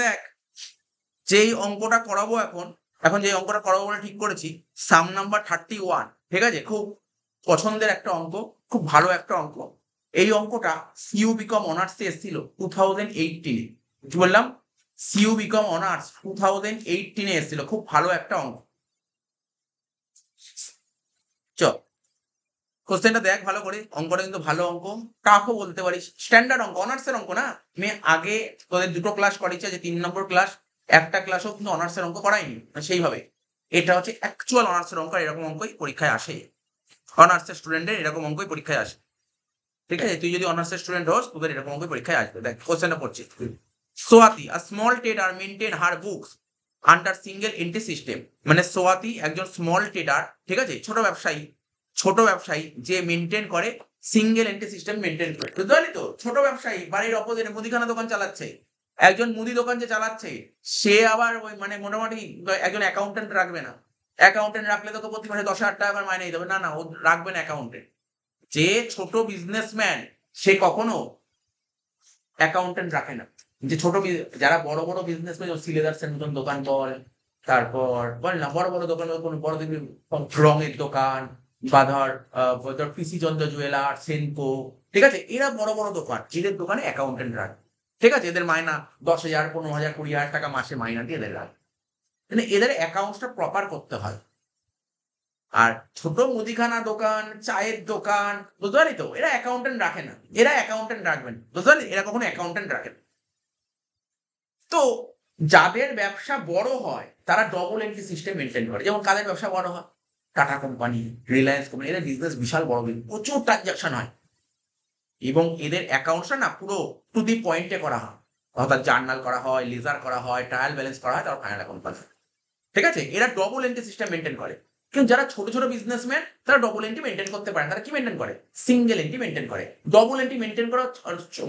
দেখ, যেই অঙ্কটা করাবো এখন যে অঙ্কটা করাবো বলে ঠিক করেছি, সাম নাম্বার 31, ঠিক আছে? খুব পছন্দের একটা অঙ্ক, খুব ভালো একটা অঙ্ক। এই অঙ্কটা সিইউ বিকম অনার্সে এসেছিল 2018 এ। কি বললাম? সিইউ বিকম অনার্স 2018 এ এসেছিল। খুব ভালো একটা অঙ্ক। চ কোশ্চেনটা দেখ ভালো করে, অঙ্কটা কিন্তু ভালো অঙ্ক, টাফও বলতে পারিস, স্ট্যান্ডার্ড অঙ্ক, অনার্সের অঙ্ক না। আমি আগে তোদের দুটো ক্লাস করিয়েছি, যে 3 নম্বর ক্লাস, একটা ক্লাসও কিন্তু অনার্সের অঙ্ক করাইনি সেইভাবে। এটা হচ্ছে অ্যাকচুয়াল অনার্সের অঙ্ক, এরকম অঙ্কই পরীক্ষায় আসে। অনার্সের স্টুডেন্টের এরকম অঙ্কই পরীক্ষায় আসে, ঠিক আছে? তুই যদি অনার্সের স্টুডেন্ট হোস, তোদের এরকম অঙ্কই পরীক্ষায় আসবে। দেখ কোশ্চেনটা পড়ছি। Swati a small trader maintain her books under single entry system. মানে সোয়াতি একজন স্মল ট্রেডার, ঠিক আছে, ছোট ব্যবসায়ী যে মেনটেন করে সিঙ্গেল এন্ট্রি সিস্টেম মেনটেন করে। বুঝতে পারলি তো? ছোট ব্যবসায়ী, বাড়ির অপোজিটে মুদিখানা দোকান চালাচ্ছে, একজন মুদি দোকান যে চালাচ্ছে, সে আবার ওই মানে মোটামুটি একজন অ্যাকাউন্টেন্ট রাখবে না। অ্যাকাউন্টেন্ট রাখলে তোকে প্রতি মাসে 10,000 টাকা করে মাইনে দিতে হবে, না না, ও রাখবে না অ্যাকাউন্টেন্ট। যে ছোট বিজনেসম্যান, সে কখনো অ্যাকাউন্টেন্ট রাখে না। যে যারা বড় বড় বিজনেসম্যান, সিলেদার্সের মতন দোকান বল, তারপর বল না বড় বড় দোকান, কোনো বড় দেখবি রঙের দোকান, বা ধর পিসি চন্দ্র জুয়েলার্স, সেনকো, ঠিক আছে, এরা বড় বড় দোকান, এদের দোকানে অ্যাকাউন্টেন্ট রাখে, ঠিক আছে? এদের মায়না 10,000, 15,000, 20,000 টাকা মাসে মাইনা দিয়ে এদের রাখে। মানে এদের অ্যাকাউন্টসটা প্রপার করতে হয়। আর ছোট মুদিখানা দোকান, চায়ের দোকান, বুঝতে পারলি তো, এরা অ্যাকাউন্টেন্ট রাখে না। এরা অ্যাকাউন্টেন্ট রাখবেন, বুঝতে পারলি? এরা কখনো অ্যাকাউন্টেন্ট রাখেন। তো যাদের ব্যবসা বড় হয়, তারা ডবল এন্ট্রি সিস্টেম মেনটেন করে। যেমন কাদের ব্যবসা বড় হয়? টাটা কোম্পানি, রিলায়েন্স কোম্পানি, এদের বিজনেস বিশাল বড়, প্রচুর ট্রানজাকশন হয়, এবং এদের অ্যাকাউন্টসটা না পুরো টু দি পয়েন্টে করা হয়। অর্থাৎ জার্নাল করা হয়, লেজার করা হয়, ট্রায়াল ব্যালেন্স করা হয়, তারপর ফাইনাল অ্যাকাউন্ট করা হয়, ঠিক আছে? এরা ডবল এন্ট্রি সিস্টেম মেনটেন করে। কিন্তু যারা ছোট ছোট বিজনেসম্যান, তারা ডবল এন্ট্রি মেনটেন করতে পারে না। তারা কি মেনটেন করে? সিঙ্গেল এন্ট্রি মেনটেন করে। ডবল এন্ট্রি মেনটেন করা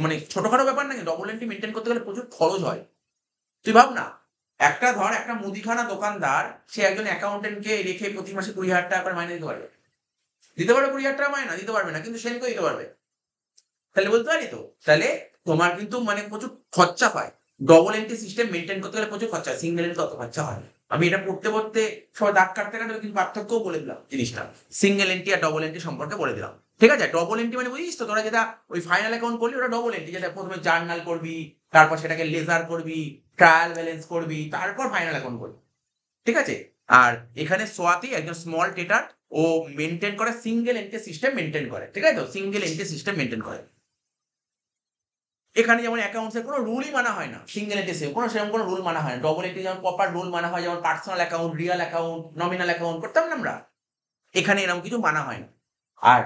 মানে ছোটখাটো ব্যাপার নাকি? ডবল এন্ট্রি মেনটেন করতে গেলে প্রচুর খরচ হয়। তুই ভাব না, একটা মুদিখানা দোকানদার, সে একজন অ্যাকাউন্টেন্টকে রেখে প্রতি মাসে 20,000 টাকা করে মাইনে দিতে পারবে? দিতে পারবে 20,000 টাকা মাইনা? দিতে পারবে না, কিন্তু সেনকো দিতে পারবে। তাহলে বুঝতে পারলি তো? তাহলে তোমার কিন্তু মানে প্রচুর খরচা হয়। ডবল এন্ট্রি সিস্টেম মেনটেন করতে গেলে প্রচুর খরচা হয়, সিঙ্গেল এন্ট্রি অত খরচা হয় না। আমি এটা পড়তে সবাই দাগ কাটতে কিন্তু পার্থক্যও বলে দিলাম জিনিসটা। সিঙ্গেল এন্ট্রি আর ডবল এন্ট্রি সম্পর্কে বলে দিলাম। ঠিক আছে? ডবল এন্ট্রি মানে বুঝিস তো, তোরা যেটা ওই ফাইনাল অ্যাকাউন্ট করলি, ওটা ডবল এন্ট্রি, যেটা প্রথমে জার্নাল করবি, তারপর সেটাকে লেজার করবি, ট্রায়াল ব্যালেন্স করবি, তারপর ফাইনাল অ্যাকাউন্ট করবি। ঠিক আছে? আর এখানে সোয়াতি একজন স্মল ট্রেডার, ও মেনটেন করে সিঙ্গেল এন্ট্রি সিস্টেম মেনটেন করে। ঠিক আছে তো? সিঙ্গেল এন্ট্রি সিস্টেম মেনটেন করে। এখানে যেমন অ্যাকাউন্টসের কোনো রুলই মানা হয় না, সিঙ্গেল এন্ট্রি সেরকম কোনো রুল মানা হয় না। ডবল এন্ট্রি যেমন প্রপার রুল মানা হয়, যেমন personal account, Real account, nominal account করতাম না আমরা, এখানে এরকম কিছু মানা হয় না। আর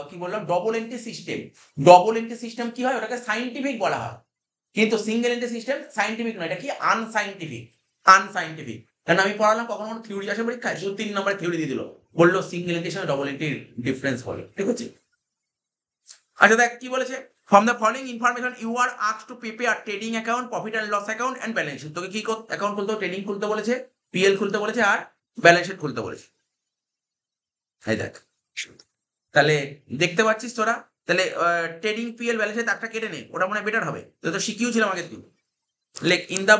কি বললাম, ডবল এন্ট্রি সিস্টেম কি হয়, ওটাকে সাইন্টিফিক বলা হয়। কিন্তু সিঙ্গেল এন্ট্রি সিস্টেম সাইন্টিফিক নয়, এটা কি আনসাইন্টিফিক। কারণ আমি পড়ালাম, কখনো থিওরি আসে পরীক্ষায়, শুধু 3 নম্বরে থিওরি দিয়ে দিল, বললো সিঙ্গেল এন্ট্রির সঙ্গে ডবল এন্ট্রির ডিফারেন্স বলো, ঠিক আছে? আচ্ছা দেখ কি বলেছে, from the following information you are asked to prepare trading account, profit and loss account and balance sheet. তোকে কি অ্যাকাউন্ট খুলতে, ট্রেডিং খুলতে বলেছে, পিএল খুলতে বলেছে, আর ব্যালেন্স শিট খুলতে বলেছে। এই দেখ, তাহলে দেখতে পাচ্ছিস তোরা? তাহলে ট্রেডিং, পিএল, ব্যালেন্সের দাগটা কেটে নে, ওটা মনে হয় বেটার হবে। তো শিখিয়েও ছিলাম আগে। তুই লেখ in the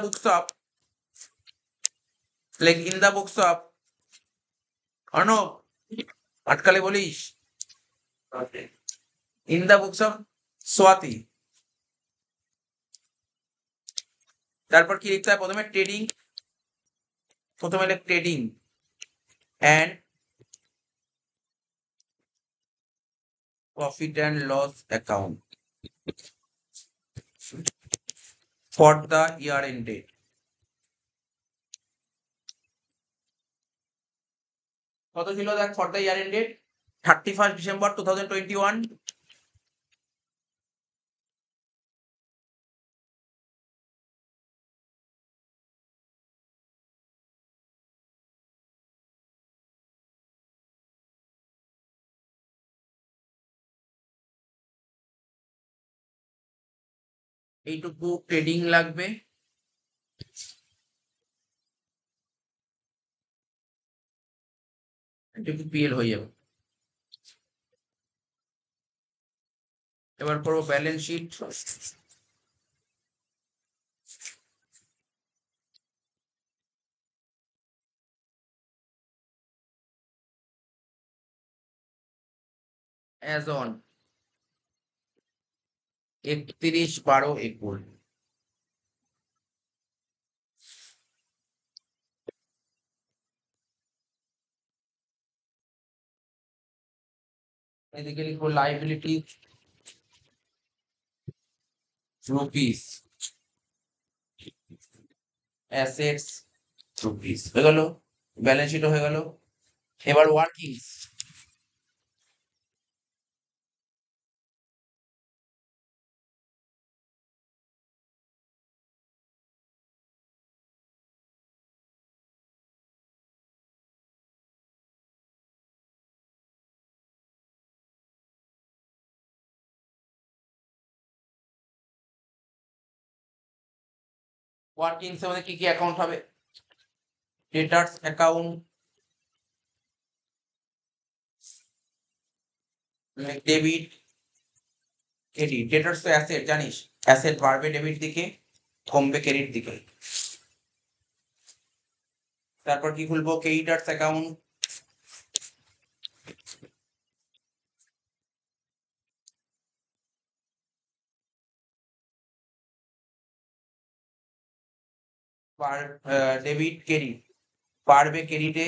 books of, Arnab, আটকালে বলিস, in the books of Swati. তারপর কি লিখতে হয়? প্রথমে লেখ trading and profit and loss account for the year ended. কত ছিল দেখ for the year ended? 31 December 2021। এইটুকু ট্রেডিং লাগবে, এইটুকু পিএল হয়ে যাবে। এবার করবো ব্যালেন্স শিট। As on 31/12/21। এদিকে লিখবো লাইবিলিটি রুপিস, অ্যাসেটস রুপিস, হয়ে গেল, ব্যালেন্স শিটও হয়ে গেল। এবার ওয়ার্কিং, ওয়ার্কিংস এর মধ্যে কি কি অ্যাকাউন্ট হবে? ডেটার্স অ্যাকাউন্ট, ডেবিট ক্রেডিট। ডেটার্স তো অ্যাসেট, জানিস অ্যাসেট বাড়বে ডেবিট দিকে, কমবে ক্রেডিট দিকে। তারপর কি খুলবো? ক্রেডিটার্স অ্যাকাউন্ট, ডেবিট ক্রেডিট, বাড়বে ক্রেডিটে,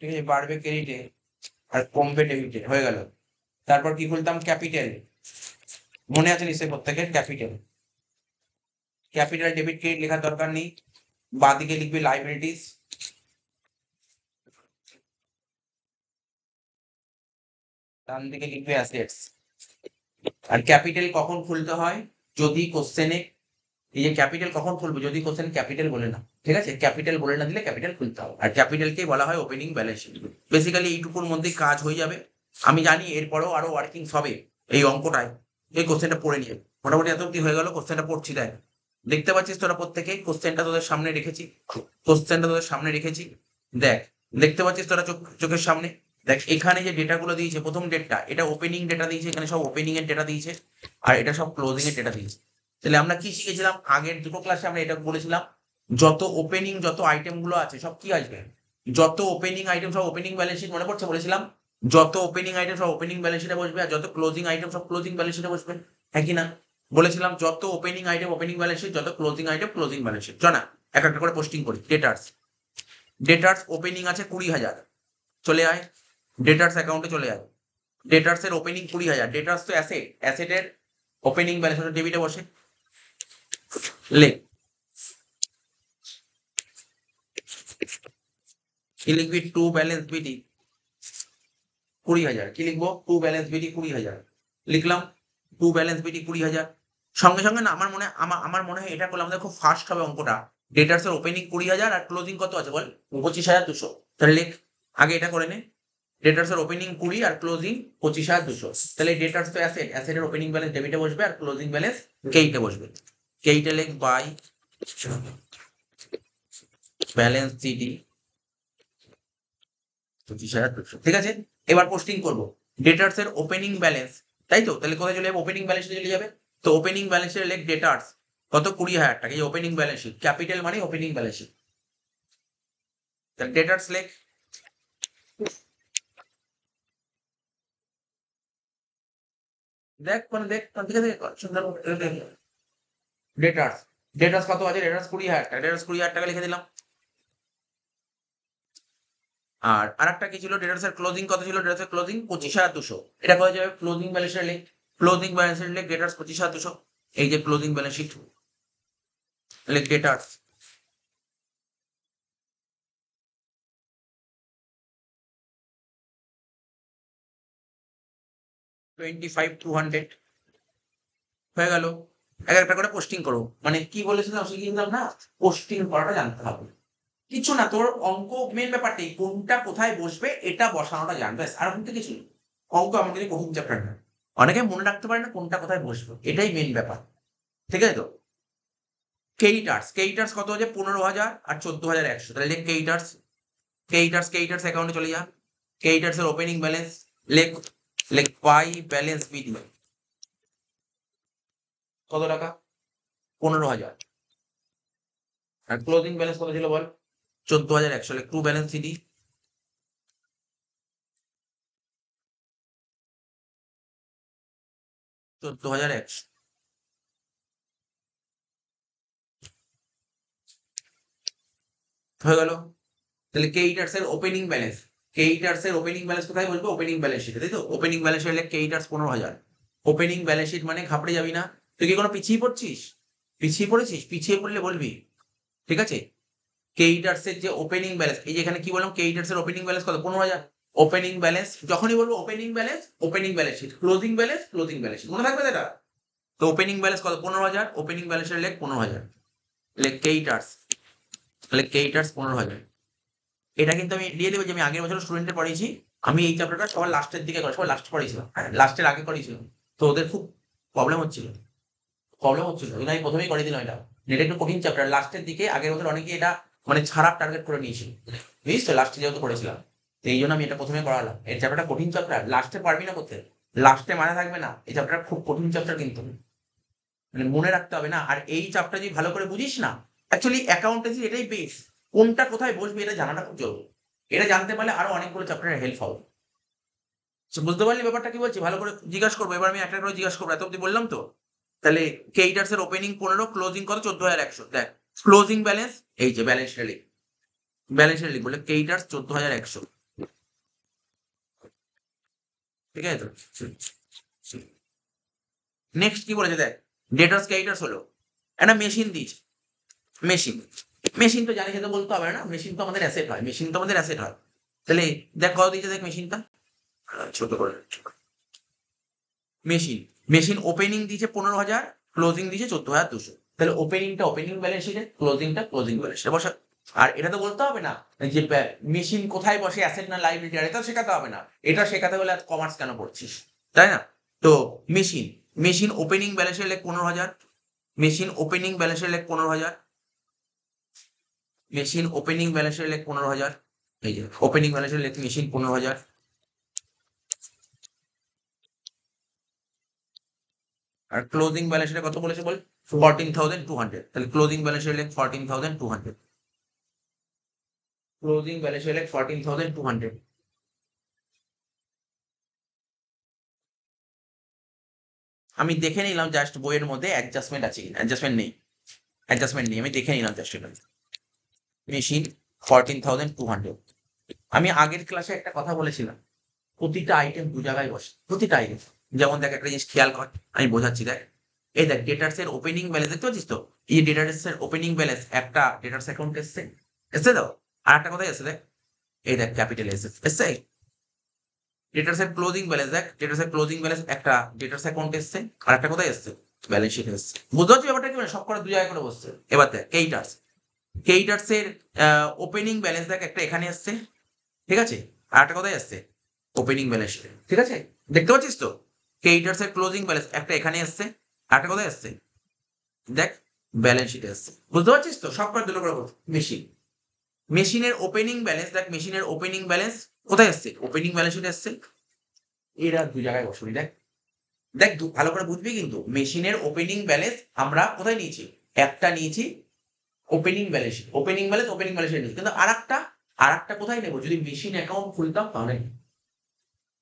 ঠিক আছে, বাড়বে ক্রেডিটে আর কমবে ডেবিটে, হয়ে গেল। তারপর কি খুলতাম? ক্যাপিটাল, মনে আছে নিশ্চয়ই প্রত্যেকের ক্যাপিটাল। ক্যাপিটাল ডেবিট ক্রেডিট লেখার দরকার নেই, বাদিকে লিখবে লাইবিলিটিস, ডান দিকে লিখবে অ্যাসেটস। আর ক্যাপিটাল কখন খুলতে হয়? যদি কোশ্চেনে, এই যে ক্যাপিটাল কখন খুলবে? যদি কোশ্চেন ক্যাপিটাল বলে না, ঠিক আছে, ক্যাপিটাল বলে না দিলে ক্যাপিটাল খুলতে হবে। আর ক্যাপিটালকেই বলা হয় ওপেনিং ব্যালেন্স শিট। বেসিক্যালি এইটুকুর মধ্যেই কাজ হয়ে যাবে। আমি জানি এরপরেও আরো ওয়ার্কিংস হবে এই অঙ্কটায়, এই কোশ্চেনটা পড়ে নিয়ে মোটামুটি এত কি হয়ে গেল। কোশ্চেনটা পড়ছি দেখ, দেখতে পাচ্ছিস তোরা প্রত্যেকেই কোশ্চেনটা তোদের সামনে রেখেছি, কোশ্চেনটা তোদের সামনে রেখেছি, দেখ, দেখতে পাচ্ছিস তোরা চোখের সামনে। দেখ এখানে যে ডেটাগুলো দিয়েছে, প্রথম ডেটটা এটা ওপেনিং ডেটা দিয়েছে, এখানে সব ওপেনিং এর ডেটা দিয়েছে, আর এটা সব ক্লোজিং এর ডেটা দিয়েছে। তাহলে আমরা কি শিখেছিলাম আগের দুটো ক্লাসে? আমরা এটা বলেছিলাম যত ওপেনিং, যত আইটেম গুলো আছে সব কি আসবে? যত ওপেনিং আইটেম সব ওপেনিং ব্যালেন্স শিট, মনে পড়ছে? বলেছিলাম যত ওপেনিং আইটেম সব ওপেনিং ব্যালেন্স শিটে বসবে, আর যত ক্লোজিং আইটেম সব ক্লোজিং ব্যালেন্স শিটে বসবে, হ্যাঁ কি না? বলেছিলাম যত opening item opening balance sheet, যত closing item closing balance sheet. চল না এক একটা করে পোস্টিং করি। ডেটার্স, ডেটার্স ওপেনিং আছে 20,000, চলে আয় ডেটার্স অ্যাকাউন্টে চলে আয়। ডেটার্স এর ওপেনিং 20,000, ডেটার্স তো অ্যাসেট, অ্যাসেটের ওপেনিং ব্যালেন্স ডেবিটে বসে, লেখ কি লিখবি? টু ব্যালেন্স বিডি 20,000, কি লিখবো? টু ব্যালেন্স বিডি 20,000 লিখলাম। টু ব্যালেন্স বিডি 20,000 সঙ্গে সঙ্গে না, আমার মনে হয় এটা করলে আমাদের খুব ফাস্ট হবে অঙ্কটা। ডেটার্স এর ওপেনিং 20,000 আর ক্লোজিং কত আছে বল? 25,200। তাহলে লেখ, আগে এটা করে নে। ডেটার্স এর ওপেনিং 20 আর ক্লোজিং 25,200। তাহলে ডেটার্স তো অ্যাসেট, অ্যাসেটের ওপেনিং ব্যালেন্স ডেবিটে বসবে আর ক্লোজিং ব্যালেন্স ক্রেডিটে বসবে। ক্রেডিটে লেখ বাই ব্যালেন্স সিডি 25,200, ঠিক আছে। এবার পোস্টিং করব ডেটার্স এর ওপেনিং ব্যালেন্স, তাই তো? তাহলে কোথায় চলে যাবে? ওপেনিং ব্যালেন্সে চলে যাবে। তো ওপেনিং ব্যালেন্সের লেখ ডেটার্স কত? 20,000 টাকা। এই ওপেনিং ব্যালেন্স শিট, ক্যাপিটাল মানে ওপেনিং ব্যালেন্স শিট। তাহলে ডেটার্স লেখ, দেখ মানে দেখ, ঠিক আছে, সুন্দর। ডেটার্স, ডেটার্স কত আছে? ডেটার্স 20,000 টাকা, ডেটার্স 20,000 টাকা লিখে দিলাম। আর আরেকটা কি ছিল? ডেটার্স এর ক্লোজিং কত ছিল? ডেটার্স এর ক্লোজিং 25,200। এটা কোথায় যাবে? ক্লোজিং ব্যালেন্সের লেখ, ক্লোজিং ব্যালেন্সের লেখ ডেটার্স 25,200। এই যে ক্লোজিং ব্যালেন্স শিট, লেখ ডেটার্স 25,200, হয়ে গেল। এক একটা করে পোস্টিং করো। মানে কি বলেছিলাম শিখিয়েছিলাম না, পোস্টিং করাটা জানতে হবে। কিছু না, তোর অঙ্ক মেন ব্যাপারটাই কোনটা কোথায় বসবে এটা বসানোটা জানবে, আর কিন্তু কিছু না। অঙ্ক আমাদের কঠিন চ্যাপ্টার না, অনেকে মনে রাখতে পারে না কোনটা কোথায় বসবে, এটাই মেন ব্যাপার, ঠিক আছে তো? ক্রেডিটার্স, ক্রেডিটার্স কত আছে? 15,000 আর 14,100। তাহলে লেখ ক্রেডিটার্স, ক্রেডিটার্স, ক্রেডিটার্স অ্যাকাউন্টে চলে যা। ক্রেডিটার্স এর ওপেনিং ব্যালেন্স লেখ, লেখ বাই ব্যালেন্স বিডি কত টাকা? 15,000। আর ক্লোজিং ব্যালেন্স কত ছিল বল? 14,100। লেখ টু ব্যালেন্স সিডি 14,100 হয়ে গেল। তাহলে কেইটার্স এর ওপেনিং ব্যালেন্স, কেইটার্স এর ওপেনিং ব্যালেন্স কোথায় বলবো? ওপেনিং ব্যালেন্স শিটে, তাই তো? ওপেনিং ব্যালেন্স হলে কেইটার্স 15,000। ওপেনিং ব্যালেন্স শিট মানে ঘাবড়ে যাবি না। তুই কি কোনো পিছিয়ে পড়ছিস? পিছিয়ে পড়েছিস? পিছিয়ে পড়লে বলবি, ঠিক আছে? কেইটার্স এর যে ওপেনিং ব্যালেন্স, এই যে এখানে কি বললাম, কেইটার্স এর ওপেনিং ব্যালেন্স কত? 15,000। ওপেনিং ব্যালেন্স যখনই বলবো opening balance, opening balance sheet, closing balance, closing balance sheet, মনে থাকবে তো এটা? তো ওপেনিং ব্যালেন্স কত? 15,000। ওপেনিং ব্যালেন্সের লেখ 15,000। কেইটার্স, তাহলে কেইটার্স 15,000। এটা কিন্তু আমি দিয়ে দেবো যে আমি আগের বছর স্টুডেন্টদের পড়িয়েছি। আমি এই চ্যাপ্টারটা সবার লাস্টের দিকে করে, সবার লাস্ট পড়িয়েছিলাম, হ্যাঁ লাস্টের আগে করিয়েছিলাম। তো ওদের খুব প্রবলেম হচ্ছিল, কিন্তু আমি প্রথমেই করে দিলাম এটা। এটা একটু কঠিন চ্যাপ্টার, লাস্টের দিকে আগের বছর অনেকে এটা মানে ছাড়ার টার্গেট করে নিয়েছিল, বুঝিস তো? লাস্টে যেহেতু করেছিলাম, তো এই জন্য আমি এটা প্রথমে করালাম। এই চ্যাপ্টারটা কঠিন চ্যাপ্টার, লাস্টে পারবি না করতে, লাস্টে মানে থাকবে না। এই চ্যাপ্টার খুব কঠিন চ্যাপ্টার, কিন্তু মানে মনে রাখতে হবে না। আর এই চ্যাপ্টার যদি ভালো করে বুঝিস না, অ্যাকচুয়ালি অ্যাকাউন্টেন্সি এটাই বেস, কোনটা কোথায় বসবে এটা জানাটা খুব জরুরি। এটা জানতে পারলে আরো অনেকগুলো চ্যাপ্টারের হেল্প হবে। বুঝতে পারলি ব্যাপারটা কি বলছি? ভালো করে জিজ্ঞাসা করবো, এবার আমি একটা করে জিজ্ঞাসা করবো। এত অব্দি বললাম তো। তাহলে কেইটার্স এর ওপেনিং 15, ক্লোজিং কত? 14,100। দেখ ক্লোজিং ব্যালেন্স, এই যে ব্যালেন্স লিখ, ব্যালেন্স লিখ বলে কেইটার্স 14,100, ঠিক আছে তো? নেক্সট কি বলেছে দেখ, ডেটার্স কেইটার্স হলো একটা মেশিন দিয়েছে। মেশিন, মেশিন তো জানি, সেটা বলতে হবে না, মেশিন তো আমাদের অ্যাসেট হয়, মেশিন তো আমাদের অ্যাসেট হয়। তাহলে দেখ কত দিয়েছে, দেখ মেশিনটা ছোট করে। মেশিন, মেশিন ওপেনিং দিয়েছে 15,000, ক্লোজিং দিয়েছে 14,200। তাহলে ওপেনিংটা ওপেনিং ব্যালেন্স শিটে, ক্লোজিংটা ক্লোজিং ব্যালেন্স শিটে বসা। আর এটা তো বলতে হবে না যে মেশিন কোথায় বসে, অ্যাসেট না লাইবিলিটি, আর এটা শেখাতে হবে না। এটা শেখাতে হলে কমার্স কেন পড়ছিস, তাই না? তো মেশিন, মেশিন ওপেনিং ব্যালেন্সের লেখ 15,000, মেশিন ওপেনিং ব্যালেন্সের লেখ 15,000, মেশিন ওপেনিং ব্যালেন্সের লেখ 15,000। এই যে ওপেনিং ব্যালেন্সের লেখ মেশিন 15,000। আর ক্লোজিং ব্যালেন্সের কত বলেছে বল? 14,200। তাহলে ক্লোজিং ব্যালেন্সের লেখ 14,200, ক্লোজিং ব্যালেন্সের লেখ 14,200। আমি দেখে নিলাম জাস্ট বইয়ের মধ্যে অ্যাডজাস্টমেন্ট আছে কিনা, অ্যাডজাস্টমেন্ট নেই, অ্যাডজাস্টমেন্ট নেই, আমি দেখে নিলাম জাস্ট এটা। মেশিন 14,200। আমি আগের ক্লাসে একটা কথা বলেছিলাম, প্রতিটা আইটেম দু জায়গায় বসে, প্রতিটা আইটেম। যেমন দেখ একটা জিনিস খেয়াল কর, আমি বোঝাচ্ছি দেখ। এই দেখ ডেটার্স এর ওপেনিং ব্যালেন্স দেখতে পাচ্ছিস তো? এই ডেটার্স এর ওপেনিং ব্যালেন্স একটা ডেটার্স অ্যাকাউন্ট এসছে, এসছে তো? আর একটা কোথায় এসছে দেখ, এই দেখ ক্যাপিটাল এসছে, এসছে। ডেটার্স এর ক্লোজিং ব্যালেন্স দেখ, ডেটার্স এর ক্লোজিং ব্যালেন্স একটা ডেটার্স অ্যাকাউন্ট এসছে, আর একটা কোথায় এসছে? ব্যালেন্স শিট এসছে। বুঝতে পারছি ব্যাপারটা কি? মানে সব করে দু জায়গায় করে বসছে। এবার দেখ কেইটার্স, কেইটার্স এর ওপেনিং ব্যালেন্স দেখ একটা এখানে এসছে, ঠিক আছে? আর একটা কোথায় আসছে? ওপেনিং ব্যালেন্স শিটে, ঠিক আছে? দেখতে পাচ্ছিস তো? কেইটার্স এর ক্লোজিং ব্যালেন্স একটা এখানে এসছে, আর একটা কোথায় আসছে? দেখ ব্যালেন্স শিটে আসছে। বুঝতে পারছিস তো? সব করে দুটো করে বলছে। মেশিন, মেশিনের ওপেনিং ব্যালেন্স দেখ, মেশিনের ওপেনিং ব্যালেন্স কোথায় আসছে? ওপেনিং ব্যালেন্স শিটে আসছে। এরা দু জায়গায় বসবি দেখ, দেখ ভালো করে বুঝবি কিন্তু। মেশিনের ওপেনিং ব্যালেন্স আমরা কোথায় নিয়েছি? একটা নিয়েছি opening balance, opening balance opening balance নিয়েছি, কিন্তু আর একটা কোথায় নেবো? যদি মেশিন অ্যাকাউন্ট খুলতাম তাহলে।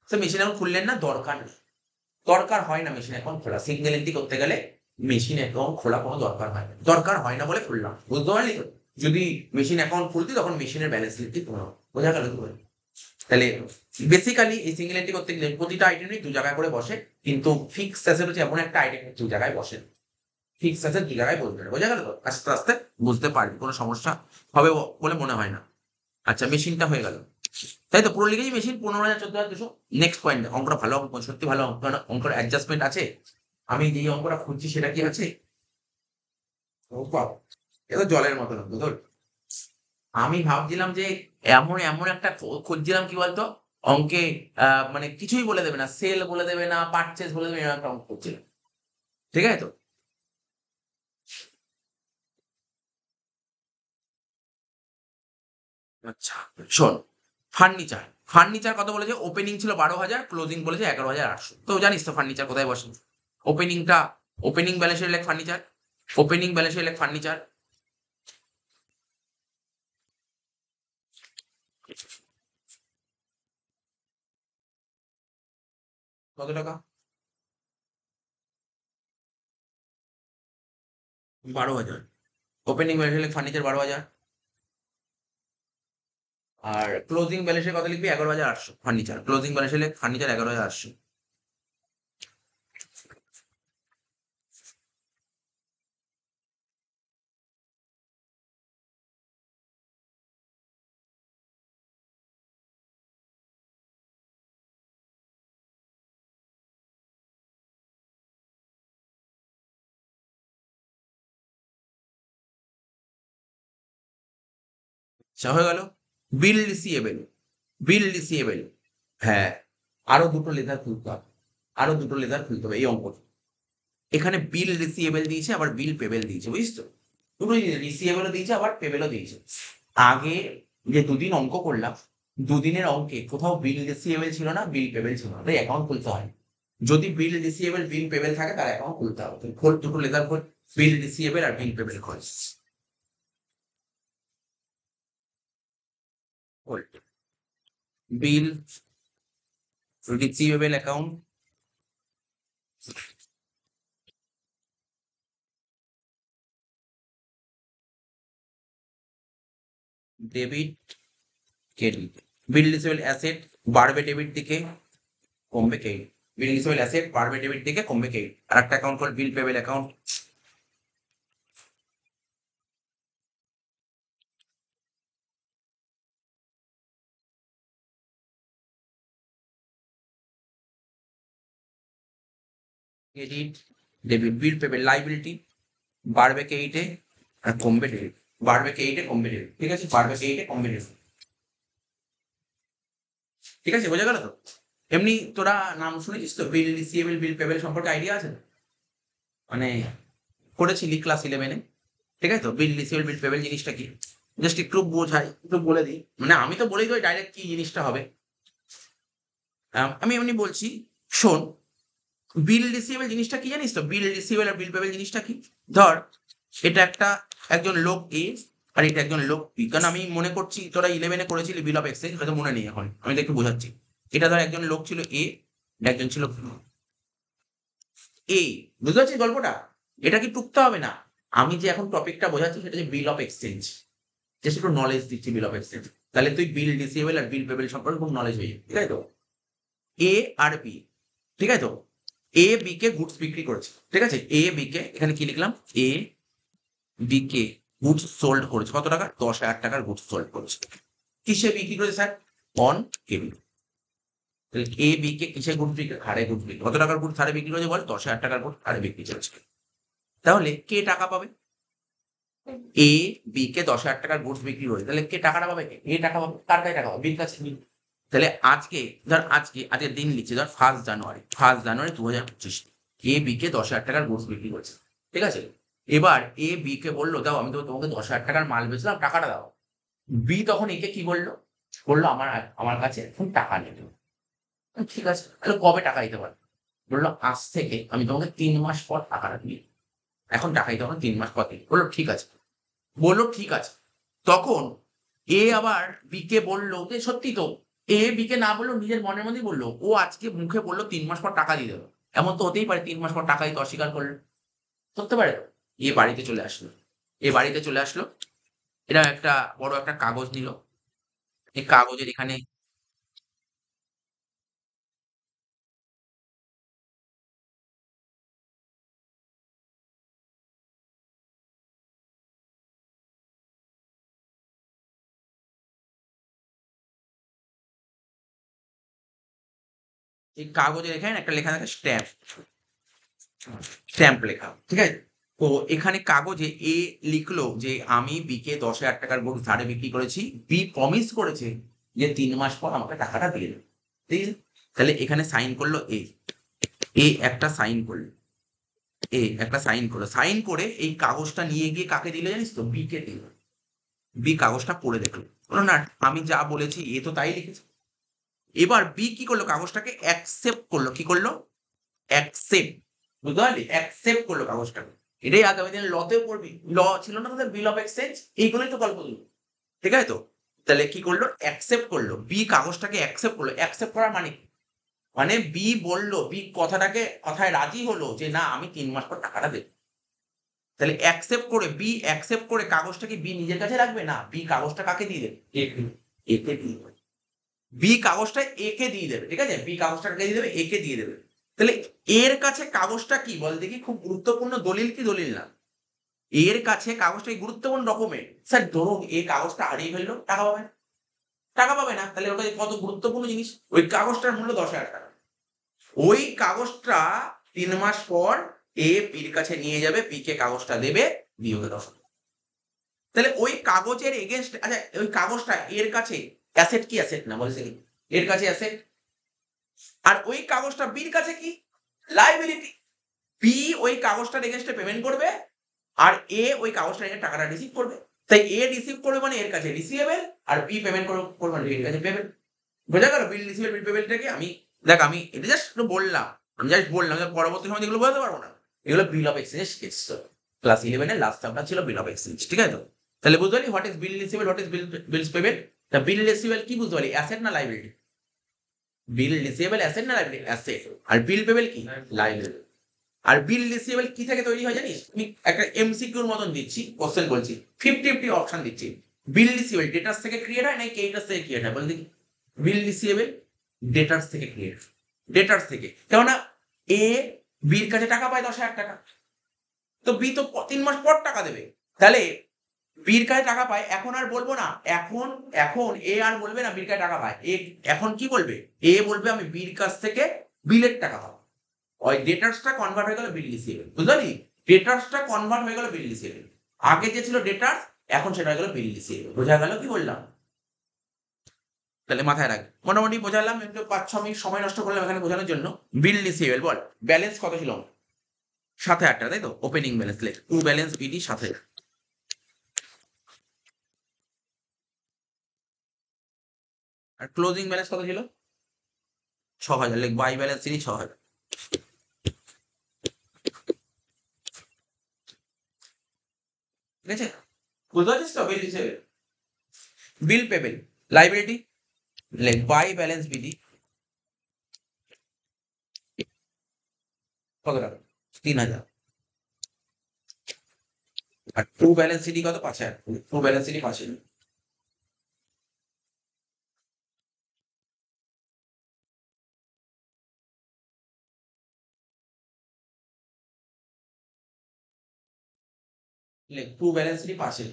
সে মেশিন অ্যাকাউন্ট খুললেন না, দরকার নেই, দরকার হয় না মেশিন অ্যাকাউন্ট খোলা। সিগন্যাল এন্ট্রি করতে গেলে মেশিন অ্যাকাউন্ট খোলা কোনো দরকার হয় না, দরকার হয় না বলে খুললাম। বুঝতে পারলি তো? যদি মেশিন অ্যাকাউন্ট খুলতি তখন মেশিনের ব্যালেন্স লিখতি পুরো, বোঝা গেল তো? তাহলে বেসিক্যালি এই সিঙ্গেল এন্ট্রি করতে গেলে প্রতিটা আইটেমই দু জায়গায় করে বসে, কিন্তু ফিক্স অ্যাসেট হচ্ছে এমন একটা আইটেম দু জায়গায় বসে, ফিক্স অ্যাসেট দু জায়গায় বসবে না। বোঝা গেল তো? আস্তে আস্তে বুঝতে পারবি, কোনো সমস্যা হবে বলে মনে হয় না। আচ্ছা মেশিনটা হয়ে গেল, তাই তো? পুরো লিখেই মেশিন 15,000 14,200। নেক্সট পয়েন্ট, অঙ্কটা ভালো অঙ্ক, সত্যি ভালো অঙ্ক, অঙ্কের অ্যাডজাস্টমেন্ট আছে। আমি যে অঙ্কটা খুঁজছি সেটা কি আছে? ও বাবা, এ তো জলের মতো অঙ্ক ধর। আমি ভাবছিলাম যে এমন এমন একটা খুঁজছিলাম কি বলতো, অঙ্কে মানে কিছুই বলে দেবে না, সেল বলে দেবে না, পারচেজ বলে দেবে, এরকম একটা অঙ্ক করছিলাম, ঠিক আছে তো? আচ্ছা শোন, ফার্নিচার, ফার্নিচার কত বলেছে? ওপেনিং ছিল 12,000, ক্লোজিং বলেছে 11,800। তো জানিস তো ফার্নিচার কোথায় বসে? ওপেনিংটা, ওপেনিং ব্যালেন্সের লেখ ফার্নিচার, ওপেনিং ব্যালেন্সের লেখ ফার্নিচার। কত টাকা? 12,000। ওপেনিং ব্যালেন্স হলে ফার্নিচার 12,000, আর ক্লোজিং ব্যালেন্সের কথা লিখবি 11,800। ফার্নিচার ক্লোজিং ব্যালেন্স হলে ফার্নিচার 11,800। আচ্ছা, হয়ে গেল। বিল রিসিয়েবল, বিল রিসিয়েবল, হ্যাঁ, আরো দুটো লেদার খুলতে হবে, আরো দুটো লেদার খুলতে হবে এই অঙ্কটা। এখানে বিল রিসিয়েবল দিয়েছে, আবার বিল পেবেল দিয়েছে, বুঝিস তো? দুটোই রিসিয়েবলও দিয়েছে, আবার পেবেলও দিয়েছে। আগে যে দুদিন অঙ্ক করলাম, দুদিনের অঙ্কে কোথাও বিল রিসিয়েবল ছিল না, বিল পেবেল ছিল না, তাই অ্যাকাউন্ট খুলতে হয়। যদি বিল রিসিয়েবল বিল পেবেল থাকে তার অ্যাকাউন্ট খুলতে হবে। তুই খোল, দুটো লেদার খোল, বিল রিসিয়েবল আর বিল পেবেল খোল। খোল, বিল রিসিয়েবল অ্যাকাউন্ট, ডেবিট ক্রেডিট। বিল রিসিয়েবল অ্যাসেট বাড়বে ডেবিট দিকে, কমবে ক্রেডিট। বিল রিসিয়েবল অ্যাসেট বাড়বে ডেবিট দিকে, কমবে ক্রেডিট। আর একটা অ্যাকাউন্ট খোল, বিল পেবেল অ্যাকাউন্ট। ক্রেডিট ডেবিট, বিল পেবেল লাইবিলিটি, বাড়বে ক্রেডিটে আর কমবে ডেবিট। বাড়বে ক্রেডিটে, কমবে ডেবিট, ঠিক আছে? বাড়বে ক্রেডিটে, কমবে ডেবিট, ঠিক আছে? বোঝা গেল তো? এমনি তোরা নাম শুনেছিস তো, বিল রিসিয়েবল বিল পেবেল সম্পর্কে আইডিয়া আছে? মানে পড়েছিলি ক্লাস 11-এ, ঠিক আছে তো? বিল রিসিয়েবল বিল পেবেল জিনিসটা কি, জাস্ট একটু বোঝাই, একটু বলে দিই। মানে আমি তো বলেই দিই ডাইরেক্ট কি জিনিসটা হবে। আমি এমনি বলছি, শোন। বিল রিসিয়েবল জিনিসটা কি জানিস তো? বিল রিসিয়েবল আর বিল পেবেল জিনিসটা কি? ধর, এটা একজন লোক এ, আর এটা একজন লোক বি। কারণ আমি মনে করছি তোরা 11-এ করেছিলি বিল অফ এক্সচেঞ্জ, হয়তো মনে নেই এখন, আমি তো একটু বোঝাচ্ছি। এটা ধর একজন লোক ছিল এ, একজন ছিল এ। বুঝতে পারছিস গল্পটা? এটা কি টুকতে হবে না। আমি যে এখন টপিকটা বোঝাচ্ছি সেটা যে বিল অফ এক্সচেঞ্জ, জাস্ট একটু নলেজ দিচ্ছি বিল অফ এক্সচেঞ্জ। তাহলে তুই বিল রিসিয়েবল আর বিল পেবেল সম্পর্কে খুব নলেজ হয়ে যাবে, ঠিক আছে তো? এ আর বি, ঠিক আছে তো? এ বি কে গুডস বিক্রি করেছে, ঠিক আছে? এ বি কে, এখানে কি লিখলাম, এ বি কে গুডস সোল্ড করেছে। কত টাকা? 10,000 টাকার গুডস সোল্ড করেছে। কিসে বিক্রি করেছে sir? On credit. A B কে কিসে গুডস বিক্রি? হারে গুডস বিক্রি। কত টাকার গুডস হারে বিক্রি করেছে বল? 10,000 টাকার গুডস হারে বিক্রি করেছে। তাহলে কে টাকা পাবে? এ বি কে 10,000 টাকার গুডস বিক্রি করেছে, তাহলে কে টাকাটা পাবে? এ টাকা পাবে। কার কাছে টাকা পাবে? বির কাছে। তাহলে আজকে ধর, আজকের দিন লিখছি, ধর 1 জানুয়ারি, 1 জানুয়ারি 2025, এ বি কে 10,000 টাকার গুডস বিক্রি করেছে, ঠিক আছে? এবার এ বি কে বললো, দাও আমি তো তোমাকে 10,000 টাকার মাল বেচলাম, টাকাটা দাও। বি তখন একে কি বললো? বললো আমার আমার কাছে এখন টাকা নেই। ঠিক আছে, তাহলে কবে টাকা দিতে পারবে? বললো আজ থেকে আমি তোমাকে 3 মাস পর টাকাটা দিই। এখন টাকা দিতে হবে 3 মাস পর দিই। বললো ঠিক আছে, বললো ঠিক আছে। তখন এ আবার বি কে বললো যে সত্যি তো। এ বি কে না বললো, নিজের মনের মধ্যেই বললো, ও আজকে মুখে বললো 3 মাস পর টাকা দিয়ে দেবে। এমন তো হতেই পারে 3 মাস পর টাকা দিতে অস্বীকার করলো, করতে পারে তো? এ বাড়িতে চলে আসলো, এ বাড়িতে চলে আসলো। এরা একটা বড় একটা কাগজ নিল। এই কাগজের এখানে, এই কাগজের এখানে একটা লেখা থাকে স্ট্যাম্প, স্ট্যাম্প লেখা, ঠিক আছে? তো এখানে কাগজে এ লিখলো যে আমি বি কে 10,000 টাকার গরু ধারে বিক্রি করেছি। বি প্রমিস করেছে যে 3 মাস পর আমাকে টাকাটা দিয়ে দেবে, ঠিক আছে? তাহলে এখানে সাইন করলো এ, এ একটা সাইন করলো, এ একটা সাইন করলো, সাইন করে এই কাগজটা নিয়ে গিয়ে কাকে দিলে জানিস তো? বি কে দিল। বি কাগজটা পড়ে দেখলো, বললো না, আমি যা বলেছি এ তো তাই লিখেছে। এবার বি কি করলো? কাগজটাকে অ্যাকসেপ্ট করলো। কি করলো? অ্যাকসেপ্ট। বুঝতে পারলি? অ্যাকসেপ্ট করলো কাগজটাকে। এটাই আগামী দিনে লতেও পড়বি। ল ছিল না তোদের, বিল অফ এক্সচেঞ্জ, এইগুলোই তো গল্পগুলো, ঠিক আছে তো? তাহলে কি করলো? অ্যাকসেপ্ট করলো। বি কাগজটাকে অ্যাকসেপ্ট করলো। অ্যাকসেপ্ট করার মানে কি? মানে বি বললো, বি কথাটাকে কথায় রাজি হলো যে না, আমি 3 মাস পর টাকাটা দেবো। তাহলে অ্যাকসেপ্ট করে কাগজটা কি বি নিজের কাছে রাখবে না, বি কাগজটা কাকে দিয়ে দেবে, একে দিয়ে দেবে। বি কাগজটা একে দিয়ে দেবে, ঠিক আছে, বি কাগজটা কাকে দিয়ে দেবে, একে দিয়ে দেবে। তাহলে এর কাছে কাগজটা কি বল দেখি, খুব গুরুত্বপূর্ণ দলিল কি দলিল না, এর কাছে কাগজটা গুরুত্বপূর্ণ ডকুমেন্ট। স্যার ধরুন এই কাগজটা হারিয়ে ফেললো, টাকা পাবে না, টাকা পাবে না, তাহলে ওটা কত গুরুত্বপূর্ণ জিনিস, ওই কাগজটার মূল্য 10,000 টাকা। ওই কাগজটা 3 মাস পর এ বির কাছে নিয়ে যাবে, বি কে কাগজটা দেবে, বি ওকে 10,000। তাহলে ওই কাগজের এগেনস্ট, আচ্ছা ওই কাগজটা এর কাছে অ্যাসেট কি অ্যাসেট না বলছে, এর কাছে অ্যাসেট, আর ওই কাগজটা বির কাছে কি লাইবিলিটি। বি ওই কাগজটার এগেনস্টে পেমেন্ট করবে, আর এ ওই কাগজটা নিয়ে টাকাটা রিসিভ করবে। তাই এ রিসিভ করবে মানে এর কাছে রিসিভেবল, আর বি পেমেন্ট করবে মানে এর কাছে পেমেন্ট। বোঝা গেল বিল রিসিভেবল বিল পেমেন্টটাকে। আমি দেখ আমি এটা জাস্ট বললাম, পরবর্তী সময় এগুলো বোঝাতে পারবো না। এগুলো বিল অফ এক্সচেঞ্জ কেস, ক্লাস 11 এর লাস্ট চ্যাপ্টার ছিল বিল অফ এক্সচেঞ্জ, ঠিক আছে তো। তাহলে বুঝতে পারলি what is bill receivable, what is bills payment. তা বিল রিসিভেবল কি বুঝতে পারলি, অ্যাসেট না লাইবিলিটি, বিল রিসিভেবল অ্যাসেট না লাইবিলিটি, অ্যাসেট। আর বিল পেবল কি লাইবিলিটি। আর বিল রিসিভেবল কি থেকে তৈরি হয় জানিস, আমি একটা এমসিকিউর মতন দিচ্ছি, কোশ্চেন বলছি, 50-50 অপশন দিচ্ছি। বিল রিসিভেবল ডেটাস থেকে ক্রিয়েট হয় নাকি ক্রেডিটার্স থেকে ক্রিয়েট হয় বল দেখি। বিল রিসিভেবল ডেটার্স থেকে ক্রিয়েট, ডেটার্স থেকে, কেননা এ বির কাছে টাকা পায় 10,000 টাকা, তো বি তো 3 মাস পর টাকা দেবে। তাহলে বির কাছে টাকা পায়, এখন আর বলবো না, এখন এখন এ আর বলবে না বির কাছে টাকা পায়, এ এখন কি বলবে, এ বলবে আমি বির কাছ থেকে বিলের টাকা পাবো। ওই ডেটার্সটা কনভার্ট হয়ে গেল বিল রিসিভেবল, বুঝলি, ডেটার্সটা কনভার্ট হয়ে গেল বিল রিসিভেবল। আগে যে ছিল ডেটার্স, এখন সেটা হয়ে গেল বিল রিসিভেবল। বোঝা গেল কি বললাম, তাহলে মাথায় রাখ। মোটামুটি বোঝালাম, একটু 5-6 মিনিট সময় নষ্ট করলাম এখানে বোঝানোর জন্য। বিল রিসিভেবল বল, ব্যালেন্স কত ছিল, 7,000 টাকা, তাই তো, ওপেনিং ব্যালেন্স লেখ, টু ব্যালেন্স বিডি 7,000। আর ক্লোজিং ব্যালেন্স কত ছিল, 6,000, লেখ বাই ব্যালেন্স সিডি 6,000। ঠিক আছে, বুঝতে পারছিস তো বিল রিসিভেবল। বিল পেবেল লাইবিলিটি, লেখ বাই ব্যালেন্স বিডি কত টাকা, 3,000। আর টু ব্যালেন্স সিডি কত, 5,000, টু ব্যালেন্স সিডি 5,000। লেখ টু ব্যালেন্স সিডি 5,000।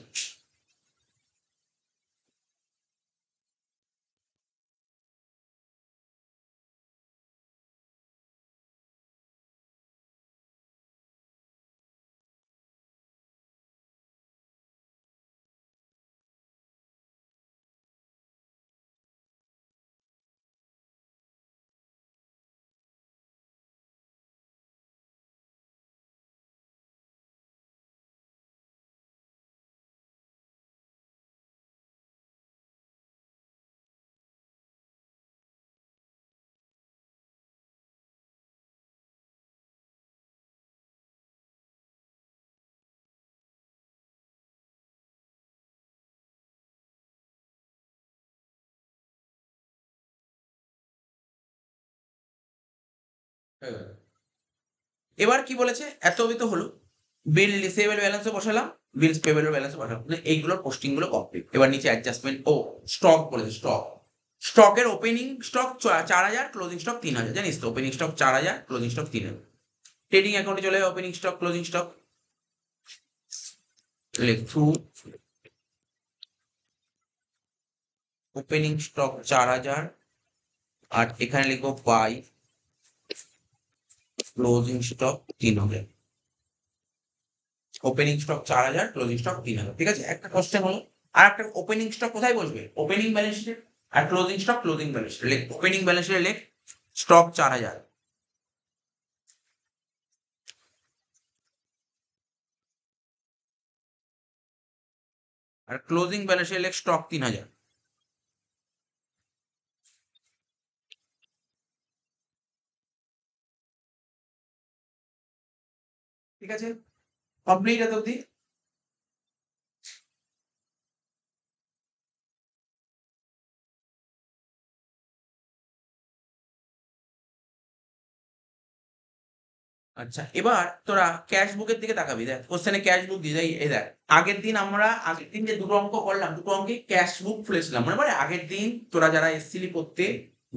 এবার কি বলেছে, এত অবধি তো হলো, বিল রিসিভেবল ব্যালেন্সও বসালাম, বিলস পেবল ব্যালেন্সও বসালাম, এইগুলোর পোস্টিং গুলো কমপ্লিট। এবার নিচে অ্যাডজাস্টমেন্ট, ও স্টক বলেছে, স্টক, স্টকের ওপেনিং স্টক 4,000, ক্লোজিং স্টক 3,000, জানিস তো, opening stock 4,000, closing stock 3,000। Trading অ্যাকাউন্টে চলে যাবে ওপেনিং স্টক ক্লোজিং স্টক, লিখু ওপেনিং স্টক 4,000, আর এখানে লিখবো by closing stock 3,000। Opening stock 4,000, closing stock 3,000, ঠিক আছে। একটা কোশ্চেন হলো, আর একটা ওপেনিং স্টক কোথায় বসবে, ওপেনিং ব্যালেন্স শিটে, আর ক্লোজিং স্টক ক্লোজিং ব্যালেন্স শিটে। লেখ ওপেনিং ব্যালেন্স শিটে, লেখ স্টক 4,000, আর ক্লোজিং ব্যালেন্স শিটে লেখ স্টক 3,000। ঠিক আছে, কমপ্লিট এত অব্দি। আচ্ছা, এবার তোরা ক্যাশ বুকের দিকে তাকাবি। দেখ কোশ্চেনে ক্যাশ বুক দিয়ে এই দেখ আগের দিন যে দুটো অঙ্ক করলাম, দুটো অঙ্কে ক্যাশ বুক খুলেছিলাম, মনে পড়ে? আগের দিন তোরা যারা এসছিলি পড়তে,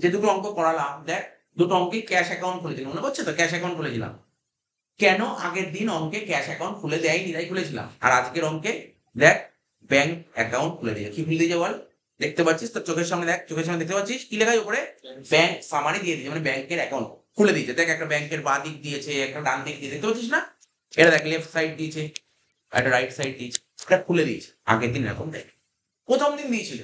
যে দুটো অঙ্ক করালাম, দেখ দুটো অঙ্কে ক্যাশ অ্যাকাউন্ট খুলেছিলাম, মনে পড়ছে তো? ক্যাশ অ্যাকাউন্ট খুলেছিলাম। কেন আগের দিন অঙ্কে ক্যাশ অ্যাকাউন্ট খুলে দেয়নি, তাই খুলেছিলাম। আর আজকের অঙ্কে দেখ ব্যাংক অ্যাকাউন্ট খুলে দিয়েছে। কি খুলে দিয়েছে বল? দেখতে পাচ্ছিস তোর চোখের সামনে? দেখ চোখের সামনে দেখতে পাচ্ছিস কি লেখা উপরে? ব্যাংক সামারি দিয়ে দিয়েছে, মানে ব্যাংকের অ্যাকাউন্ট খুলে দিয়েছে। দেখ একটা ব্যাংকের বাঁ দিক দিয়েছে, একটা ডান দিক দিয়ে, দেখতে পাচ্ছিস না? এটা দেখ লেফট সাইড দিয়েছে, একটা রাইট সাইড দিয়েছে, এটা খুলে দিয়েছে। আগের দিন এরকম দেখ প্রথম দিন দিয়েছিল,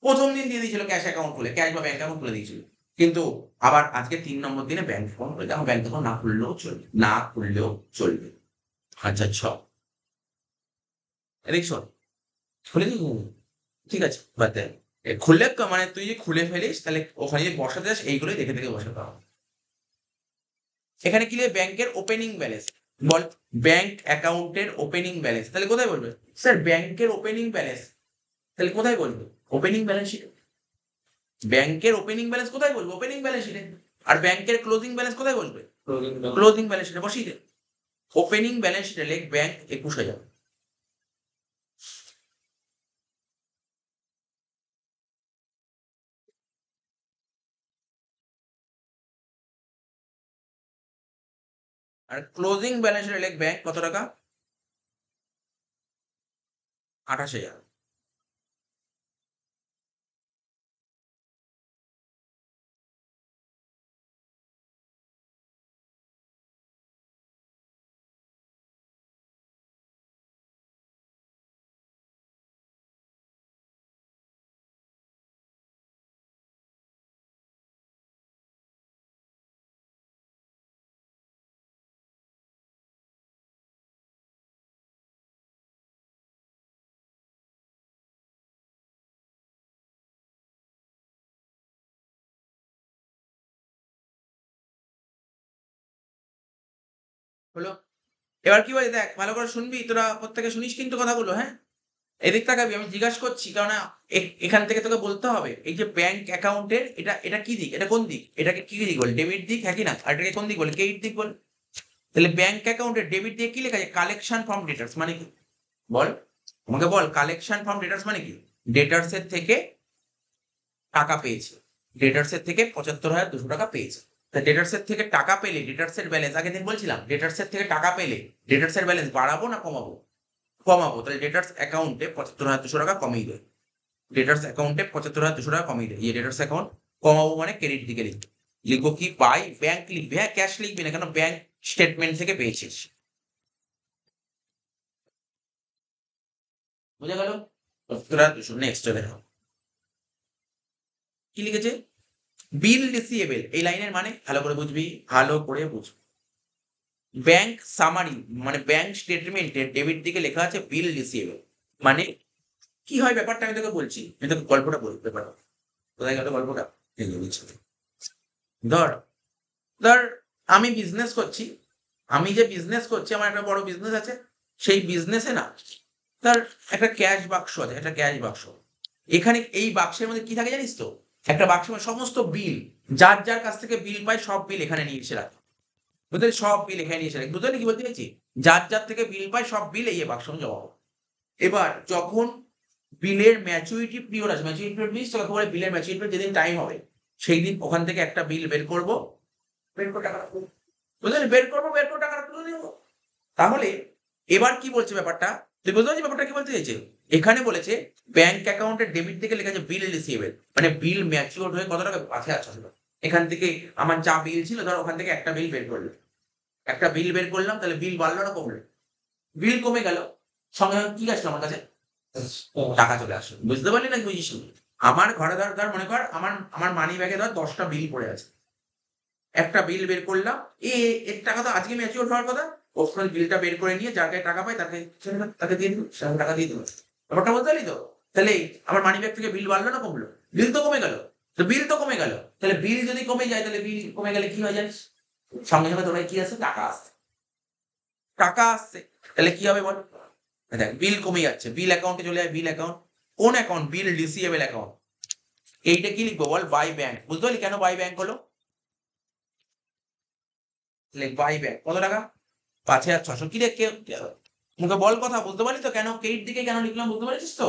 প্রথম দিন দিয়ে দিয়েছিল ক্যাশ অ্যাকাউন্ট খুলে, ক্যাশ বা ব্যাংক অ্যাকাউন্ট খুলে দিয়েছিল। কিন্তু আবার আজকে 3 নম্বর দিনে ব্যাংক অ্যাকাউন্ট খুলে, দেখো ব্যাংক অ্যাকাউন্ট না খুললেও চলবে, না খুললেও চলবে। আচ্ছা এদিক শোন, খুলে দিই? ঠিক আছে বাদ দে। খুললে মানে তুই যদি খুলে ফেলিস তাহলে ওখানে যদি বসাতে যাস এইগুলোই দেখে দেখে বসাতে হবে। এখানে কি লিখবে? ব্যাংকের ওপেনিং ব্যালেন্স। বল ব্যাংক অ্যাকাউন্টের ওপেনিং ব্যালেন্স, তাহলে কোথায় বলবে? স্যার ব্যাংকের ওপেনিং ব্যালেন্স, তাহলে কোথায় বলবে? ওপেনিং ব্যালেন্স শিটে। ব্যাংকের ওপেনিং ব্যালেন্স কোথায় বলবে? ওপেনিং ব্যালেন্স শিটে। আর ব্যাংকের ক্লোজিং ব্যালেন্স কোথায় বলবে? ক্লোজিং ব্যালেন্স শিটে বসিয়ে দে। ওপেনিং ব্যালেন্স শিটে লেখ ব্যাংক 21,000। আর ক্লোজিং ব্যালেন্স শিটে লেখ ব্যাংক কত টাকা? 28,000। হলো? এবার কি বলে দেখ, ভালো করে শুনবি তোরা, প্রত্যেকে শুনিস কিন্তু কথাগুলো, হ্যাঁ? এদিক তাকাবি, আমি জিজ্ঞাসা করছি কারণ এখান থেকে তোকে বলতে হবে এই যে ব্যাংক অ্যাকাউন্টের এটা কি দিক, এটা কোন দিক, এটাকে কি দিক বলে? ডেবিট দিক, হ্যাঁ কি না? আর এটাকে কোন দিক বলে? ক্রেডিট দিক বলে। তাহলে ব্যাংক অ্যাকাউন্টের ডেবিট দিয়ে কি লেখা আছে? কালেকশন ফ্রম ডেটার্স মানে কি? বল আমাকে বল, কালেকশন ফ্রম ডেটার্স মানে কি? ডেটার্স এর থেকে টাকা পেয়েছে, ডেটার্স এর থেকে 75,200 টাকা পেয়েছে। তা ডেটার্স এর থেকে টাকা পেলে ডেটার্স এর ব্যালেন্স, আগের দিন বলছিলাম ডেটার্স এর থেকে টাকা পেলে ডেটার্স এর ব্যালেন্স বাড়াবো না কমাবো? কমাবো। তাহলে ডেটার্স অ্যাকাউন্টে 75,200 টাকা কমিয়ে দেয়। ডেটার্স অ্যাকাউন্টে 75,200 টাকা কমিয়ে দেয়। এই ডেটার্স অ্যাকাউন্ট কমাবো মানে ক্রেডিট দিকে লিখবি। লিখবো কি? বাই ব্যাংক লিখবি, হ্যাঁ ক্যাশ লিখবি না, কেন? ব্যাংক স্টেটমেন্ট থেকে পেয়েছিস। বুঝা গেল? 75,200। নেক্সট দেখো কি লিখেছে? বিল রিসিভেবল, এই লাইনের মানে ভালো করে বুঝবি, ভালো করে বুঝবি। ব্যাংক সামারি মানে ব্যাংক স্টেটমেন্টের ডেবিট দিকে লেখা আছে বিল রিসিভেবল। মানে কি হয় ব্যাপারটা আমি তোকে বলছি, আমি তোকে গল্পটা বলবো। ব্যাপারটা কোথায় গেল গল্পটা? এই যে বলছি। ধর ধর আমি বিজনেস করছি, আমি যে বিজনেস করছি, আমার একটা বড় বিজনেস আছে। সেই বিজনেসে না তার একটা ক্যাশ বাক্স আছে, একটা ক্যাশ বাক্স। এখানে এই বাক্সের মধ্যে কি থাকে জানিস তো? একটা বাক্সের মধ্যে সমস্ত বিল, যার যার কাছ থেকে বিল পায় সব বিল এখানে নিয়ে এসে রাখে। বুঝলি? সব বিল এখানে নিয়ে এসে রাখে। বুঝলি কি বলতে চাইছি? যার যার থেকে বিল পায় সব বিল এই বাক্স জমা হবে। এবার যখন বিলের ম্যাচুরিটি পিরিয়ড আছে, ম্যাচুরিটি পিরিয়ড মিনস তোকে বলে বিলের ম্যাচুরিটি পিরিয়ড যেদিন টাইম হবে সেই দিন ওখান থেকে একটা বিল বের করবো, বের করে টাকা তুলবো। বুঝলি? বের করবো, বের করে টাকা তুলে নেবো। তাহলে এবার কি বলছে ব্যাপারটা, তুই বুঝতে পারছিস ব্যাপারটা কি বলতে চাইছে? এখানে বলেছে ব্যাংক অ্যাকাউন্টের ডেবিট থেকে লেখা আছে বিল রিসিভেবল, মানে বিল ম্যাচিওর হয়ে কত টাকা আছে আছে। এখান থেকে আমার যা বিল ছিল ধর ওখান থেকে একটা বিল বের করলাম, একটা বিল বের করলাম, তাহলে বিল বাড়লো না কমলো? বিল কমে গেল, সঙ্গে সঙ্গে কি আসলো আমার কাছে? টাকা চলে আসলো। বুঝতে পারলি না? বুঝিস? আমার ঘরে ধর ধর মনে কর আমার আমার মানি ব্যাগে ধর 10টা বিল পড়ে আছে। একটা বিল বের করলাম, এর টাকা তো আজকে ম্যাচিওর হওয়ার কথা। ওখানে বিলটা বের করে নিয়ে যার কাছে টাকা পাই তাকে তাকে দিয়ে দিল, সে টাকা দিয়ে দিল। ব্যাপারটা বলতে পারলি তো? তাহলে আমার মানি ব্যাগ থেকে বিল বাড়লো না কমলো? বিল তো কমে গেল। তো বিল তো কমে গেল, তাহলে বিল যদি কমে যায় তাহলে বিল কমে গেলে কি হয় জানিস? সঙ্গে সঙ্গে তোর কি আছে? টাকা আসছে। টাকা আসছে, তাহলে কি হবে বল? দেখ বিল কমে যাচ্ছে, বিল অ্যাকাউন্টে চলে যায়। বিল অ্যাকাউন্ট কোন অ্যাকাউন্ট? Bill receivable account. এইটা কি লিখবো বল? By bank. বুঝতে পারলি কেন বাই ব্যাংক হলো? বাই ব্যাক কত টাকা? 5,600। কি রে মুখে বল কথা, বুঝতে পারলি তো কেন কেইট দিকে কেন লিখলাম, বুঝতে পারছিস তো?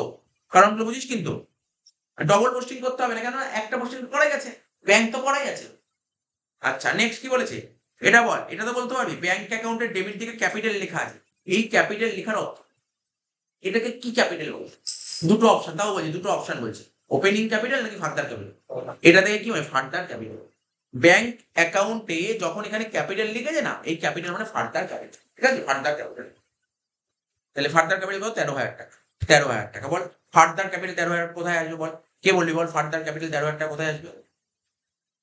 কারণগুলো বুঝিস কিন্তু। ডবল পোস্টিং করতে হবে না, কেন একটা পোস্টিং করাই গেছে, ব্যাংক তো করাই আছে। আচ্ছা নেক্সট কি বলেছে? এটা বল, এটা তো বলতে পারবি ব্যাংক অ্যাকাউন্টের ডেবিট দিকে ক্যাপিটাল লেখা আছে। এই ক্যাপিটাল লেখার অর্থ এটাকে কি ক্যাপিটাল বলছে? দুটো অপশন, তাও বলছি দুটো অপশন বলছে, ওপেনিং ক্যাপিটাল নাকি ফার্দার ক্যাপিটাল। এটা থেকে কি হয়? Further capital. ব্যাংক অ্যাকাউন্টে যখন এখানে ক্যাপিটাল লিখেছে না, এই ক্যাপিটাল মানে ফার্দার ক্যাপিটাল, ঠিক আছে? Further capital. তাহলে ফার্দার ক্যাপিটাল কত? 13,000 টাকা। 13,000 টাকা। বল ফার্দার ক্যাপিটাল 13,000 কোথায় আসবে বল? কে বলবি বল, ফার্দার ক্যাপিটাল 13,000 টাকা কোথায় আসবে?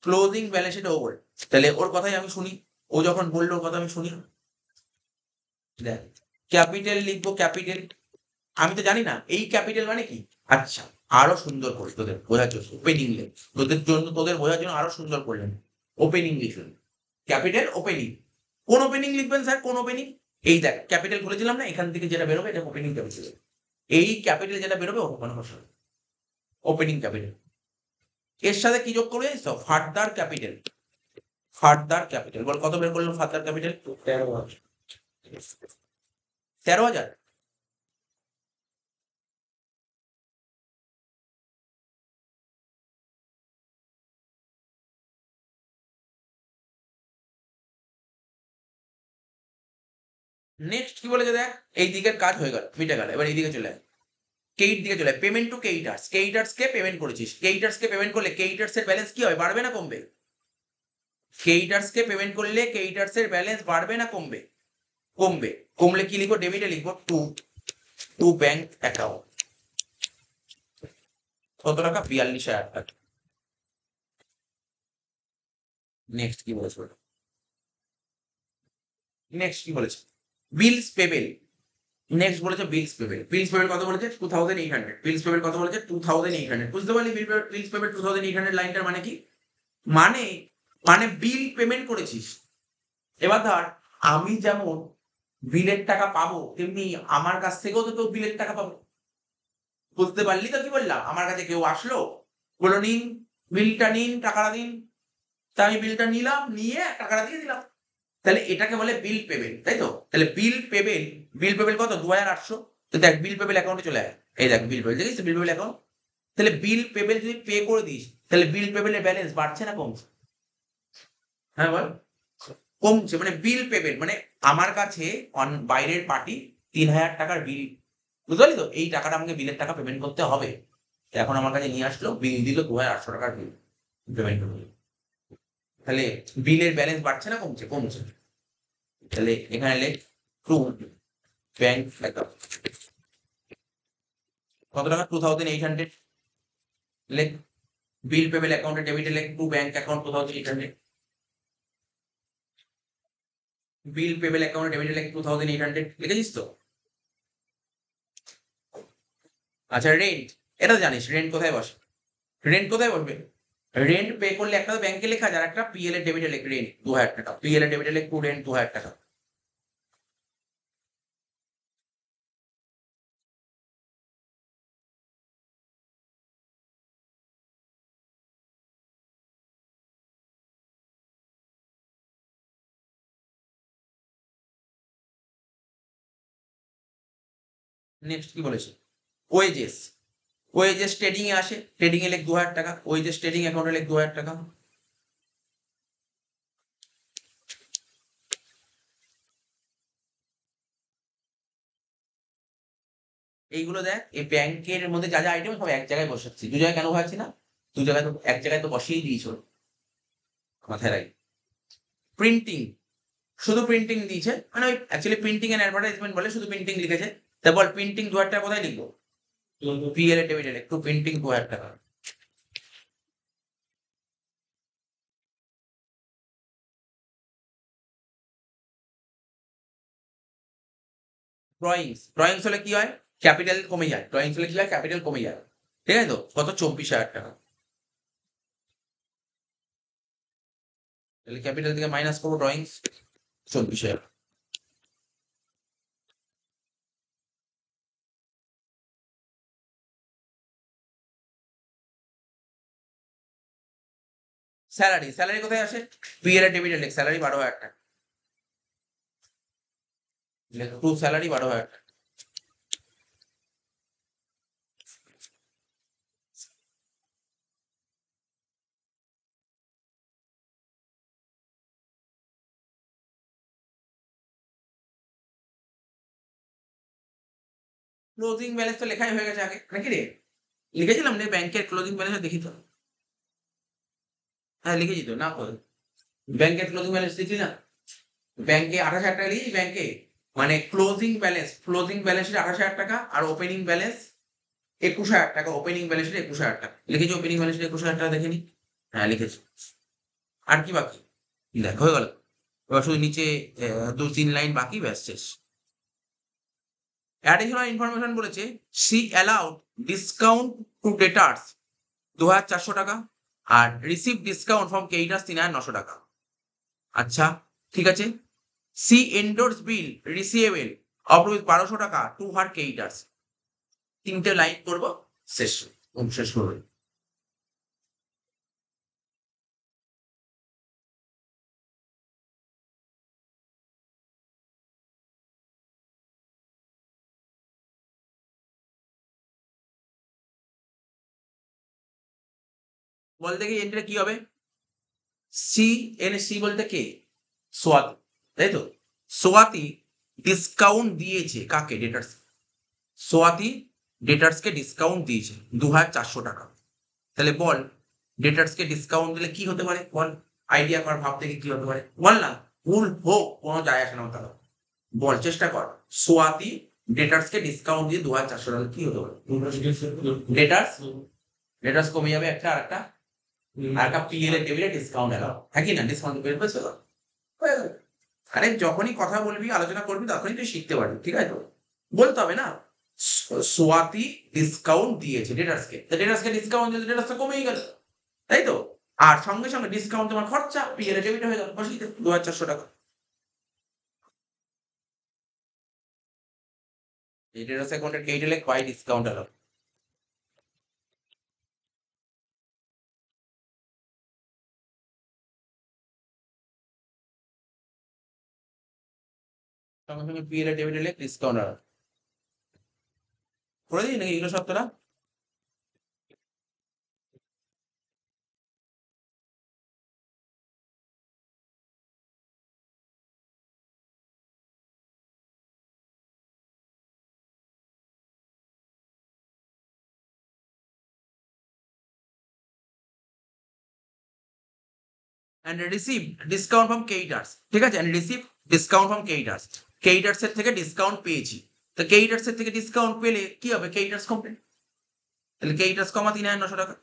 ক্লোজিং ব্যালেন্স শিটে ও বল। তাহলে ওর কথাই আমি শুনি, ও যখন বললো ওর কথা আমি শুনি। দেখ ক্যাপিটাল লিখবো, ক্যাপিটাল আমি তো জানি না এই ক্যাপিটাল মানে কি। আচ্ছা আরো সুন্দর করে তোদের বোঝার জন্য ওপেনিং লিখ, তোদের বোঝার জন্য আরো সুন্দর করলেন। ওপেনিং লিখলেন, ক্যাপিটাল ওপেনিং। কোন ওপেনিং লিখবেন স্যার, কোন ওপেনিং? এই দেখ ক্যাপিটাল বলেছিলাম না, এখান থেকে যেটা বেরোবে এটা ওপেনিং ক্যাপিটাল। এই ক্যাপিটাল যেটা বেরোবে ওপেনিং ক্যাপিটাল। এর সাথে কি যোগ করবে জানিস তো? Further capital. ফার্দার ক্যাপিটাল বল কত বের করলাম ফার্দার ক্যাপিটাল? 13,000। 13,000। নেক্সট কি বলেছে দেখ, এই দিকের কাজ হয়ে গেল, মিটে গেল, এবার এই দিকে চলে আয়। কেইট দিকে চলে আয়। Payment to caterers. কেইটার্স কে পেমেন্ট করেছিস, কেইটার্স কে পেমেন্ট করলে কেইটার্স এর ব্যালেন্স কি হয়, বাড়বে না কমবে? কেইটার্স কে পেমেন্ট করলে কেইটার্স এর ব্যালেন্স বাড়বে না কমবে? কমবে। কমলে কি লিখবো? ডেবিটে লিখবো টু টু ব্যাংক অ্যাকাউন্ট। কত টাকা? 42,000 টাকা। নেক্সট কি বলেছে? নেক্সট কি বলেছে? বিলস পেবেল। নেক্সট বলেছে বিলস পেবেল। বিলস পেবেল কত বলেছে? 2,800। বিলস পেবেল কত বলেছে? 2,800। বুঝতে পারলি বিলস পেবেল 2,800 লাইনটার মানে কি? মানে মানে বিল পেমেন্ট করেছিস। এবার ধর আমি যেমন বিলের টাকা পাবো, তেমনি আমার কাছ থেকেও তো কেউ বিলের টাকা পাবো। বুঝতে পারলি তো কি বললাম? আমার কাছে কেউ আসলো, বললো নিন বিলটা নিন, টাকাটা দিন। তা আমি বিলটা নিলাম, নিয়ে টাকাটা দিয়ে দিলাম। তাহলে এটাকে বলে বিল পেমেন্ট, তাই তো? তাহলে বিল পেমেন্ট কত? 2,800। তো দেখ বিল পেমেন্ট অ্যাকাউন্টে চলে আয়। এই দেখ বিল পেমেন্ট, দেখিস বিল পেমেন্ট অ্যাকাউন্ট। তাহলে বিল পেমেন্ট যদি পে করে দিস, তাহলে বিল পেমেন্টের ব্যালেন্স বাড়ছে না কমছে? হ্যাঁ বল। কমছে, মানে বিল পেমেন্ট মানে আমার কাছে বাইরের পার্টি 3,000 টাকার বিল, বুঝতে পারলি তো? এই টাকাটা আমাকে বিলের টাকা পেমেন্ট করতে হবে। এখন আমার কাছে নিয়ে আসলো, বিল দিল 2,800 টাকার বিল পেমেন্ট করলো। তাহলে বিলের ব্যালেন্স বাড়ছে না কমছে? কমছে। তাহলে এখানে লেখ টু ব্যাংক অ্যাকাউন্ট। কত টাকা? 2,800। লেখ বিল পেমেন্ট অ্যাকাউন্টে ডেবিটে লেখ to bank account 2,800। Bill payment অ্যাকাউন্টে ডেবিটে লেখ 2,800। লিখেছিস তো? আচ্ছা রেন্ট, এটা তো জানিস রেন্ট কোথায় বসে? রেন্ট কোথায় বসবে? রেন্ট পে করলে একটা তো ব্যাংকে লেখা যায়, আর একটা পিএল এর ডেবিটে লেখ রেন্ট 2,000 টাকা। পিএল এর ডেবিটে লেখ টু রেন্ট 2,000 টাকা। নেক্সট কি বলেছে? ওয়েজেস। ওয়েজেস ট্রেডিং এ আসে, ট্রেডিং এ লেখ 2,000 টাকা। ওয়েজেস ট্রেডিং অ্যাকাউন্টে লেখ 2,000 টাকা। এইগুলো দেখ এই ব্যাংকের মধ্যে যা যা আইটেম সব এক জায়গায় বসাচ্ছি, দু জায়গায় কেন বসাচ্ছি না? দু জায়গায় তো এক জায়গায় তো বসিয়েই দিয়েছো, মাথায় রাখি। প্রিন্টিং, শুধু প্রিন্টিং দিয়েছে, মানে ওই অ্যাকচুয়ালি প্রিন্টিং এন্ড অ্যাডভার্টাইজমেন্ট বলে, শুধু প্রিন্টিং লিখেছে। তা বল প্রিন্টিং 2,000 টাকা কোথায় লিখবো? পিএল এ ডেবিটেড একটু প্রিন্টিং 2,000 টাকা। ড্রয়িংস, ড্রয়িংস হলে কি হয়? ক্যাপিটাল কমে যায়। ড্রয়িংস হলে কি হয়? ক্যাপিটাল কমে যায়। ঠিক আছে তো? কত? 24,000 টাকা। তাহলে ক্যাপিটাল থেকে মাইনাস করবো ড্রয়িংস, 24,000। স্যালারি, স্যালারি কোথায় আসে? পিএল এর ডেবিটেড লেখ স্যালারি 12,000 টাকা। True salary 12,000। ক্লোজিং ব্যালেন্স তো লেখাই হয়ে গেছে আগে নাকি রে? লিখেছিলাম রে ব্যাংকের ক্লোজিং ব্যালেন্স দেখি তো। হ্যাঁ লিখেছি তো, না ব্যাংকের ক্লোজিং ব্যালেন্স লিখলি না? ব্যাংকে 28,000 টাকা লিখেছি ব্যাংকে, মানে ক্লোজিং ব্যালেন্সের 28,000 টাকা আর ওপেনিং ব্যালেন্স 21,000 টাকা। ওপেনিং ব্যালেন্সের 21,000 টাকা লিখেছি, ওপেনিং ব্যালেন্সের 21,000 টাকা দেখে নি। হ্যাঁ লিখেছি। আর কি বাকি? দেখ হয়ে গেল। এবার শুধু নিচে 2-3 লাইন বাকি, ব্যাস শেষ। অ্যাডিশনাল ইনফরমেশন বলেছে, she allowed discount to debtors 2,400 টাকা আর রিসিভ ডিসকাউন্ট ফ্রম ক্রেডিটার্স 3,900 টাকা। আচ্ছা ঠিক আছে। She endorse bill receivable of rupees 1,200 টাকা টু হার ক্রেডিটার্স। 3টে লাইন করব, শেষ। শেষ করবে। বল দেখি এন্ট্রিটা কি হবে? সি সি বলতে কে? সোয়াতি, তাই তো? সোয়াতি ডিসকাউন্ট দিয়েছে কাকে? ডেটার্স। সোয়াতি ডেটার্সকে ডিসকাউন্ট দিয়েছে 2,400 টাকা। তাহলে বল ডেটার্সকে ডিসকাউন্ট দিলে কি হতে পারে? বল, আইডিয়া কর, ভাব থেকে কি হতে পারে বল না। ভুল হোক কোনো যায় আসে না তাহলে, বল চেষ্টা কর। সোয়াতি ডেটার্সকে ডিসকাউন্ট দিয়ে 2,400 টাকা, কি হতে পারে? ডেটার্স ডেটার্স কমে যাবে একটা, আর একটা পিএল এর টেবিলে ডিসকাউন্ট এলো, হ্যাঁ কি না? ডিসকাউন্ট বের হয়েছে তো? আরে যখনই কথা বলবি, আলোচনা করবি, তখনই তুই শিখতে পারবি, ঠিক আছে? বলতে হবে না সোয়াতি ডিসকাউন্ট দিয়েছে ডেটার্সকে, ডেটার্সকে ডিসকাউন্ট দিয়েছে, ডেটার্স তো কমেই গেল, তাই তো? আর সঙ্গে সঙ্গে ডিসকাউন্ট তোমার খরচা, পিএল এর ডেবিট হয়ে গেল, বসিয়ে দে 2,400 টাকা। এই ডেটার্স অ্যাকাউন্টের কেটে লেখ বাই ডিসকাউন্ট এলো। সঙ্গে সঙ্গে পিএল এর ডেবিট লেখ ডিসকাউন্ট এলো। করে দিই নাকি এগুলো সব তোরা? and receive discount from creditors, ঠিক আছে? and receive discount from creditors, creditors এর থেকে ডিসকাউন্ট পেয়েছি। তো ক্রেডিটার্স এর থেকে ডিসকাউন্ট পেলে কি হবে? ক্রেডিটার্স কমবে, তাহলে ক্রেডিটার্স কমা 3,900 টাকা।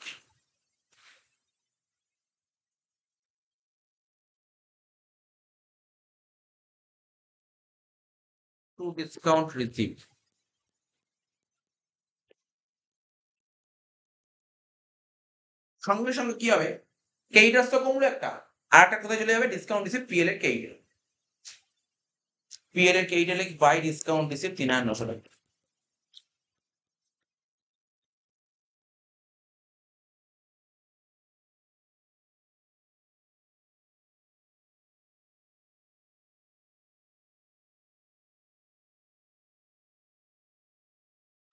টু ডিসকাউন্ট রিসিভ, সঙ্গে সঙ্গে কি হবে? ক্রেডিটার্স তো কমলো একটা, আর একটা কোথায় চলে যাবে? ডিসকাউন্ট রিসিভ পিএল এর ক্রেডিট, পিএল এর ক্রেডিট বাই ডিসকাউন্ট রিসিভ 3,900 টাকা।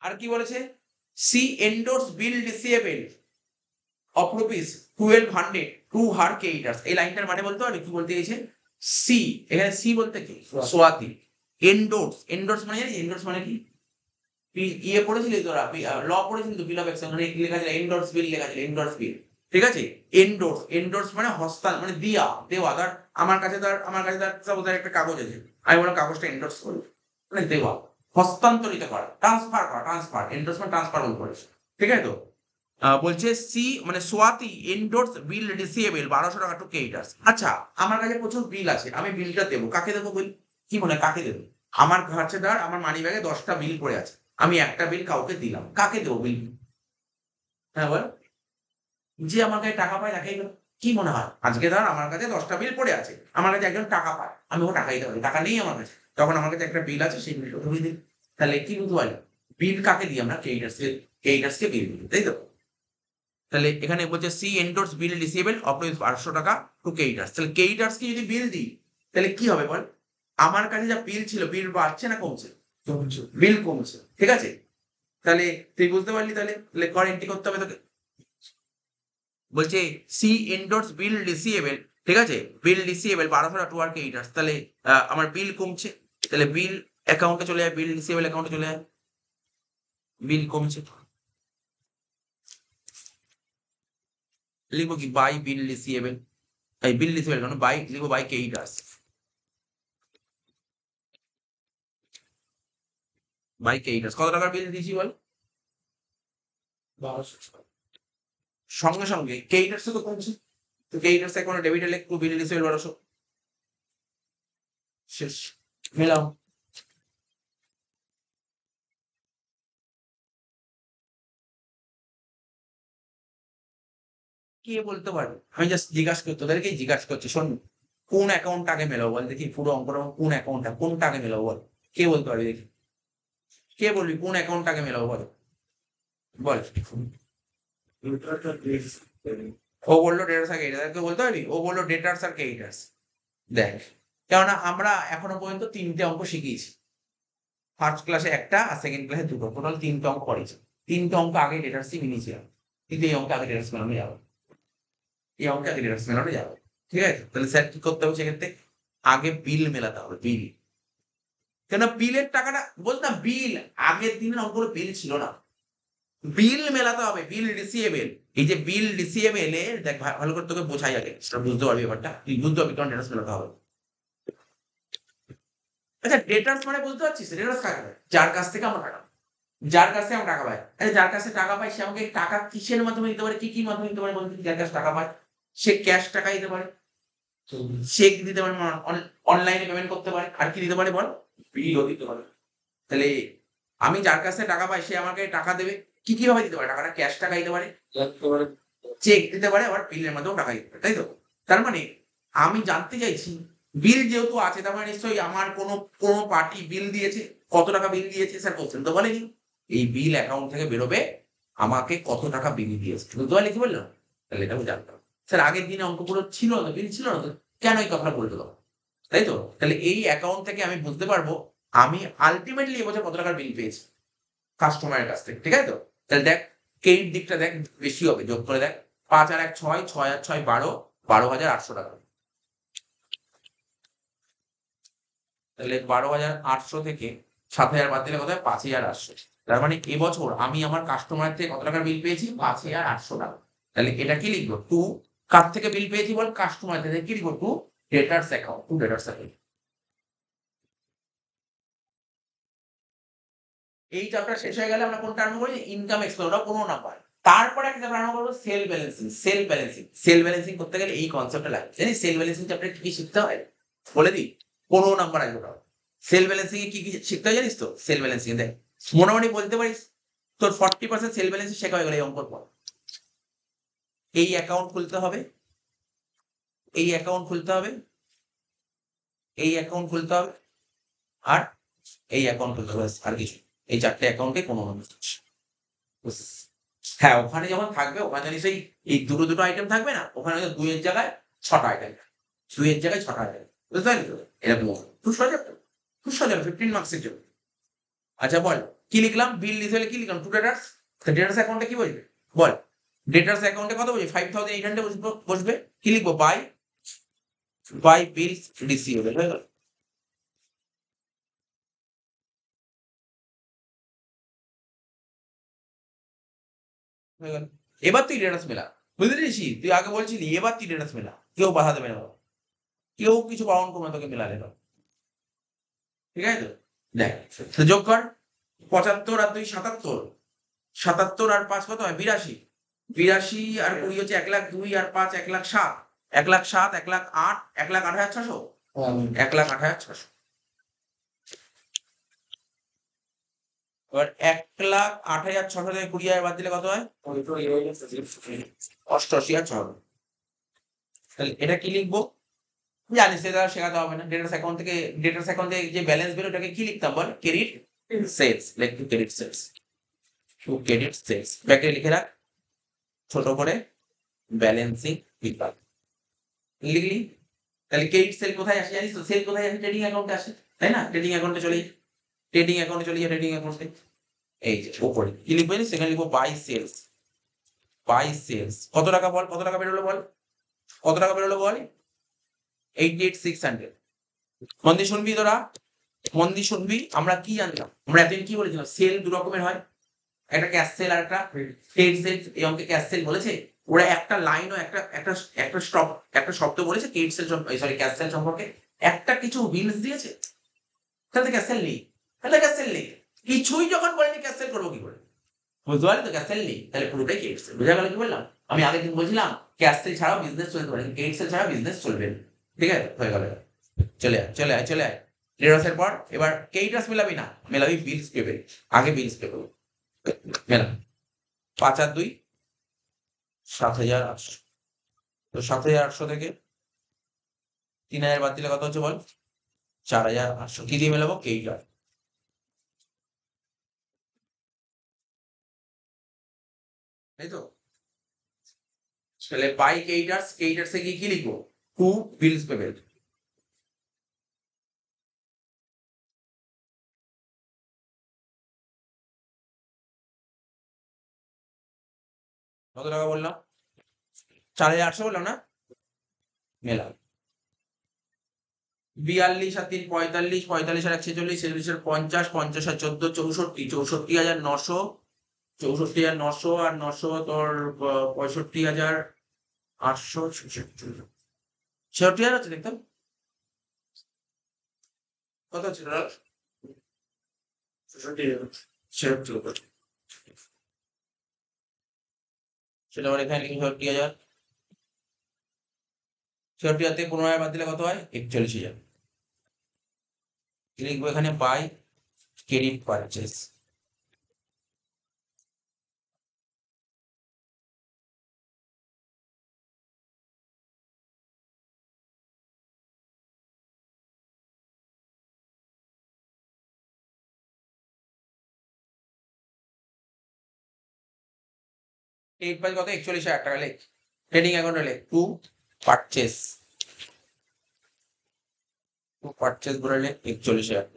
আর কি বলেছে? C endorse bill receivable of rupees 1,200 to her creditors. এই লাইনটার মানে বলতে পারবে কি বলতে চাইছে? সি, এখানে সি বলতে কি? সোয়াতি। এন্ডোর্স, এন্ডোর্স মানে জানিস এন্ডোর্স মানে কি? ইয়ে পড়েছিলি তোরা, ল পড়েছিলি তো, বিল অফ এক্সচেঞ্জ, মানে লেখা ছিল এন্ডোর্স বিল, লেখা ছিল এন্ডোর্স বিল, ঠিক আছে? এন্ডোর্স, এন্ডোর্স মানে হস্তান, মানে দিয়া, দেওয়া। ধর আমার কাছে ধর সাপোজ একটা কাগজ আছে, আমি বললাম কাগজটা এন্ডোর্স করি, মানে দেওয়া, হস্তান্তরিত করা, ট্রান্সফার করা, ট্রান্সফার, এন্ডোর্সমেন্ট ট্রান্সফার বলে, ঠিক আছে তো? বলছে সি মানে সোয়াতি এন্ডোর্স বিল রিসিভেবল 1,200 টাকা টু ক্রেডিটার্স। আচ্ছা, আমার কাছে প্রচুর বিল আছে, আমি বিলটা দেবো, কাকে দেবো বল? কি মনে হয় কাকে দেবো? আমার কাছে ধর আমার মানি ব্যাগে 10টা বিল পড়ে আছে, আমি একটা বিল কাউকে দিলাম, কাকে দেবো বিল? হ্যাঁ বল। যে আমার কাছে টাকা পায় তাকেই দেবো। কি মনে হয়? আজকে ধর আমার কাছে 10টা বিল পড়ে আছে, আমার কাছে একজন টাকা পায়, আমি ওকে টাকা দিতে পারি, টাকা নেই আমার কাছে, তখন আমার কাছে একটা বিল আছে, সেই বিলটা ধরিয়ে দিই। তাহলে কি বুঝতে পারলি? বিল কাকে দিই আমরা? ক্রেডিটার্সকে বিল দিই, তাই তো? তাহলে এখানে বলছে C endorse bill receivable of rupees 1,200 টাকা টু ক্রেডিটার্স। তাহলে ক্রেডিটার্সকে যদি বিল দিই তাহলে কি হবে বল? আমার কাছে যা বিল ছিল, বিল বাড়ছে না কমছে? বিল কমছে, ঠিক আছে? তাহলে তুই বুঝতে পারলি, তাহলে কর এন্ট্রি করতে হবে তোকে। বলছে সি এন্ডোর্স বিল রিসিভেবল, ঠিক আছে? বিল রিসিভেবল 1200 টু ওয়ার্ক 8 আওয়ার্স। তাহলে আমার বিল কমছে, তাহলে বিল অ্যাকাউন্টে চলে যায়, বিল রিসিভেবল অ্যাকাউন্টে চলে যায়, বিল কমছে। লিখবো কি বাই বিল রিসিভেবল, এই বিল রিসিভেবল কেন বাই লিখবো, বাই কে 8 আওয়ার্স, বাই কে 8 আওয়ার্স। কত টাকার বিল দিয়েছি বল? 1200। সঙ্গে সঙ্গে কে 8 আওয়ার্স তো কমছে, তো কে 8 আওয়ার্স অ্যাকাউন্টে ডেবিট হলে একটু বিল রিসিভেবল 1200 শেষ। মেলাও। কে বলতে পারবে? আমি জাস্ট জিজ্ঞাসা করছি, তোদেরকেই জিজ্ঞাসা করছি, শোন কোন অ্যাকাউন্ট আগে মেলাবো বল দেখি, পুরো অঙ্কটা কোন অ্যাকাউন্টটা, কোনটা আগে মেলাবো বল? কে বলতে পারবে দেখি? কে বলবি কোন অ্যাকাউন্ট আগে মেলাবো বল? বল। ও বললো ডেটার্স আর ক্রেডিটার্স, কেউ বলতে পারবি? ও বললো ডেটার্স আর ক্রেডিটার্স। দেখ, কেননা আমরা এখনো পর্যন্ত 3টে অঙ্ক শিখিয়েছি। ফার্স্ট ক্লাসে একটা আর সেকেন্ড ক্লাসে দুটো, টোটাল 3টে অঙ্ক করেছি। 3টে অঙ্ক আগে ডেটার্সই মিলিয়েছিলাম, কিন্তু এই অঙ্কে আগে ডেটার্স মেলানো যাবে, এই অঙ্কে আগে ডেটার্স মেলানো যাবে, ঠিক আছে? তাহলে স্যার কি করতে হবে সেক্ষেত্রে? আগে বিল মেলাতে হবে, বিল। কেন বিলের টাকাটা বলতাম, বিল আগের দিনের অঙ্কগুলো বিল ছিল না, বিল মেলাতে হবে, বিল রিসিভেবল। এই যে বিল রিসিভেবল এ দেখ ভালো করে তোকে বোঝাই আগে, সেটা বুঝতে পারবি ব্যাপারটা, তুই বুঝতে পারবি কারণ ডেটার্স মেলাতে হবে। আচ্ছা ডেটার্স মানে বুঝতে পারছিস? ডেটার্স কাকে বলে? যার কাছ থেকে আমরা টাকা, যার কাছ থেকে আমরা টাকা পাই। আচ্ছা যার কাছে টাকা পাই সে আমাকে টাকা কিসের মাধ্যমে দিতে পারে, কি কি মাধ্যমে দিতে পারে বলতে? যার কাছে টাকা পায় সে ক্যাশ টাকা দিতে পারে, চেক দিতে পারে, অনলাইনে পেমেন্ট করতে পারে, আর কি দিতে পারে বল? বিলও দিতে পারে। তাহলে আমি যার কাছে টাকা পাই সে আমাকে টাকা দেবে, কি কি ভাবে দিতে পারে? টাকাটা ক্যাশ টাকা দিতে পারে, চেক দিতে পারে, আবার বিলের মাধ্যমেও টাকা দিতে পারে, তাই তো? তার মানে আমি জানতে চাইছি, বিল যেহেতু আছে তার মানে নিশ্চয়ই আমার কোনো পার্টি বিল দিয়েছে। কত টাকা বিল দিয়েছে স্যার কোশ্চেন তো বলেনি। এই বিল অ্যাকাউন্ট থেকে বেরোবে আমাকে কত টাকা বিল দিয়েছে, বুঝতে পারলি কি বললাম? তাহলে এটা আমি জানতাম। স্যার আগের দিনে অঙ্কগুলো ছিল না, বিল ছিল না তো কেন এই কথাটা বলতে হবে, তাই তো? তাহলে এই অ্যাকাউন্ট থেকে আমি বুঝতে পারবো আমি আলটিমেটলি এবছর কত টাকার বিল পেয়েছি কাস্টমারের কাছ থেকে, ঠিক আছে তো? তাহলে দেখ ক্রেডিট দিকটা দেখ বেশি হবে, যোগ করে দেখ 5 আর 1 6, 6 আর 6 12, 12,800 টাকা। তাহলে 12,800 থেকে 7,000 বাদ দিলে কত হয়? 5,800। তার মানে এবছর আমি আমার কাস্টমার থেকে কত টাকার বিল পেয়েছি? 5,800 টাকা। তাহলে এটা কি লিখবো? টু কার থেকে বিল পেয়েছি বল? কাস্টমার থেকে। কি লিখবো? To debtors account, to debtors account. এই চ্যাপ্টার শেষ হয়ে গেলে আমরা কোনটা আরম্ভ করি? ইনকাম এক্সপেন্স, ওটা 15 নাম্বার। তারপরে একটা চ্যাপ্টার আরম্ভ করবো self balancing. Self balancing, self balancing করতে গেলে এই কনসেপ্টটা লাগবে। জানিস সেল ব্যালেন্সিং চ্যাপ্টারে কি কি শিখতে হয়? বলে দিই, 15 নাম্বার আসবে ওটা। সেল ব্যালেন্সিং এ কি কি শিখতে হয় জানিস তো? সেল ব্যালেন্সিং এ দেখ মোটামুটি বলতে পারিস তোর 40% সেল ব্যালেন্সিং শেখা হয়ে গেল এই অঙ্কর পর। এই অ্যাকাউন্ট খুলতে হবে, এই অ্যাকাউন্ট খুলতে হবে, এই অ্যাকাউন্ট খুলতে হবে, আর এই অ্যাকাউন্ট খুলতে হবে, আর কিছু। এই 4টে অ্যাকাউন্টে 15 নাম্বার। হ্যাঁ ওখানে যখন থাকবে ওখানে নিশ্চয়ই এই দুটো দুটো আইটেম থাকবে না, ওখানে হয়তো 2 এর জায়গায় 6টা আইটেম, 2 এর জায়গায় 6টা আইটেম, বুঝতে পারলি তো? এরকম হবে। খুব সহজ একটা, খুব সহজ হবে 15 মার্কসের জন্য। আচ্ছা বল কি লিখলাম? বিল রিসিভেবল কি লিখলাম? টু ডেটার্স। ডেটার্স অ্যাকাউন্টে কি বসবে বল? ডেটার্স অ্যাকাউন্টে কত বসবে? 5,800 বসবে। কি লিখবো? বাই বিল রিসিভেবল হয়ে গেল। হয়ে গেল। এবার তুই ডেটার্স মেলা, বুঝতে পেরেছিস? তুই আগে বলছিলি এবার তুই ডেটার্স মেলা, কেউ বাধা দেবে না, কেউ কিছু বারণ করবে না তোকে মেলালে, ঠিক আছে তো? দেখ তো যোগ কর, 75 আর 2 77, 77 আর 5 কত হয়? 82, 82 আর 20 হচ্ছে 1,02,000 আর 5 1,07,000, 1,07,000 1,08,000 1,08,600, 1,08,600। এবার 1,08,600 থেকে 20,000 বাদ দিলে কত হয়? 88,600। তাহলে এটা কি লিখবো? জানিস এটা আর শেখাতে হবে না। ডেটার্স অ্যাকাউন্ট থেকে, ডেটার্স অ্যাকাউন্টে যে ব্যালেন্স বেরো ওটাকে কি লিখতাম বল? Credit sales. লেখ credit sales, to credit sales ব্যাকে লিখে রাখ ছোট করে ব্যালেন্সিং বিভাগ লিখলি। তাহলে ক্রেডিট সেল কোথায় আসে জানিস তো? সেল কোথায় আসে? ট্রেডিং অ্যাকাউন্টে আসে, তাই না? ট্রেডিং অ্যাকাউন্টে চলে যাই, ট্রেডিং অ্যাকাউন্টে চলে যাই, ট্রেডিং অ্যাকাউন্টে এই যে ওপরে কি লিখবো জানিস? সেখানে লিখবো বাই সেলস। বাই সেলস কত টাকা বল? কত টাকা বেরোলো বল? কত টাকা বেরোলো বল? 88,600। মন দিয়ে শুনবি তোরা, মন দিয়ে শুনবি। আমরা কি জানতাম? আমরা এতদিন কি বলেছিলাম? সেল দু রকমের হয়, একটা ক্যাশ সেল আর একটা ট্রেড সেল। এই অঙ্কে ক্যাশ সেল বলেছে, ওরা একটা লাইন ও একটা একটা একটা স্টপ একটা শব্দ বলেছে trade sale sorry cash sale সম্পর্কে, একটা কিছু হিন্টস দিয়েছে। তাহলে ক্যাশ সেল নেই, তাহলে ক্যাশ সেল নেই, কিছুই যখন বলেনি ক্যাশ সেল করবো কি করে? বুঝতে পারলি তো? ক্যাশ সেল নেই, তাহলে পুরোটাই ক্রেডিট সেল। বুঝা গেল কি বললাম? আমি আগের দিন বলছিলাম ক্যাশ সেল ছাড়াও বিজনেস চলতে পারে, ক্রেডিট সেল ছাড়া বিজনেস চলবে না। ঠিক আছে, হয়ে গেল। চলে আয়, চলে আয়, চলে আয়। ক্রেডিটার্সের পর এবার ক্রেডিটার্স মেলাবি না, মেলাবি বিলস পেবে। আগে বিলস পেবে মেলা। 5 আর 2 7,800। তো 7,800 থেকে 3,000 বাদ দিলে কত হচ্ছে বল? 4,800। কি দিয়ে মেলাবো? ক্রেডিটার, তাই তো? তাহলে বাই ক্রেডিটার্স, ক্রেডিটার্সে গিয়ে কি লিখবো? টু বিলস পেবে। কত টাকা বললাম? 4,800 বললাম না? মেলা 42 আর 3 45, 45 আর 1 46, 46 আর 50, 50 আর 14 64, 64,900, 64,900 আর 900 তোর 65,800, 66,000 হচ্ছে দেখতাম। কত হচ্ছে total? 66,000। সেটা আবার এখানে লিখে 66,000। 66,000 থেকে 15,000 বাদ দিলে কত হয়? 41,000। লিখবো এখানে বাই ক্রেডিট পারচেস। ক্রেডিট পাই কত? 41,000 টাকা। লেখ ট্রেডিং অ্যাকাউন্টে, লেখ টু পারচেস। টু পারচেস বলে লেখ 41,000।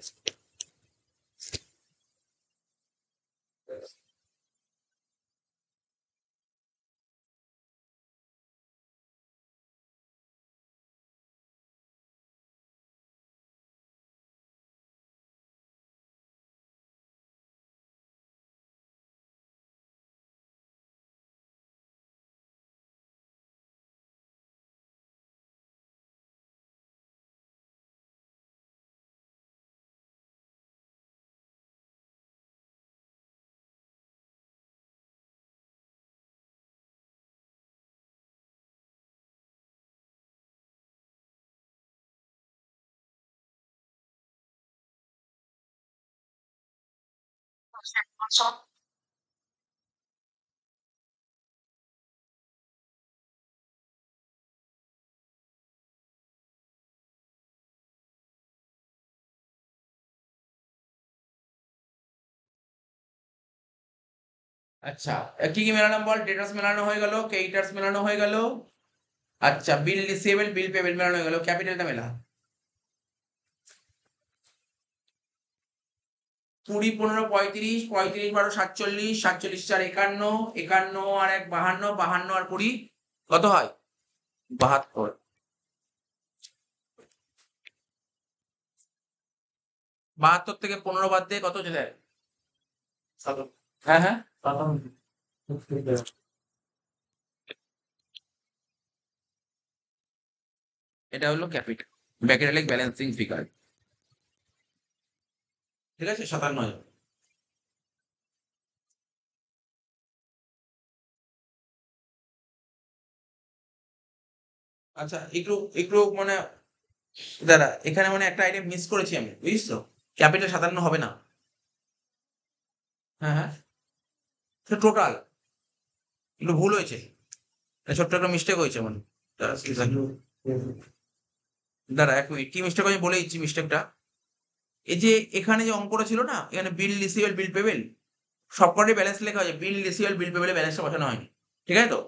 আচ্ছা, কি কি মেলালাম বল? ডেটাস মেলানো হয়ে গেল, ক্রেডিটার্স মেলানো হয়ে গেল। আচ্ছা, বিল রিসিভেবল, বিল পেবল মেলানো হয়ে গেল। ক্যাপিটালটা মেলা। 20, 15, 35, 35, 12, 47, 47, 4, 51, 51 আর 1, 52, 52 আর 20 কত হয়? 72। 72 থেকে 15 বাদ দিয়ে কত হচ্ছে দেখ? হ্যাঁ হ্যাঁ, এটা হলো ক্যাপিটাল। Bracket balancing figure. ঠিক আছে, 57,000। আচ্ছা, একটু একটু মানে দাঁড়া, এখানে মানে একটা আইটেম মিস করেছি আমি, বুঝিস তো? ক্যাপিটাল 57 হবে না। হ্যাঁ হ্যাঁ, টোটাল একটু ভুল হয়েছে, ছোট্ট একটা মিস্টেক হয়েছে মানে। দাঁড়া 1 মিনিট, কি মিস্টেক আমি বলে দিচ্ছি মিস্টেকটা। এই যে এখানে যে অঙ্কটা ছিল না, এখানে বিল রিসিভেবল, বিল পেবেল সবকটাই ব্যালেন্স লেখা হয়েছে, বিল রিসিভেবল, বিল পেবেল ব্যালেন্সটা বসানো হয়নি। ঠিক আছে তো?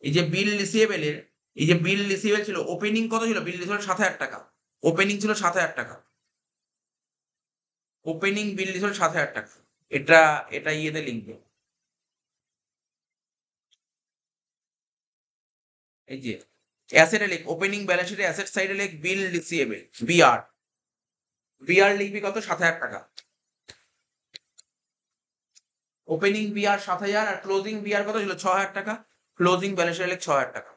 এই যে বিল রিসিভেবল এর এই যে বিল রিসিভেবল ছিল, ওপেনিং কত ছিল? বিল রিসিভেবল 7,000 টাকা, ওপেনিং ছিল 7,000 টাকা, ওপেনিং বিল রিসিভেবল 7,000 টাকা। এটা এটা ইয়েতে লিখবে, এই যে অ্যাসেটে লিখ, ওপেনিং ব্যালেন্স শিটে অ্যাসেট সাইডে লিখ বিল রিসিভেবল, বিআর, বিআর লিখবি কত? 7,000 টাকা। ওপেনিং বিআর 7,000 আর ক্লোজিং বিআর কত ছিল? 6,000 টাকা। ক্লোজিং ব্যালেন্স শিটে লিখ 6,000 টাকা,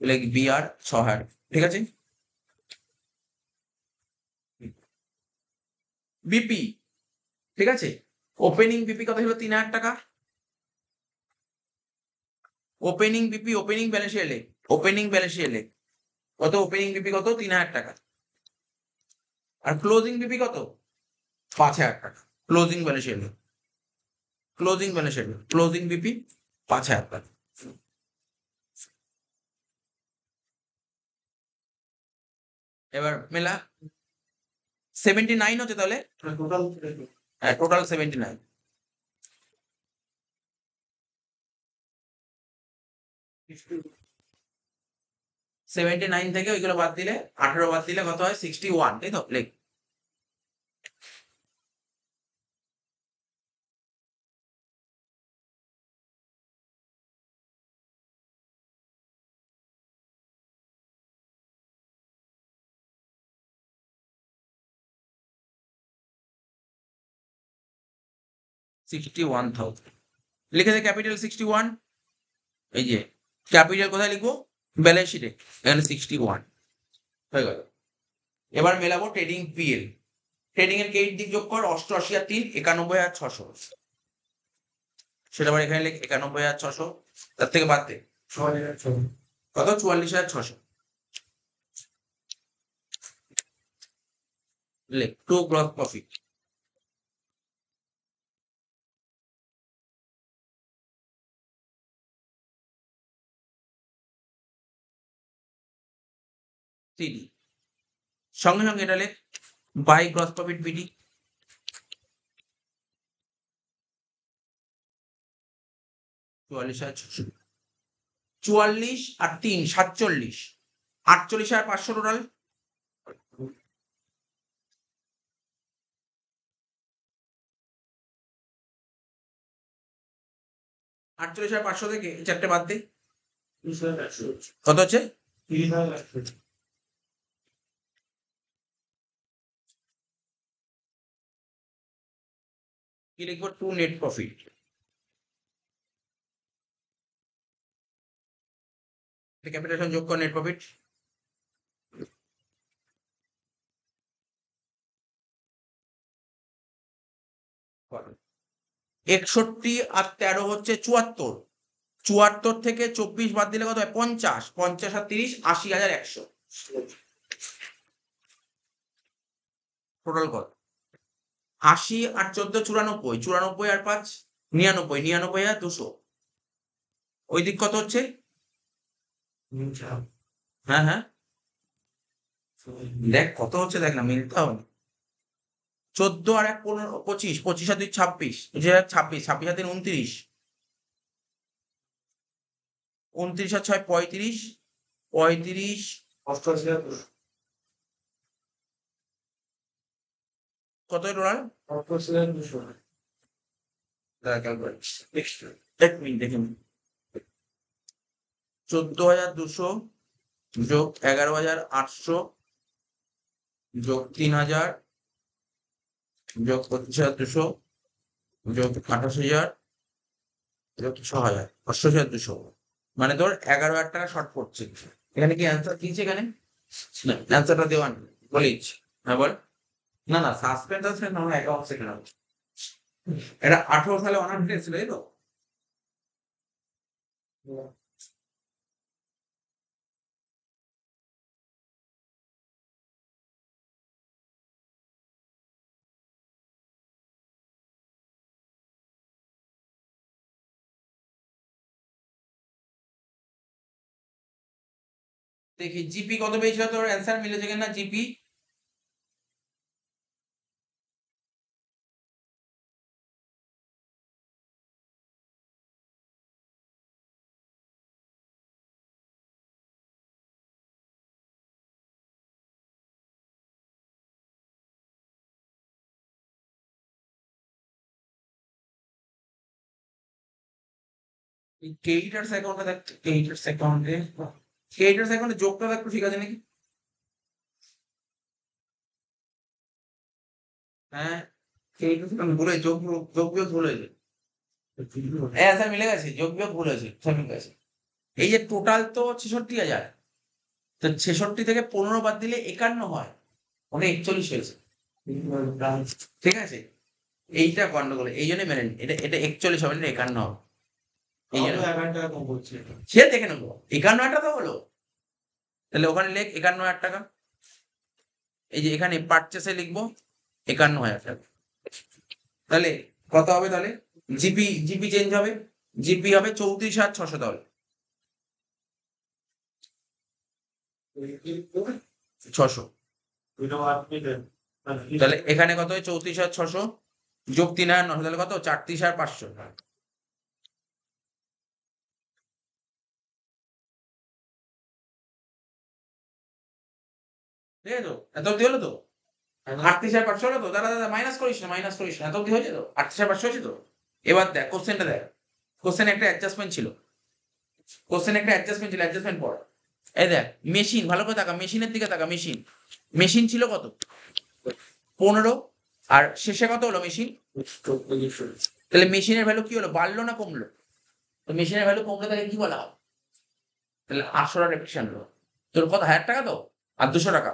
লিখ বিআর 6,000, ঠিক আছে? বিপি, ঠিক আছে, ওপেনিং বিপি কত ছিল? 3,000 টাকা। ওপেনিং বিপি, ওপেনিং ব্যালেন্স শিটে লিখ, ওপেনিং ব্যালেন্স শিটে লিখ কত? ওপেনিং বিপি কত? 3,000 টাকা। আর ক্লোজিং বিপি কত? 5,000 টাকা। ক্লোজিং ব্যালেন্স শিটে লিখ, ক্লোজিং ব্যালেন্স শিটে লিখ, ক্লোজিং বিপি 5,000 টাকা। এবার মেলা 79 হচ্ছে তাহলে, হ্যাঁ টোটাল 79। থেকে ওইগুলো বাদ দিলে 18 বাদ দিলে কত হয়? 61, তাই তো? লেখ। লিখে দে ক্যাপিটাল 61। এই যে ক্যাপিটাল কোথায় লিখবো? ব্যালেন্স শিটে, এখানে 61 হয়ে গেল। এবার মেলাবো ট্রেডিং পিএল। ট্রেডিং এর ক্রেডিট দিক যোগ কর, 88 আর 3 91,600। সেটা আবার এখানে লিখ 91,600, তার থেকে বাদ দে কত? 44,600। লেখ টু গ্রস প্রফিট। সিডি সঙ্গে সঙ্গে এটা লেখ বাই গ্রস প্রফিট বিডি। 44,600, 44 আর 3 47, 48,500 টোটাল। 48,500 থেকে এই চারটে বাদ দে, কত হচ্ছে? কি লিখবো? Two net profit. ক্যাপিটাল যোগ কর, নেট প্রফিট 61 আর 13 হচ্ছে 74, 74 থেকে 24 বাদ দিলে কত হয়? 50, 50 আর 30 80,100 টোটাল কত? 80 আর 14 94, 94 আর 5 99, 99,200। ওই দিক কত হচ্ছে? হ্যাঁ হ্যাঁ দেখ কত হচ্ছে, দেখ না, মিলতে হবে না। 14 আর 1 15, 25, 25 আর 2 26, 26, 26 আর 3 29, 29 আর 6 35, 35 কত টোটাল? এক মিনিট দেখুন, 14,200 যোগ 11,800 যোগ 3,000 যোগ 25,200 যোগ 28,000 যোগ 6,000, 28,200, মানে তোর 11,000 টাকা শর্ট পড়ছে। এখানে কি অ্যান্সার দিয়েছে? এখানে না, অ্যান্সারটা দেওয়া নেই, বলিস। হ্যাঁ বল। না না, সাসপেন্স আছে না, অ্যাকাউন্ট সেখানে আছে। এটা 18 সালে অনার্স ডে ছিল, এই তো। দেখি জিপি কত পেয়েছিল তোর? অ্যান্সার মিলেছে কিনা জিপি? ক্রেডিটার্স অ্যাকাউন্টে দেখ, ক্রেডিটার্স অ্যাকাউন্টে যোগটা একটু ঠিক আছে নাকি? হ্যাঁ, ক্রেডিটার্স অ্যাকাউন্ট ভুলে যোগ বিয়োগ ভুল হয়েছে। হ্যাঁ স্যার মিলে গেছে, যোগ বিয়োগ ভুল হয়েছে, স্যার মিলে গেছে। এই যে টোটাল তো 66,000, তো 66 থেকে 15 বাদ দিলে 51 হয়, ওটা 41 হয়েছে। ঠিক আছে, এইটা গন্ডগোল, এই জন্য মেনে নিন। এটা এটা 41 হবে না, 51 হবে। এই জন্য সে দেখে নেবো, 51,000 টাকা হলো, তাহলে ওখানে লেখ 51,000 টাকা। এই যে এখানে পারচেসে লিখবো 51,000 টাকা। তাহলে কত হবে তাহলে? জিপি জিপি চেঞ্জ হবে, জিপি হবে 34,600 তাহলে 600। তাহলে এখানে কত হয়? 34,600 যোগ 3,900, তাহলে কত? 34,500। ঠিক আছে তো, এত অব্দি হলো তো? 38,500 হলো তো? দাদা দাদা মাইনাস করিস না, মাইনাস করিস না, এত অব্দি হয়েছে তো? 38,500 হয়েছে তো? এবার দেখ কোশ্চেনটা দেখ, কোশ্চেনে একটা অ্যাডজাস্টমেন্ট ছিল, অ্যাডজাস্টমেন্ট পড়। এই দেখ মেশিন, ভালো করে তাকা, মেশিনের দিকে তাকা। মেশিন, মেশিন ছিল কত? 15, আর শেষে কত হলো মেশিন? তাহলে মেশিনের ভ্যালু কি হলো? বাড়লো না কমলো? তো মেশিনের ভ্যালু কমলে তাকে কি বলা হয়? তাহলে 800 টাকা ডেপ্রিসিয়েশন হলো। তোর কত? 1,000 টাকা তো, আর 200 টাকা।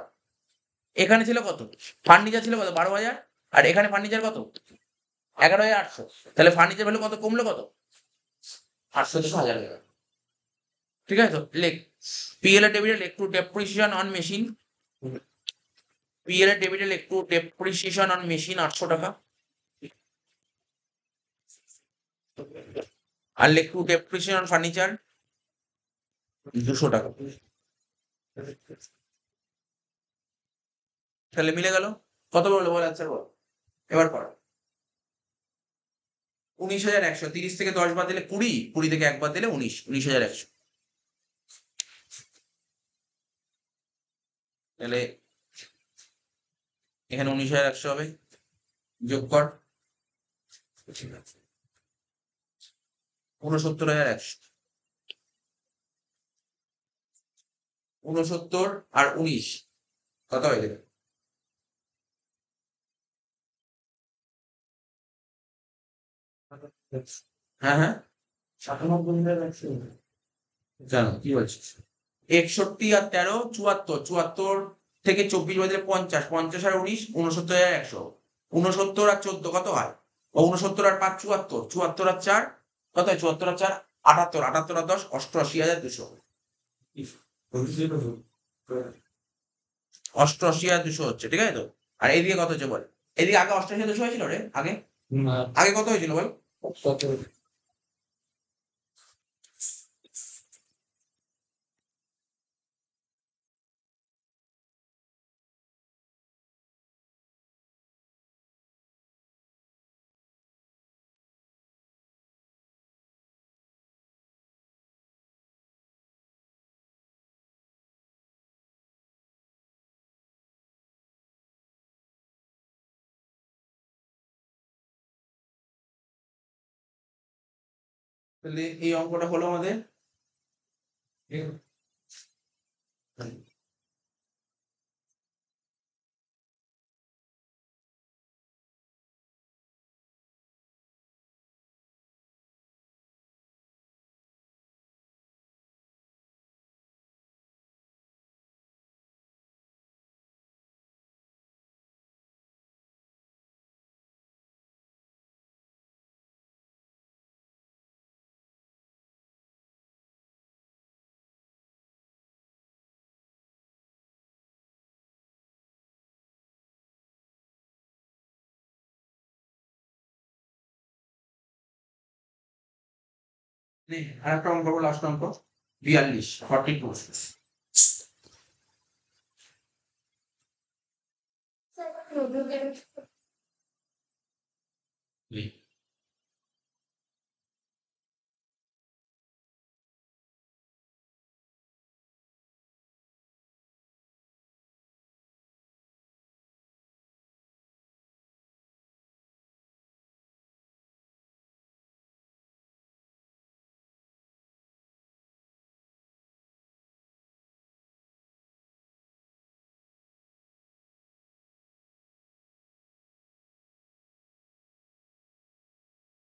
এখানে ছিল কত? ফার্নিচার ছিল কত? 12,000, আর এখানে ফার্নিচার কত? 11,800। তাহলে ফার্নিচার ভ্যালু কত কমলো? কত? 800 থেকে 1,000 টাকা। ঠিক আছে তো, লেখ পিএল এর ডেবিটে লেখ to depreciation on machine, PL এর ডেবিটে লেখ টু ডেপ্রিসিয়েশন অন মেশিন 800 টাকা, আর লেখ টু ডেপ্রিসিয়েশন অন ফার্নিচার 200 টাকা। তাহলে মিলে গেল। কত বললো বল, অ্যান্সার বল এবার কর। 19,100, 30 থেকে 10 বাদ দিলে 20, 20 থেকে 1 বাদ দিলে 19, 19,100। তাহলে এখানে 19,100 হবে, যোগ কর 69,100। 69 আর 19 কত হয়ে যাবে? হ্যাঁ হ্যাঁ, জানো কি বলছিস? 61 আর 13 74, 74 থেকে 24 বাদ দিলে 50, 50 আর 19 69,100। 69 আর 14 কত হয়? ও 69 আর 5 74, 74 আর 4 কত হয়? 74 আর 4 78, 78 আর 10 88,200। 88,200 হচ্ছে, ঠিক আছে তো? আর এইদিকে কত হচ্ছে বল? এদিকে আগে 88,200 হয়েছিল রে, আগে আগে কত হয়েছিল বল? তাহলে এই অঙ্কটা হলো আমাদের। নে আর একটা অঙ্ক করবো, লাস্ট অঙ্ক 42, 42।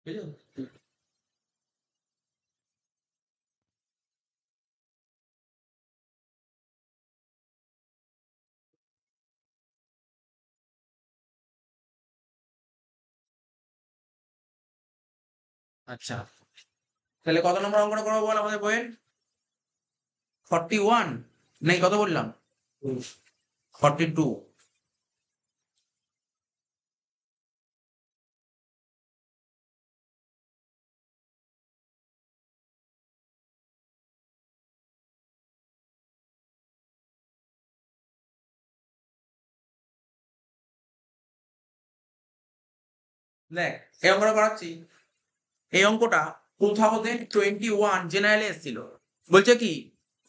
বুঝলো? আচ্ছা, তাহলে কত নম্বর অঙ্কটা করবো বল আমাদের বইয়ের? 41 নাকি কত বললাম? 42। দেখ, এই অঙ্কটা করাচ্ছি। এই অঙ্কটা 2021 জেনারেলে এসেছিল। বলছে কি,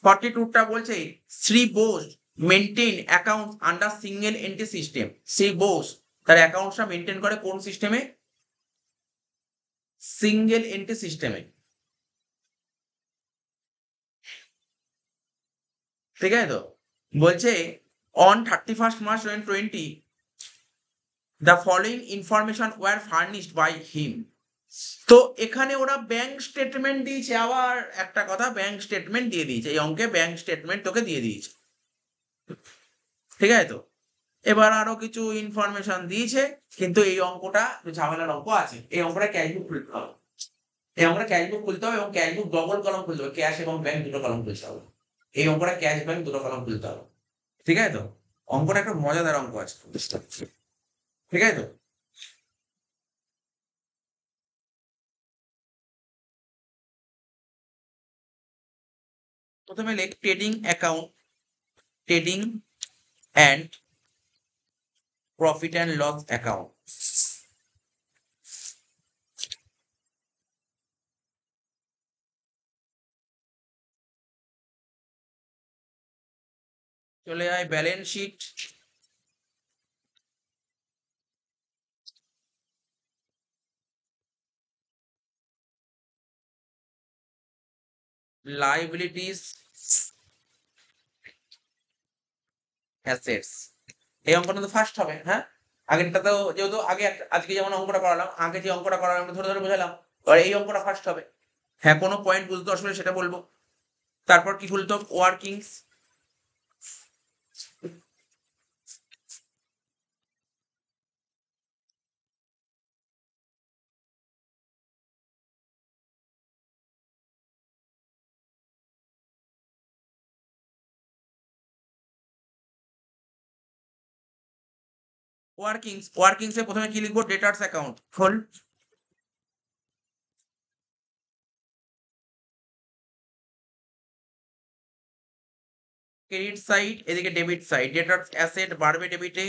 42টা বলছে Shri Bose maintain account under single entry system. Shri Bose তার অ্যাকাউন্টটা মেনটেন করে কোন সিস্টেমে? সিঙ্গেল এন্ট্রি সিস্টেমে। ঠিক আছে তো? বলছে on 31st March 2020 the following information were furnished by him. তো এখানে ওরা ব্যাংক স্টেটমেন্ট দিয়েছে, আবার একটা কথা, ব্যাংক স্টেটমেন্ট দিয়ে দিয়েছে, এই অঙ্কে ব্যাংক স্টেটমেন্ট তোকে দিয়ে দিয়েছে। ঠিক আছে তো? এবার আরো কিছু ইনফরমেশন দিয়েছে, কিন্তু এই অঙ্কটা একটু ঝামেলার অঙ্ক আছে। এই অঙ্কটা ক্যাশ বুক খুলতে হবে। এই অঙ্কটা ক্যাশ বুক খুলতে হবে এবং ক্যাশ বুক ডবল কলম খুলতে হবে, ক্যাশ এবং ব্যাংক দুটো কলম খুলতে হবে। এই অঙ্কটা ক্যাশ ব্যাংক দুটো কলম খুলতে হবে। ঠিক আছে তো? অঙ্কটা একটা মজাদার অঙ্ক আছে। ঠিক আছে তো? প্রথমে লেখ trading account, trading and profit and loss account. চলে যায় ব্যালেন্স শিট, লাইবিলিটিস, অ্যাসেটস। এই অঙ্কটা তো ফার্স্ট হবে, হ্যাঁ? আগেরটা তো যেহেতু আজকে যেমন অঙ্কটা করালাম, আগে যে অঙ্কটা করালাম আমরা ধরে ধরে বোঝালাম, আর এই অঙ্কটা ফার্স্ট হবে। হ্যাঁ, কোনো পয়েন্ট বুঝতে অসুবিধা সেটা বলবো। তারপর কি খুলতো? ওয়ার্কিংস। ওয়ার্কিংসে প্রথমে কি লিখবো? ডেটার্স অ্যাকাউন্ট খোল। ক্রেডিট সাইড, এদিকে ডেবিট সাইড। ডেটার্স অ্যাসেট বাড়বে ডেবিটে,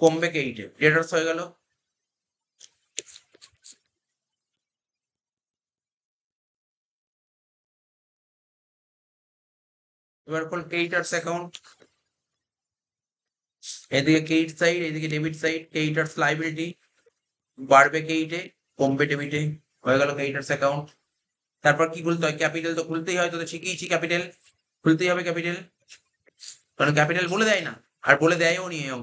কমবে ক্রেডিটে। ডেটার্স হয়ে গেল। এবার খোল ক্রেডিটার্স অ্যাকাউন্ট। এদিকে ক্রেডিট সাইড, এদিকে ডেবিট সাইড। ক্রেডিটার্স লাইবিলিটি, বাড়বে ক্রেডিটে, কমবে ডেবিটে। হয়ে গেল ক্রেডিটার্স অ্যাকাউন্ট। তারপর কি খুলতে হয়? ক্যাপিটাল তো খুলতেই হয়, তো শিখিয়েছি ক্যাপিটাল। খুলতেই হবে ক্যাপিটাল, কারণ ক্যাপিটাল বলে দেয় না, আর বলে দেয়ও নি এও।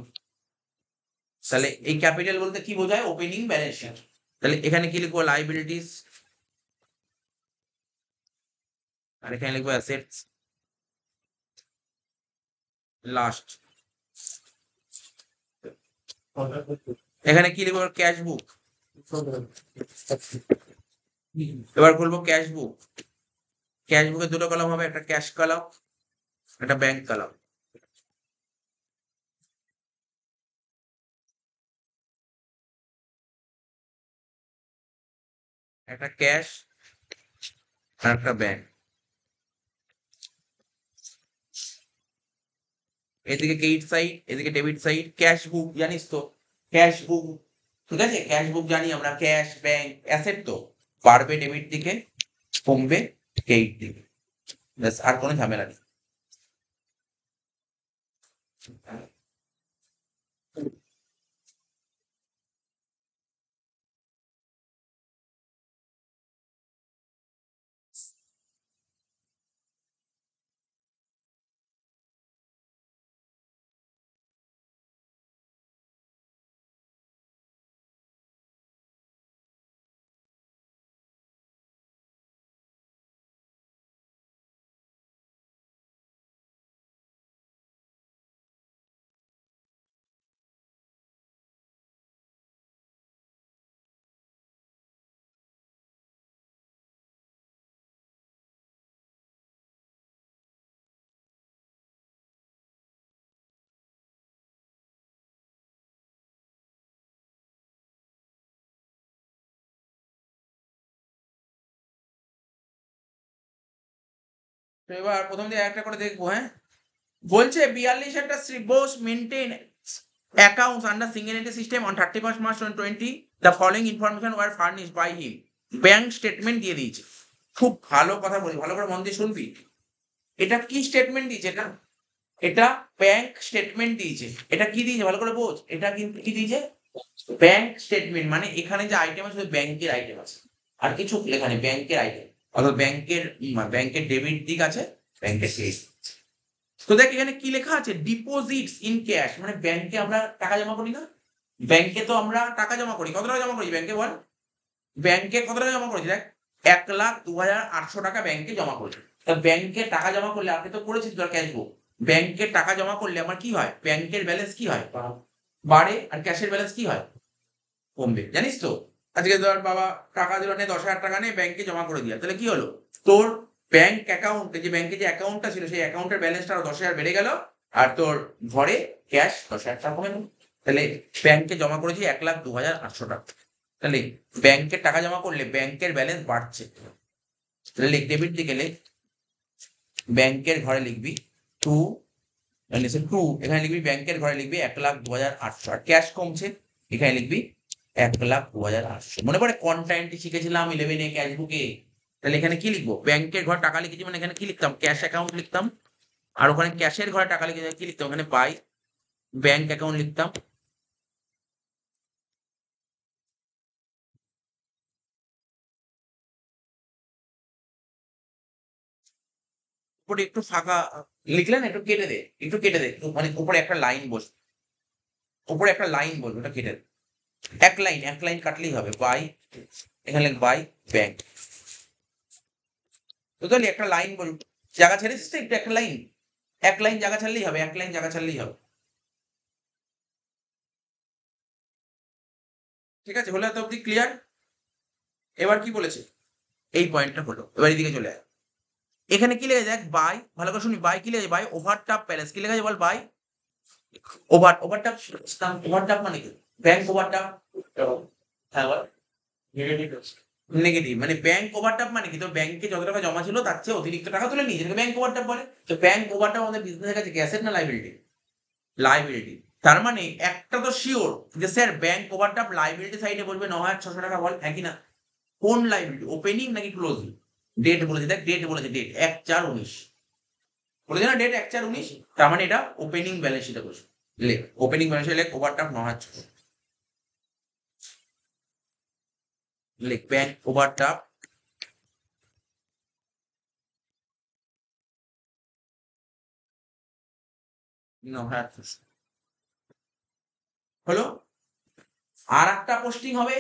তাহলে এই ক্যাপিটাল বলতে কি বোঝায়? Opening balance sheet. তাহলে এখানে কি লিখবো? লাইবিলিটিস, আর এখানে লিখবো অ্যাসেটস লাস্ট। এখানে কি লিখবো? ক্যাশ বুক। এবার খুলবো ক্যাশ বুক। ক্যাশ বুকে দুটো কলাম হবে, একটা ক্যাশ কলাম, একটা ব্যাংক কলাম। একটা ক্যাশ আর একটা ব্যাংক। এদিকে ক্রেডিট সাইড, এদিকে ডেবিট সাইড। ক্যাশ বুক জানিস তো? ক্যাশ বুক, ঠিক আছে, ক্যাশ বুক জানি আমরা। ক্যাশ ব্যাংক অ্যাসেট তো, বাড়বে ডেবিট দিকে, কমবে ক্রেডিট দিকে। ব্যাস, আর কোনো ঝামেলা নেই। এবার প্রথম দিয়ে একটা করে দেখবো। হ্যাঁ, বলছে 42 Bose maintain accounts under single entity system on 31st March 2020. The following information were furnished by him. Bank statement দিয়ে দিয়েছে। খুব ভালো কথা বলি, ভালো করে মন দিয়ে শুনবি। এটা কি স্টেটমেন্ট দিয়েছে? এটা ব্যাংক স্টেটমেন্ট দিয়েছে। এটা কি দিয়েছে ভালো করে বোঝ। এটা কিন্তু কি দিয়েছে? Bank statement. মানে এখানে যে আইটেম আছে ব্যাংকের আইটেম আছে, আর কিছু লেখা নেই, ব্যাংকের আইটেম। অর্থাৎ ব্যাংকের ডেবিট দিক আছে, ব্যাংকের ক্রেডিট। তো দেখ এখানে কি লেখা আছে, ডিপোজিটস ইন ক্যাশ। মানে ব্যাংকে আমরা টাকা জমা করি না? ব্যাংকে তো আমরা টাকা জমা করি। কত টাকা জমা করি ব্যাংকে বল? ব্যাংকে কত টাকা জমা করেছি দেখ, 1,02,800 টাকা ব্যাংকে জমা করেছি। তা ব্যাংকে টাকা জমা করলে, আপনি তো করেছিস তোর ক্যাশবুক, ব্যাংকে টাকা জমা করলে আমার কি হয়? ব্যাংকের ব্যালেন্স কি হয়? বাড়ে। আর ক্যাশের ব্যালেন্স কি হয়? কমবে। জানিস তো? আজকে ধর বাবা টাকা দিল, নে 10,000 টাকা নে ব্যাংকে জমা করে দিয়া, তাহলে কি হলো? তোর ব্যাংক অ্যাকাউন্টে যে ব্যাংকে যে অ্যাকাউন্টটা ছিল সেই অ্যাকাউন্টের ব্যালেন্সটা আরো 10,000 বেড়ে গেল, আর তোর ঘরে ক্যাশ 10,000 টাকা কমে গেল। তাহলে ব্যাংকে জমা করেছি 1,02,800 টাকা। তাহলে ব্যাংকে টাকা জমা করলে ব্যাংকের ব্যালেন্স বাড়ছে। তাহলে লিখ, ডেবিট দিকে লিখ, ব্যাংকের ঘরে লিখবি 2, এখানে লিখবি ব্যাংকের ঘরে লিখবি 1,02,800। আর ক্যাশ কমছে, এখানে লিখবি 1,02,800। মনে পড়ে কোনটা এন্ট্রি শিখেছিলাম 11 ক্যাশ বুকে? তাহলে এখানে কি লিখবো? ব্যাংকের ঘর টাকা লিখেছি, মানে এখানে কি লিখতাম? ক্যাশ অ্যাকাউন্ট লিখতাম। আর ওখানে ক্যাশের ঘরে টাকা লিখে কি লিখতাম? ওখানে বাই ব্যাংক অ্যাকাউন্ট লিখতাম। উপরে একটু ফাঁকা লিখলে না, একটু কেটে দে, একটু কেটে দে, মানে উপরে একটা লাইন বস, উপরে একটা লাইন বলবো, ওটা কেটে দে। এক লাইন কাটলেই হবে। বাই, এখানে বাই ব্যাংক। বুঝলি? একটা লাইন বলবো, জায়গা ছেড়েছিস তো একটু, একটা লাইন, এক লাইন জায়গা ছাড়লেই হবে, এক লাইন জায়গা ছাড়লেই হবে। ঠিক আছে, হলে এত অব্দি ক্লিয়ার? এবার কি বলেছে? এই পয়েন্টটা হলো, এবার এদিকে চলে আয়। এখানে কি লেগে দেখ, বাই, ভালো করে শুনি, বাই কি লেগে? By overdraft balance. কি লেগে বল? By overdraft. ওভারটাপ মানে কি? Bank overdraft. হ্যাঁ বল। নেগেটিভ মানে ব্যাংক ওভারটাপ মানে কি? তোর ব্যাংকে যত টাকা জমা ছিল তার চেয়ে অতিরিক্ত টাকা তুলে নিয়ে, যেটাকে ব্যাংক ওভারটাপ বলে। তো ব্যাংক ওভারটাপ আমাদের বিজনেসের কাছে কি অ্যাসেট না লাইবিলিটি? লাইবিলিটি। তার মানে একটা তো শিওর যে স্যার ব্যাংক ওভারটাপ লাইবিলিটি সাইডে বলবে 9,600 টাকা, বল একই না? কোন লাইবিলিটি, ওপেনিং নাকি ক্লোজিং? ডেট বলেছে, দেখ ডেট বলেছে, ডেট 1/4/19 বলেছে না, ডেট 1/4/19। তার মানে এটা ওপেনিং ব্যালেন্স শিটে বসে লেখ, ওপেনিং ব্যালেন্স লেখ ওভারটাপ 9,600 লেখ, ব্যাংক ওভারটাপ হলো। আর একটা পোস্টিং হবে,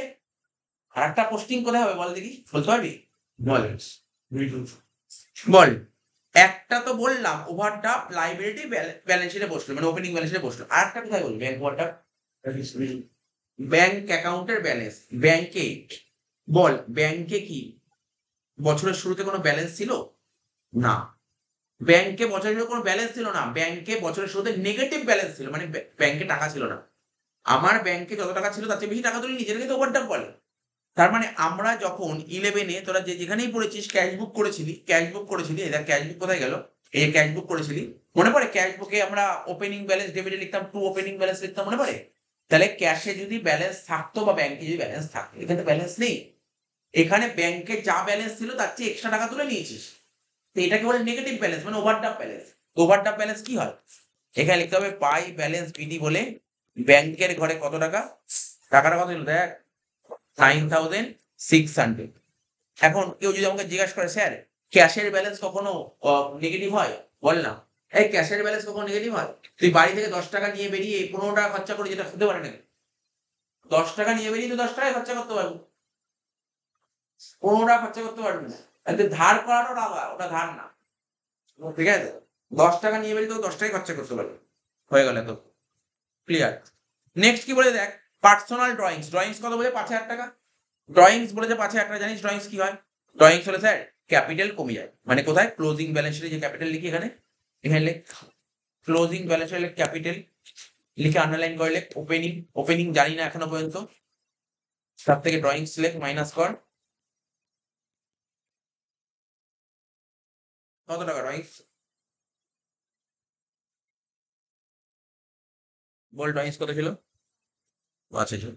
আর একটা পোস্টিং কোথায় হবে বল দেখি, বলতে পারবি? বল বল। একটা তো বললাম ওভারটাপ লাইবিলিটি ব্যালেন্স শিটে বসলো, মানে ওপেনিং ব্যালেন্স শিটে বসলো। আর একটা কোথায় বলবি? ব্যাংক ওভারটাপ ব্যাংক অ্যাকাউন্টের ব্যালেন্স। ব্যাংকে বল, ব্যাংকে কি বছরের শুরুতে কোনো ব্যালেন্স ছিল? না, ব্যাংকে বছরের শুরুতে কোনো ব্যালেন্স ছিল না। ব্যাংকে বছরের শুরুতে নেগেটিভ ব্যালেন্স ছিল, মানে ব্যাংকে টাকা ছিল না। আমার ব্যাংকে যত টাকা ছিল তার চেয়ে বেশি টাকা তুলে নিজের কিন্তু ওভারটাপ বলে। তার মানে আমরা যখন 11-এ তোরা যে যেখানেই পড়েছিস ক্যাশ বুক করেছিলি, এদের ক্যাশ বুক কোথায় গেল? এই ক্যাশ বুক করেছিলি, মনে পড়ে? ক্যাশ বুকে আমরা ওপেনিং ব্যালেন্স ডেবিটে লিখতাম, টু ওপেনিং ব্যালেন্স লিখতাম, মনে পড়ে? তাহলে ক্যাশে যদি ব্যালেন্স থাকতো বা ব্যাংকে যদি ব্যালেন্স থাকতো, এখানে তো ব্যালেন্স নেই। এখানে ব্যাংকে যা ব্যালেন্স ছিল তার চেয়ে এক্সট্রা টাকা তুলে নিয়েছিস। তো এটাকে বলে নেগেটিভ ব্যালেন্স, মানে ওভারড্রাফট ব্যালেন্স। ওভারড্রাফট ব্যালেন্স কি হয়? এখানে লিখতে হবে পাই ব্যালেন্স বিডি বলে ব্যাংকের ঘরে কত টাকা, টাকাটা কত ছিল দেখ, 9,600। এখন কেউ যদি আমাকে জিজ্ঞাসা করে স্যার ক্যাশের ব্যালেন্স কখনো নেগেটিভ হয়, বল না। এই ক্যাশের ব্যালেন্স কখনো নেগেটিভ হয়? তুই বাড়ি থেকে 10 টাকা নিয়ে বেরিয়ে 15 টাকা খরচা করে, যেটা হতে পারে না। 10 টাকা নিয়ে বেরিয়ে তুই 10 টাকায় খরচা করতে পারবি, 15 টাকা খরচা করতে পারবি না। আর তুই ধার করানো টাকা, ওটা ধার না। ঠিক আছে, 10 টাকা নিয়ে বেরিয়ে তো 10 টাকায় খরচা করতে পারবি। হয়ে গেল তো ক্লিয়ার। নেক্সট কি বলে দেখ, পার্সোনাল ড্রয়িংস। ড্রয়িংস কত বলে? 5,000 টাকা। ড্রয়িংস বলেছে 5,000 টাকা। জানিস ড্রয়িংস কি হয়? ড্রয়িংস হলে স্যার ক্যাপিটাল কমে যায়, মানে কোথায়? ক্লোজিং ব্যালেন্স শিটে যে ক্যাপিটাল লিখি, এখানে এখানে লেখ ক্লোজিং ব্যালেন্স শিটে ক্যাপিটাল লিখে আন্ডারলাইন করে লেখ ওপেনিং। ওপেনিং জানি না এখনো পর্যন্ত, তার থেকে ড্রয়িংস লেখ মাইনাস কর। কত টাকা ড্রয়িংস? বল ড্রয়িংস কত ছিল? আচ্ছা আচ্ছা।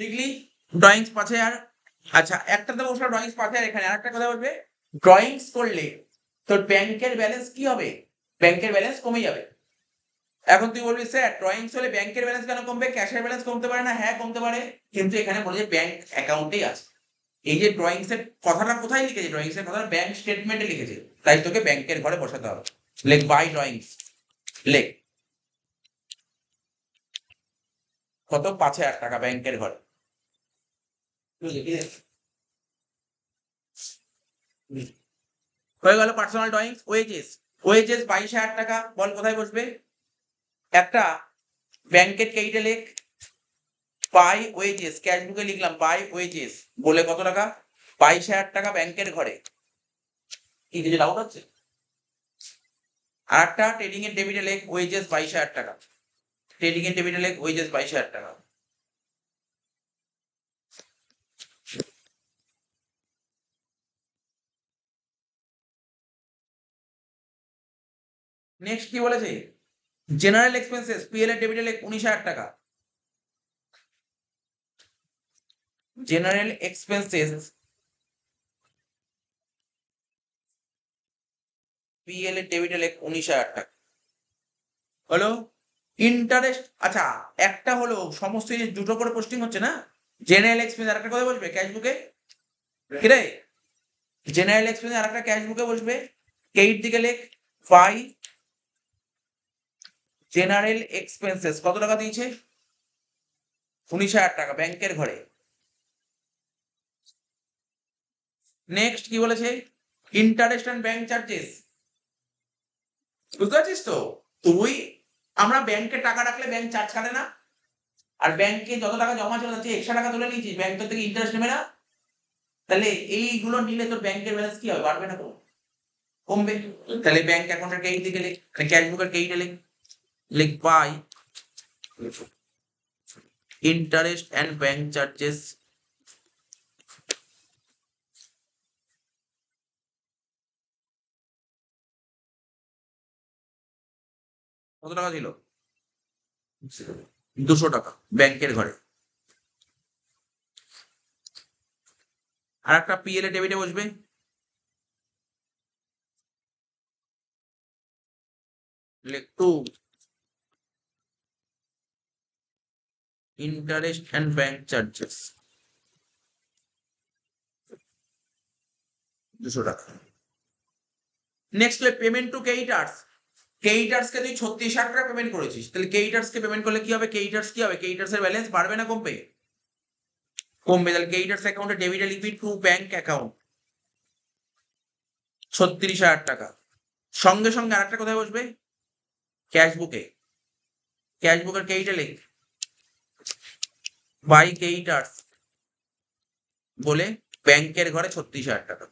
লিখলি ড্রয়িংস 5,000। আচ্ছা, একটাতে বসলো ড্রয়িংস 5,000, এখানে আরেকটা কথা বলবে, ড্রয়িংস করলে তোর ব্যাংকের ব্যালেন্স কি হবে? ব্যাংকের ব্যালেন্স কমে যাবে। এখন তুই বলবি স্যার ড্রয়িংস হলে ব্যাংকের ব্যালেন্স কেন কমবে? ক্যাশের ব্যালেন্স কমতে পারে না? হ্যাঁ কমতে পারে, কিন্তু এখানে বলে যে ব্যাংক অ্যাকাউন্টেই আছে। এই যে ড্রয়িংস এর কথাটা কোথায় লিখেছে? ড্রয়িংস এর কথাটা ব্যাংক স্টেটমেন্টে লিখেছে, তাই তোকে ব্যাংকের ঘরে বসাতে হবে। লেখ বাই ড্রয়িংস, লেখ কত? 5,000 টাকা ব্যাংকের ঘরে। হয়ে গেল পার্সোনাল ড্রয়িংস। ওয়েজেস, ওয়েজেস 22,000 টাকা। বল কোথায় বসবে? একটা ব্যাংকের কেইটে লেখ বাই ওয়েজেস, ক্যাশ বুকে লিখলাম বাই ওয়েজেস বলে কত টাকা? 22,000 টাকা ব্যাংকের ঘরে। কি কিছু ডাউট হচ্ছে? আর একটা ট্রেডিং এর ডেবিটে লেখ ওয়েজেস 22,000 টাকা। ট্রেডিং এর ডেবিটে লেখ ওয়েজেস 22,000 টাকা। নেক্সট কি বলেছে? জেনারেল এক্সপেন্সেস পিএল এর ডেবিটে লেখ 19,000 টাকা। জেনারেল এক্সপেন্সেস পিএল এর ডেবিটে লেখ 19,000 টাকা। হলো ইন্টারেস্ট। আচ্ছা, একটা হলো সমস্ত যে দুটো করে পোস্টিং হচ্ছে না, জেনারেল এক্সপেন্স আর একটা কথা বসবে ক্যাশ বুকে। কি রে? জেনারেল এক্সপেন্স আর একটা ক্যাশ বুকে বসবে। এইট দিকে লেখ বাই জেনারেল এক্সপেন্সেস কত টাকা দিয়েছে? 19,000 টাকা ব্যাংকের ঘরে। নেক্সট কি বলেছে? Interest and bank charges. বুঝতে পারছিস তো? তুই, আমরা ব্যাংকে টাকা রাখলে ব্যাংক চার্জ কাটে না? আর ব্যাংকে যত টাকা জমা ছিল তার থেকে এক্সট্রা টাকা তুলে নিয়েছিস, ব্যাংক তোর থেকে ইন্টারেস্ট নেবে না? তাহলে এইগুলো নিলে তোর ব্যাংকের ব্যালেন্স কি হবে? বাড়বে না কমবে? কমবে। তাহলে ব্যাংক অ্যাকাউন্টের ক্রেডিট দিকে লিখ, ক্যাশ বুকের ক্রেডিটে লিখ, লিখ by interest and bank charges. কত টাকা ছিল? 200 টাকা ব্যাংকের ঘরে। আর একটা পিএল এ ডেবিটে বসবে, লিখ to interest and bank charges 200 টাকা। Next payment to creditors. Creditors কে তুই 36,000 টাকা পেমেন্ট করেছিস, তাহলে ক্রেডিটার্স কে পেমেন্ট করলে কি হবে? ক্রেডিটার্স কি হবে? ক্রেডিটার্স এর ব্যালেন্স বাড়বে না কমবে? কমবে। তাহলে ক্রেডিটার্স অ্যাকাউন্টে ডেবিটে লিখবি টু ব্যাংক অ্যাকাউন্ট 36,000 টাকা। সঙ্গে সঙ্গে আরেকটা কোথায় বসবে? ক্যাশ বুকে। ক্যাশ বুকের ক্রেডিটে লিখ বাই ক্রেডিটার্স বলে ব্যাংকের ঘরে 36,000 টাকা।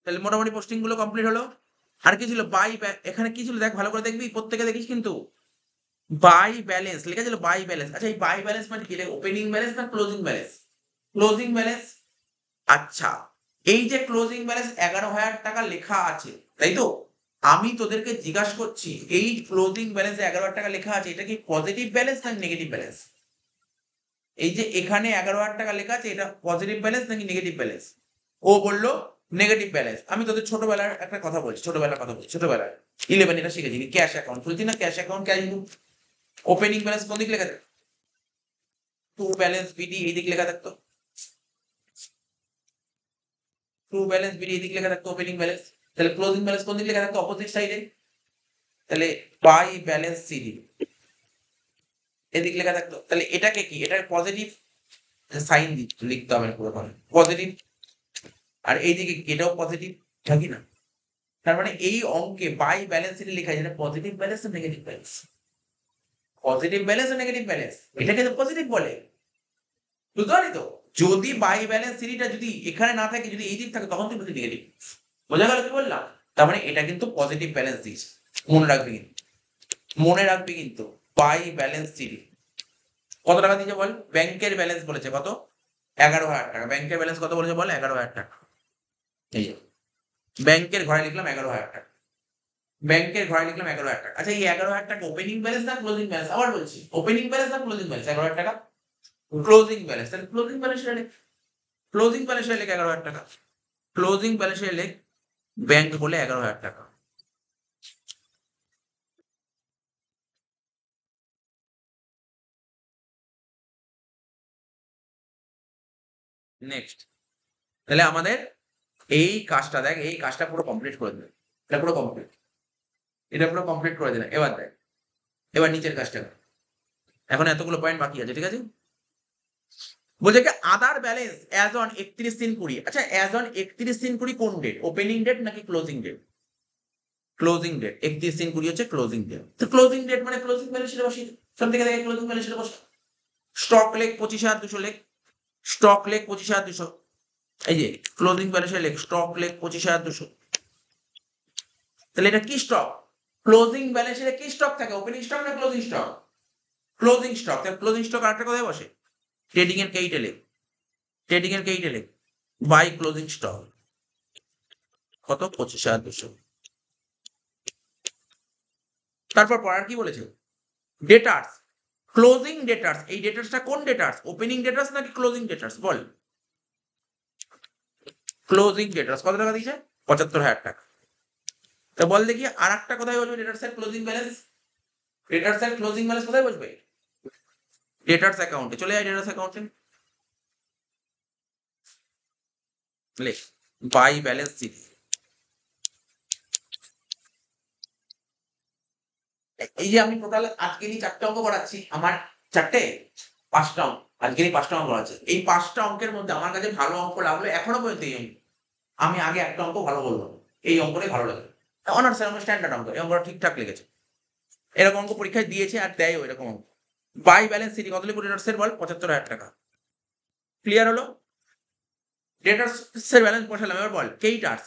তাহলে মোটামুটি পোস্টিং গুলো কমপ্লিট হলো। আর কি ছিল বাই, এখানে কি ছিল দেখ ভালো করে দেখবি, প্রত্যেকে দেখিস কিন্তু বাই ব্যালেন্স লেখা ছিল, বাই ব্যালেন্স। আচ্ছা এই বাই ব্যালেন্স মানে কি, ওপেনিং ব্যালেন্স না ক্লোজিং ব্যালেন্স? Closing balance. আচ্ছা এই যে ক্লোজিং ব্যালেন্স 11,000 টাকা লেখা আছে, তাই তো? আমি তোদেরকে জিজ্ঞাসা করছি এই ক্লোজিং ব্যালেন্স 11,000 টাকা লেখা আছে, এটা কি পজিটিভ ব্যালেন্স না নেগেটিভ ব্যালেন্স? এই যে এখানে 11,000 টাকা লেখা আছে, এটা পজিটিভ ব্যালেন্স নাকি নেগেটিভ ব্যালেন্স? ও বললো নেগেটিভ ব্যালেন্স। আমি তোদের ছোটবেলার একটা কথা বলছি, ছোটবেলায় 11 এটা শিখেছি, ক্যাশ অ্যাকাউন্ট খুলছি না, ক্যাশ অ্যাকাউন্ট ক্যাশ বুক, ওপেনিং ব্যালেন্স কোন দিক লেখা থাকে? টু ব্যালেন্স বিডি এই দিক লেখা থাকতো, টু ব্যালেন্স বিডি এই দিক লেখা থাকতো ওপেনিং ব্যালেন্স। তাহলে ক্লোজিং ব্যালেন্স কোন দিক লেখা থাকতো? অপোজিট সাইডে। তাহলে বাই ব্যালেন্স সিডি এদিক লেখা থাকতো। তাহলে এটাকে কি, এটার পজিটিভ সাইন লিখতে হবে পুরো পজিটিভ, আর এইদিকে এটাও পজিটিভ, থাকি না? তার মানে এই অঙ্কে বাই ব্যালেন্স সিডি লেখা আছে, এটা পজিটিভ ব্যালেন্স না নেগেটিভ ব্যালেন্স? পজিটিভ ব্যালেন্স না নেগেটিভ ব্যালেন্স? এটাকে তো পজিটিভ বলে, বুঝতে পারি তো? যদি বাই ব্যালেন্স সিডিটা যদি এখানে না থাকে, যদি এই দিক থাকে, তখন তুমি নেগেটিভ। বোঝা গেল কি বললাম? তার মানে এটা কিন্তু পজিটিভ ব্যালেন্স দিয়েছে, মনে রাখবি কিন্তু, মনে রাখবি কিন্তু। বাই ব্যালেন্স সিডি কত টাকা দিয়েছে বল? ব্যাংকের ব্যালেন্স বলেছে কত? 11,000 টাকা। ব্যাংকের ব্যালেন্স কত বলেছে বল? 11,000 টাকা। এই যে ব্যাংকের ঘরে লিখলাম 11,000 টাকা, ব্যাংকের ঘরে লিখলাম 11,000 টাকা। আচ্ছা এই 11,000 টাকা ওপেনিং ব্যালেন্স না ক্লোজিং ব্যালেন্স? আবার বলছি, ওপেনিং ব্যালেন্স না ক্লোজিং ব্যালেন্স? 11,000 টাকা ক্লোজিং ব্যালেন্স। তাহলে ক্লোজিং ব্যালেন্স লেখ, ক্লোজিং ব্যালেন্স লেখ 11,000 টাকা, ক্লোজিং ব্যালেন্স লেখ ব্যাংক বলে 11,000 টাকা। নেক্সট, তাহলে আমাদের এই কাজটা দেখ, এই কাজটা পুরো কমপ্লিট করে দেবে, এটা পুরো কমপ্লিট, এটা পুরো কমপ্লিট করে দিলাম। এবার দেখ, এবার নিচের কাজটা কর। এখন এতগুলো পয়েন্ট বাকি আছে, ঠিক আছে? বলছে কি আদার ব্যালেন্স অ্যাজ অন 31/3/20। আচ্ছা অ্যাজ অন 31/3/20 কোন ডেট, ওপেনিং ডেট নাকি ক্লোজিং ডেট? ক্লোজিং ডেট 31/3/20 হচ্ছে ক্লোজিং ডেট। তো ক্লোজিং ডেট মানে ক্লোজিং ব্যালেন্স এটা বসিয়ে সব থেকে দেখে ক্লোজিং ব্যালেন্স এটা বসে। স্টক লেখ 25,200 লেখ, স্টক লেখ 25,200। এই যে ক্লোজিং ব্যালেন্স লেখ স্টক লেখ 25,200। তাহলে এটা কি স্টক? ক্লোজিং ব্যালেন্সে কি স্টক থাকে, ওপেনিং স্টক না ক্লোজিং স্টক? Closing stock. তাহলে ক্লোজিং স্টক আরেকটা কোথায় বসে? ট্রেডিং এর কেইটে লেখ, ট্রেডিং এর কেইটে লেখ বাই ক্লোজিং স্টক কত? 25,200। তারপর পড়ার কি বলেছে? ডেটার্স, ক্লোজিং ডেটার্স। এই ডেটার্সটা কোন ডেটার্স, ওপেনিং ডেটার্স নাকি ক্লোজিং ডেটার্স বল? ক্লোজিং ডেটার্স কত টাকা দিয়েছে? 75,000 টাকা। তা বল দেখি আর একটা কোথায় বসবে ডেটার্স এর ক্লোজিং ব্যালেন্স? ডেটার্স এর ক্লোজিং ব্যালেন্স কোথায় বসবে? ডেটার্স অ্যাকাউন্টে চলে যায়, ডেটার্স অ্যাকাউন্টে লেখ বাই ব্যালেন্স সিট। এই যে আমি টোটাল আজকেরই 4টে অঙ্ক করাচ্ছি, আমার 4টে 5টা অঙ্ক, আজকেরই 5টা অঙ্ক করাচ্ছি। এই 5টা অঙ্কের মধ্যে আমার কাছে ভালো অঙ্ক লাগলো এখনো পর্যন্ত এই অঙ্ক। আমি আগে একটা অঙ্ক ভালো বলবো, এই অঙ্কটাই ভালো লাগে। অনার্স এর স্ট্যান্ডার্ড অঙ্ক, এই অঙ্কটা ঠিকঠাক লিখেছে, এরকম অঙ্ক পরীক্ষায় দিয়েছে আর দেয়ও এরকম অঙ্ক। বাই ব্যালেন্স সিটি কত লিখবো ডেটার্স এর বল? 75,000 টাকা। ক্লিয়ার হলো? ডেটার্স এর ব্যালেন্স বসালাম। এবার বল কেইটার্স,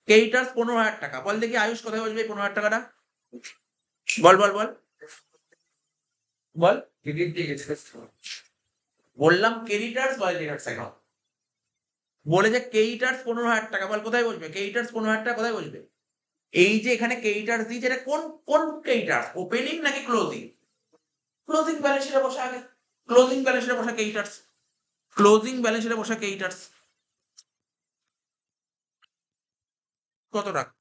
কেইটার্স 15,000 টাকা। বল দেখি আয়ুষ কোথায় বসবে এই 15,000 টাকাটা? বল বল বল বল। বললাম ক্রেডিটার্স বা ডেটার্স অ্যাকাউন্ট, বলে যে কেইটার্স 15,000 টাকা। বল কোথায় বসবে কেইটার্স 15,000 টাকা, কোথায় বসবে? এই যে এখানে কেইটার্স দিয়েছে, এটা কোন কোন কেইটার্স, ওপেনিং নাকি ক্লোজিং? ক্লোজিং ব্যালেন্সে বসা আগে, ক্লোজিং ব্যালেন্সে বসা কেইটার্স, ক্লোজিং ব্যালেন্সে বসা কেইটার্স। কত টাকা?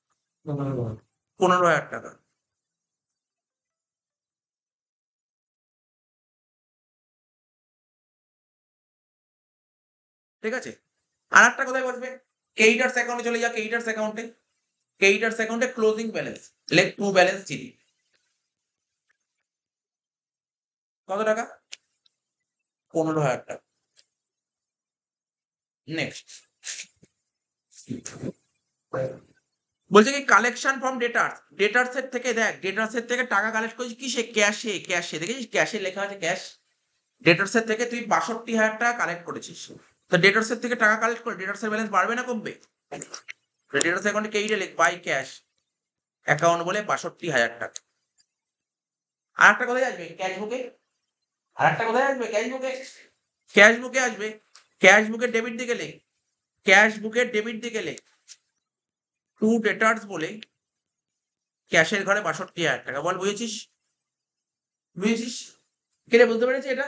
15,000 টাকা। ঠিক আছে, আর একটা কোথায় বসবে? কেইটার্স অ্যাকাউন্টে চলে যা, কেইটার্স অ্যাকাউন্টে, কেইটার্স অ্যাকাউন্টে ক্লোজিং ব্যালেন্স লেখ টু ব্যালেন্স চিনি কত টাকা? 15,000 টাকা। নেক্সট, বলছে কি কালেকশন ফ্রম ডেটার্স, ডেটার্স এর থেকে দেখ, ডেটার্স এর থেকে টাকা কালেক্ট করছিস কি সে ক্যাশে, ক্যাশে দেখেছিস ক্যাশে লেখা আছে ক্যাশ। ডেটার্স এর থেকে তুই 62,000 টাকা কালেক্ট করেছিস, তো ডেটার্স এর থেকে টাকা কালেক্ট করে ডেটার্স এর ব্যালেন্স বাড়বে না কমবে? ডেটার্স অ্যাকাউন্টে কেইটা লিখ বাই ক্যাশ অ্যাকাউন্ট বলে 62,000 টাকা। আর একটা কোথায় আসবে ক্যাশ বুকে, আর একটা কোথায় আসবে ক্যাশ বুকে, ক্যাশ বুকে আসবে, ক্যাশ বুকের ডেবিট দিকে লিখ, ক্যাশ বুকের ডেবিট দিকে লিখ টু ডেটার্স বলে ক্যাশের ঘরে 62,000 টাকা। বল বুঝেছিস? বুঝেছিস? কে বুঝতে পেরেছি এটা?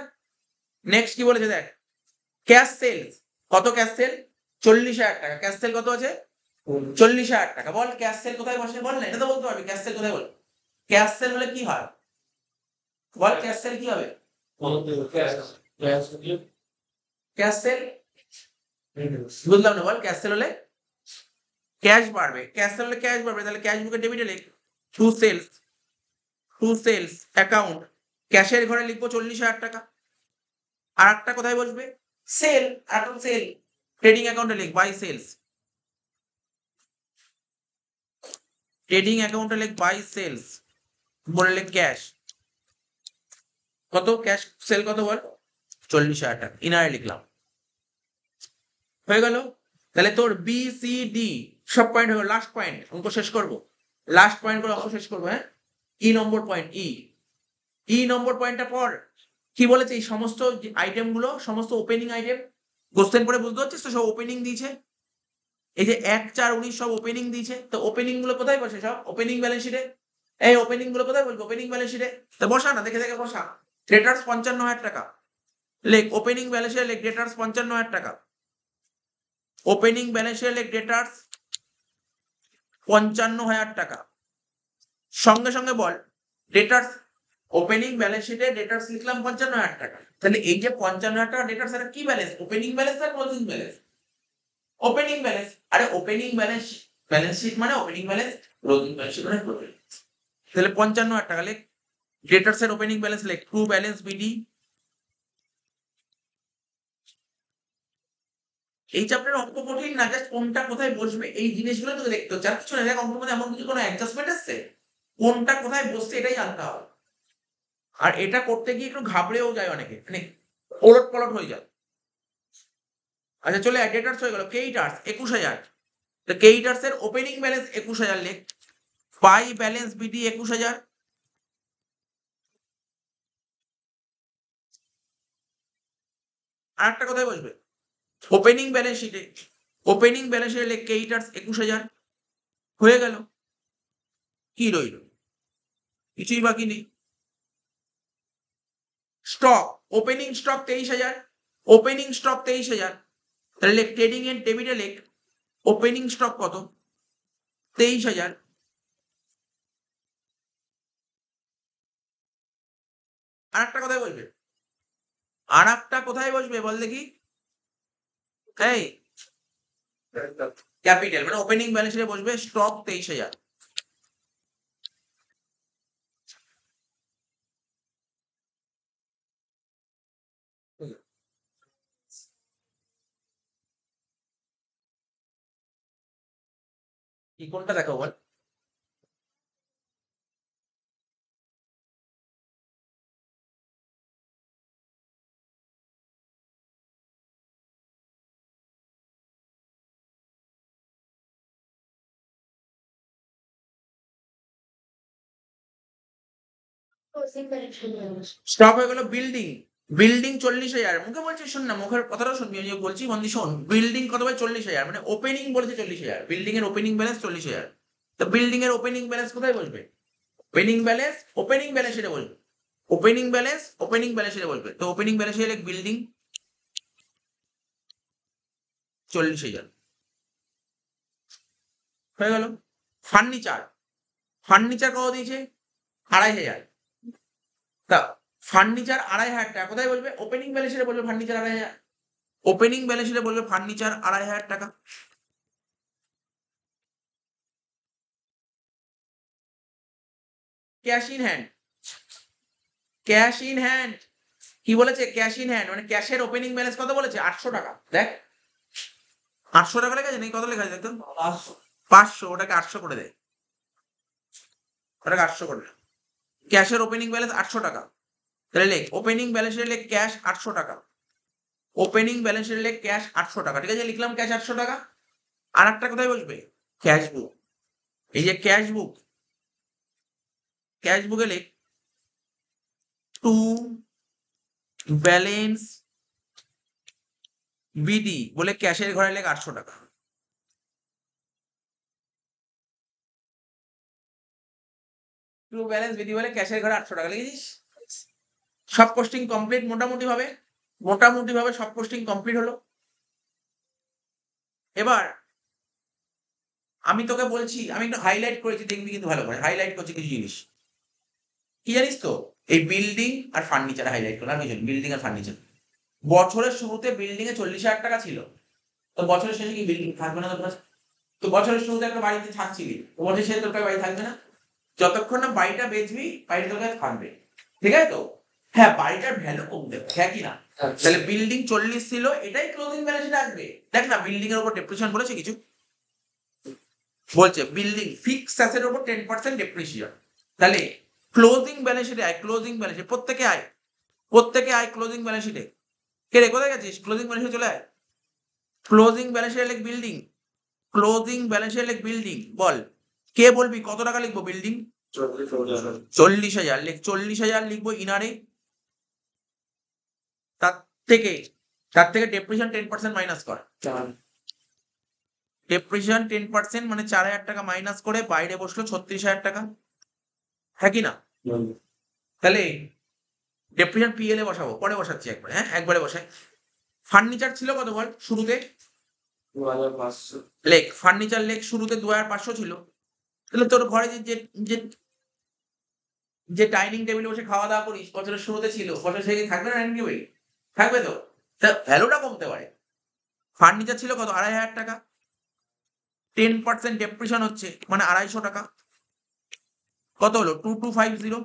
নেক্সট কি বলেছে দেখ, ক্যাশ সেল, কত ক্যাশ সেল? 40,000 টাকা। ক্যাশ সেল কত আছে? 40,000 টাকা। বল ক্যাশ সেল কোথায় বসে? বল না, এটা তো বলতে পারবি ক্যাশ সেল কোথায় বল। ক্যাশ সেল হলে কি হয় বল, ক্যাশ সেল কি হবে? ক্যাশ সেল বুঝলাম না, বল ক্যাশ সেল হলে ক্যাশ বাড়বে, ক্যাশ সেল হলে ক্যাশ বাড়বে, তাহলে ক্যাশ বুকে ডেবিটে লিখ to sales, to sales account ক্যাশের ঘরে লিখবো 40,000 টাকা। আর একটা কোথায় বসবে? সেল, এখন সেল ট্রেডিং অ্যাকাউন্টে লিখ বাই সেলস, ট্রেডিং অ্যাকাউন্টে লিখ বাই সেলস বলে লিখ ক্যাশ, কত ক্যাশ সেল কত বল? 40,000 টাকা। ইনারে লিখলাম, হয়ে গেল। তাহলে তোর বি সি ডি সব পয়েন্ট হয়ে গেল। লাস্ট পয়েন্ট অঙ্ক শেষ করবো, লাস্ট পয়েন্ট করে অঙ্ক শেষ করবো। হ্যাঁ, ই নম্বর পয়েন্ট, ই নম্বর পয়েন্টটা পর কি বলেছে, এই সমস্ত আইটেম গুলো সমস্ত ওপেনিং আইটেম, কোশ্চেন পরে বুঝতে পারছিস তো, সব ওপেনিং দিয়েছে। এই যে 1, 4, 19 সব ওপেনিং দিয়েছে, তো ওপেনিং গুলো কোথায় বসে? সব ওপেনিং ব্যালেন্স শিটে। এই ওপেনিং গুলো কোথায় বলবো? ওপেনিং ব্যালেন্স শিটে। তো বসা না, দেখে দেখে বসা। ডেটার্স 55,000 টাকা লেখ, ওপেনিং ব্যালেন্সে লেখ ডেটার্স 55,000 টাকা, ওপেনিং ব্যালেন্সে লেখ ডেটার্স 55,000 টাকা। সঙ্গে সঙ্গে বল ডেটার্স, ওপেনিং ব্যালেন্স শিটে ডেটার্স লিখলাম 55,000 টাকা, তাহলে এই যে 55,000 টাকা ডেটার্স এটা কি ব্যালেন্স? ওপেনিং ব্যালেন্স আর ক্লোজিং ব্যালেন্স? Opening balance. আরে ওপেনিং ব্যালেন্স, ব্যালেন্স শিট মানে ওপেনিং ব্যালেন্স, ক্লোজিং ব্যালেন্স মানে ক্লোজিং। তাহলে 55,000 টাকা লেখ, ডেটার্স এর ওপেনিং ব্যালেন্স লেখ ট্রু ব্যালেন্স বিডি। এই চ্যাপ্টারের অঙ্ক কঠিন না, জাস্ট কোনটা কোথায় বসবে এই জিনিসগুলো তোকে দেখতে হচ্ছে, আর কিছু না। দেখ অঙ্কের মধ্যে এমন কিছু কোনো অ্যাডজাস্টমেন্ট আসছে, কোনটা কোথায় বসছে এটাই জানতে হবে। আর এটা করতে গিয়ে একটু ঘাবড়েও যায় অনেকে, মানে ওলট পলট হয়ে যায়। আচ্ছা চলে ডেটার্স হয়ে গেল, কেইটার্স 21,000, তো কেইটার্স এর ওপেনিং ব্যালেন্স 21,000 লেখ, বাই ব্যালেন্স বিডি 21,000। আর একটা কোথায় বসবে? ওপেনিং ব্যালেন্স শিটে, ওপেনিং ব্যালেন্স শিটে লেখ কেইটার্স 21,000। হয়ে গেল, কি রইল? কিছুই বাকি নেই। Stock, opening stock 23,000, opening stock 23,000, তাহলে লেখ ট্রেডিং এর ডেবিটে লেখ ওপেনিং স্টক কত? 23,000। আর একটা কোথায় বসবে? আর একটা কোথায় বসবে বল দেখি? এই ক্যাপিটাল মানে ওপেনিং ব্যালেন্স শিটে বসবে স্টক 23,000। কি কোনটা দেখো বল? স্টক হয়ে গেল বিল্ডিং, বিল্ডিং 40,000। মুখে বলছি শোন না, মুখের কথাটাও শুনবি, আমি বলছি মন দিয়ে শোন। বিল্ডিং কত ভাই? 40,000, মানে ওপেনিং বলেছে 40,000, বিল্ডিং এর ওপেনিং ব্যালেন্স 40,000। তো বিল্ডিং এর ওপেনিং ব্যালেন্স কোথায় বসবে? ওপেনিং ব্যালেন্স, ওপেনিং ব্যালেন্স এটা বলবে, ওপেনিং ব্যালেন্স, ওপেনিং ব্যালেন্স এটা বলবে। তো ওপেনিং ব্যালেন্স এর বিল্ডিং 40,000 হয়ে গেল। ফার্নিচার, ফার্নিচার কত দিয়েছে? 2,500। তা ফার্নিচার 2,500 টাকা কোথায় বলবে? ওপেনিং ব্যালেন্স এটা বলবে ফার্নিচার 2,500, ওপেনিং ব্যালেন্স এটা বলবে ফার্নিচার 2,500 টাকা। Cash in hand, cash in hand কি বলেছে? ক্যাশ ইন হ্যান্ড মানে ক্যাশের ওপেনিং ব্যালেন্স কত বলেছে? 800 টাকা। দেখ 800 টাকা লেখা আছে নাকি কত লেখা আছে দেখতো? 500, ওটাকে 800 করে দেয়, ওটাকে 800 করে দেয়। ক্যাশের ওপেনিং ব্যালেন্স 800 টাকা, তাহলে লেখ ওপেনিং ব্যালেন্সের লেখ ক্যাশ 800 টাকা, ওপেনিং ব্যালেন্সের লেখ ক্যাশ 800 টাকা, ঠিক আছে, লিখলাম ক্যাশ 800 টাকা। আর একটা কোথায় বসবে, ক্যাশ বুক, এই যে ক্যাশ বুক, ক্যাশ বুকে লেখ টু ব্যালেন্স বিডি বলে ক্যাশের ঘরে লেখ 800 টাকা। টু ব্যালেন্স বিডি বলে ক্যাশের ঘরে 800 টাকা লিখেছিস। সব পোস্টিং কমপ্লিট, মোটামুটি ভাবে সব পোস্টিং কমপ্লিট হলো। এবার আমি তোকে বলছি, আমি একটু হাইলাইট করেছি, দেখবি কিন্তু ভালো করে হাইলাইট করছি কিছু জিনিস। কি জানিস তো, এই বিল্ডিং আর ফার্নিচার হাইলাইট করলাম, কিছু বিল্ডিং আর ফার্নিচার। বছরের শুরুতে বিল্ডিং এ 40,000 টাকা ছিল, তো বছরের শেষে কি বিল্ডিং থাকবে না তোর কাছে? তো বছরের শুরুতে একটা বাড়িতে থাকছিলি, তো বছরের শেষে তোর কাছে বাড়ি থাকবে না, যতক্ষণ না বাড়িটা বেচবি বাড়িটা তোর কাছে থাকবে, ঠিক আছে তো? হ্যাঁ, বাড়িটার ভ্যালু কমবে, হ্যাঁ কি না? তাহলে বিল্ডিং 40 ছিল, এটাই ক্লোজিং ব্যালেন্সে আসবে। দেখ না বিল্ডিং এর উপর ডেপ্রিসিয়েশন বলেছে কিছু, বলছে বিল্ডিং ফিক্সড অ্যাসেটের উপর 10% ডেপ্রিসিয়েশন। তাহলে ক্লোজিং ব্যালেন্স শিটে আয়, ক্লোজিং ব্যালেন্স শিট প্রত্যেকে আয় ক্লোজিং ব্যালেন্স শিটে। কে রে, কোথায় গেছিস? ক্লোজিং ব্যালেন্স শিটে চলে আয়। ক্লোজিং ব্যালেন্স শিটে লেখ বিল্ডিং, ক্লোজিং ব্যালেন্স শিটে লেখ বিল্ডিং। বল কে বলবি কত টাকা লিখবো বিল্ডিং? 40,000 লিখ, 40,000 লিখবো ইনারে। তার থেকে ডেপ্রিসিয়েশন 10% মাইনাস কর। ডেপ্রিসিয়েশন 10% মানে 4,000 টাকা মাইনাস করে বাইরে বসলো 36,000 টাকা, হ্যাঁ কি না? তাহলে ডেপ্রিসিয়েশন পিএল এ বসাবো, পরে বসাচ্ছি একবার, হ্যাঁ একবারে বসাই। ফার্নিচার ছিল কত বল শুরুতে? 2,500। লেখ ফার্নিচার লেখ শুরুতে 2,500 ছিল। তাহলে তোর ঘরে যে যে যে ডাইনিং টেবিলে বসে খাওয়া দাওয়া করিস বছরের শুরুতে ছিল, বছরের শেষে কি থাকবে না ডাইনিং টেবিল? থাকবে তো, তা ভ্যালুটা কমতে পারে। ফার্নিচার ছিল কত? 2,500 টাকা, 10% ডেপ্রিসিয়েশন হচ্ছে মানে 250 টাকা, কত হলো? 2250,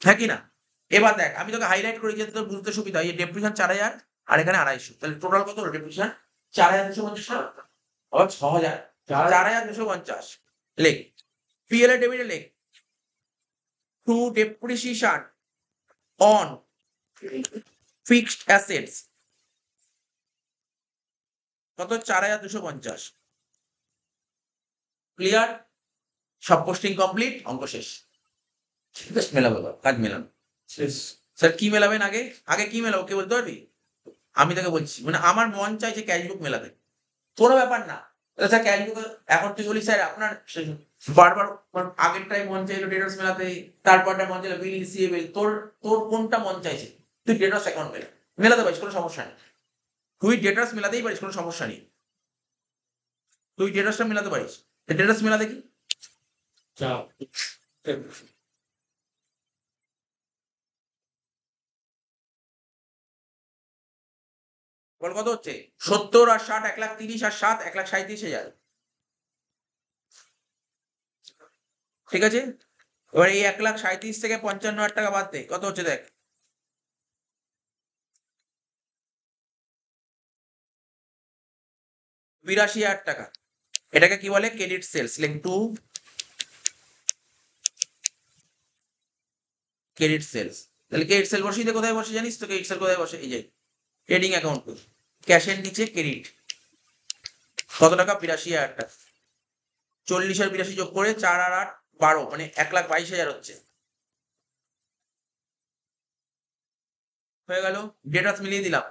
হ্যাঁ কি না? এবার দেখ আমি তোকে হাইলাইট করি যাতে তোর বুঝতে সুবিধা হয়, ডেপ্রিসিয়েশন 4,000 আর এখানে 250, তাহলে টোটাল কত হলো ডেপ্রিসিয়েশন? 4,250 আবার 6,000, 4,250 লেখ। পিএল এর ডেবিটে লেখ to depreciation on fixed assets কত? 4,250। ক্লিয়ার? সব পোস্টিং কমপ্লিট, অঙ্ক শেষ। মেলাবো এবার, কাজ মেলানো শেষ। স্যার কি মেলাবেন আগে? আগে কি মেলাবো কে বলতে পারবি? আমি তোকে বলছি, মানে আমার মন চাইছে ক্যাশবুক মেলাতে, কোনো ব্যাপার না। স্যার ক্যাশবুক এখন তুই বলি স্যার আপনার বারবার আগেরটাই মন চাইলো ডেটার্স মেলাতে, তারপরটা মন চাইলো বিল রিসিভেবল, তোর তোর কোনটা মন চাইছে? তুই ডেটার্স অ্যাকাউন্ট মেলাতে পারিস, কোনো সমস্যা নেই। তুই ডেটার্স মেলাতেই পারিস, কোনো সমস্যা নেই। তুই ডেটার্সটা মেলাতে পারিস, ডেটার্স মেলা দেখি। চাপ। বল কত হচ্ছে? 70 আর 60, 1,30,000 আর 7, 1,37,000, ঠিক আছে। এবার এই 1,37,000 থেকে 55,000 টাকা বাদ দে, কত হচ্ছে দেখ? 82,000 টাকা। এটাকে কি বলে? Credit sales. লিখ টু ক্রেডিট সেলস। তাহলে ক্রেডিট সেল বসিয়ে দে, কোথায় বসে জানিস তো? ক্রেডিট সেল কোথায় বসে? এই যে ট্রেডিং অ্যাকাউন্ট, ক্যাশের নিচে ক্রেডিট। কত টাকা? 82,000 টাকা। 40 আর 82 যোগ করে 4 আর 8 12, মানে 1,22,000 হচ্ছে, হয়ে গেল। ডেটাস মিলিয়ে দিলাম।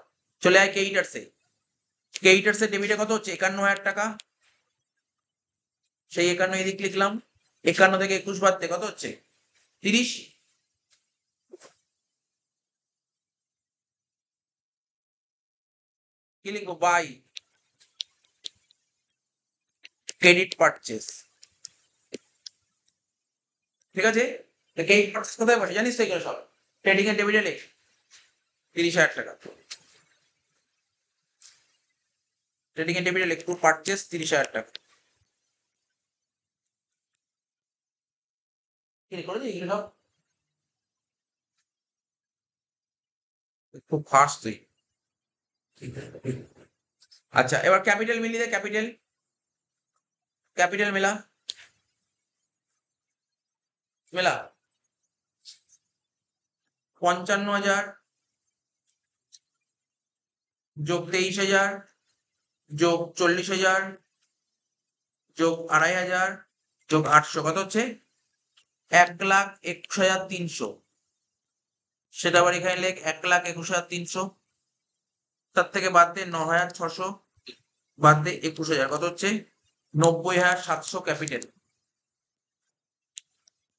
চলে আয় ক্রেডিটার্সে। ক্রেডিটার্সের ডেবিটে কত হচ্ছে? 51,000 টাকা। সেই 51 এদিক লিখলাম, 51 থেকে 21 বাদ দে, কত হচ্ছে? 30। কি লিখবো? বাই ক্রেডিট পারচেস, ঠিক আছে। ক্রেডিট পারচেস কোথায় বসে জানিস তো? এগুলো সব ট্রেডিং এর ডেবিটে লেখ 30,000 টাকা। ট্রেডিং এর ডেবিটে লেখ টু পারচেস 30,000 টাকা। কি করে দিই এগুলো সব? খুব ফাস্ট তুই। আচ্ছা এবার ক্যাপিটাল মিলিয়ে দে, ক্যাপিটাল। ক্যাপিটাল মেলা মেলা 55,000 যোগ 23,000 যোগ 40,000 যোগ 2,500 যোগ 800 কত হচ্ছে 1,21,300। সেটা আবার এখানে লেখ 1,21,300, তার থেকে বাদ দে 9,600, বাদ দে 21,000, কত হচ্ছে 90,700 ক্যাপিটাল।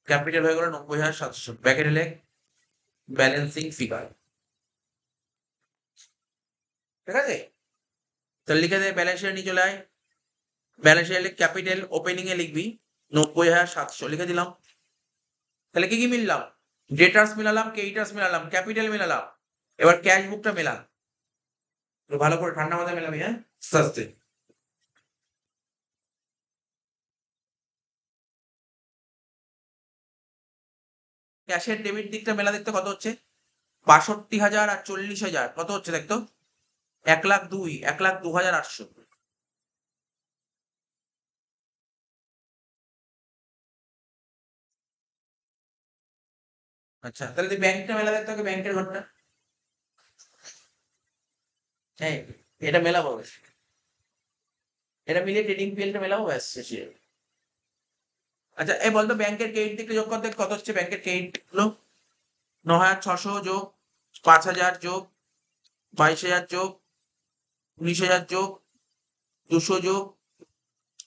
ক্যাপিটাল হয়ে গেল 90,700। ব্র্যাকেটে লেখ ব্যালেন্সিং ফিগার। ঠিক আছে, তাহলে লিখে দে ব্যালেন্স শিটে নিয়ে চলে আয়। ব্যালেন্স শিটে ক্যাপিটাল ওপেনিং এ লিখবি 90,700 লিখে দিলাম। তাহলে কি কি মিললাম, ডেটার্স মিলালাম, ক্রেডিটার্স মিলালাম, ক্যাপিটাল মিলালাম। এবার ক্যাশ বুকটা মেলা, ভালো করে ঠান্ডা মাথায় মেলাবি, হ্যাঁ আস্তে। ক্যাশের ডেবিট দিকটা মেলা দেখতে কত হচ্ছে 62,000 আর 40,000 কত হচ্ছে দেখতো 1,02,000, 1,02,800। আচ্ছা, তাহলে তুই ব্যাংকটা মেলা দেখতে হবে, ব্যাংকের ঘরটা, হ্যাঁ এটা মেলাবো, এটা মিলিয়ে ট্রেডিং পিএলটা মেলাবো, ব্যাস শেষে। আচ্ছা এই বলতো ব্যাংকের ক্রেডিট দিকটা যোগ করতে কত হচ্ছে, ব্যাংকের ক্রেডিট গুলো 9,600 যোগ 5,000 যোগ 22,000 যোগ 19,000 যোগ 200 যোগ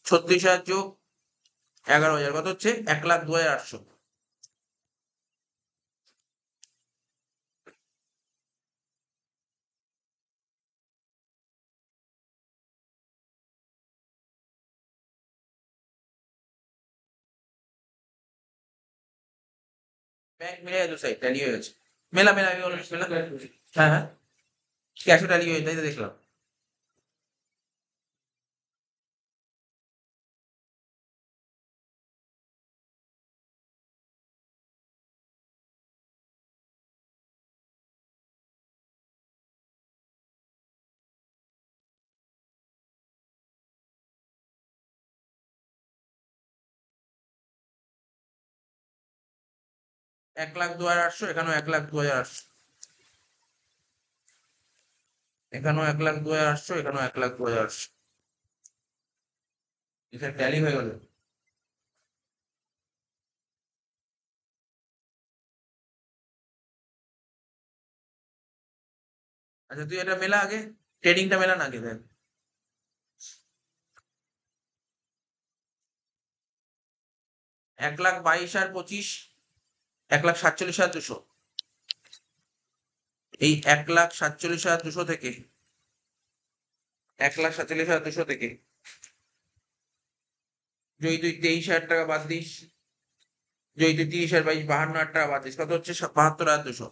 36,000 যোগ 11,000 কত হচ্ছে 1,02,800। ব্যাংক মিলে দু সাইড ট্যালি হয়ে গেছে, মেলা মেলা আমি বললাম মেলা। হ্যাঁ হ্যাঁ, ক্যাশও ট্যালি হয়ে তাই তো দেখলাম। 1,02,800, এখানেও 1,02,800, এখানেও 1,02,800, এখানেও 1,02,800, এখানে ট্যালি হয়ে গেল। আচ্ছা তুই এটা মেলা আগে, ট্রেডিংটা মেলা না আগে দেখ। 1,22,000 আর 25, 1,47,200। এই 1,47,200 থেকে 1,47,200 থেকে যদি তুই 23,000 টাকা বাদ দিস, যদি তুই 30,000 22 52,000 টাকা বাদ দিস, কত হচ্ছে 72,200।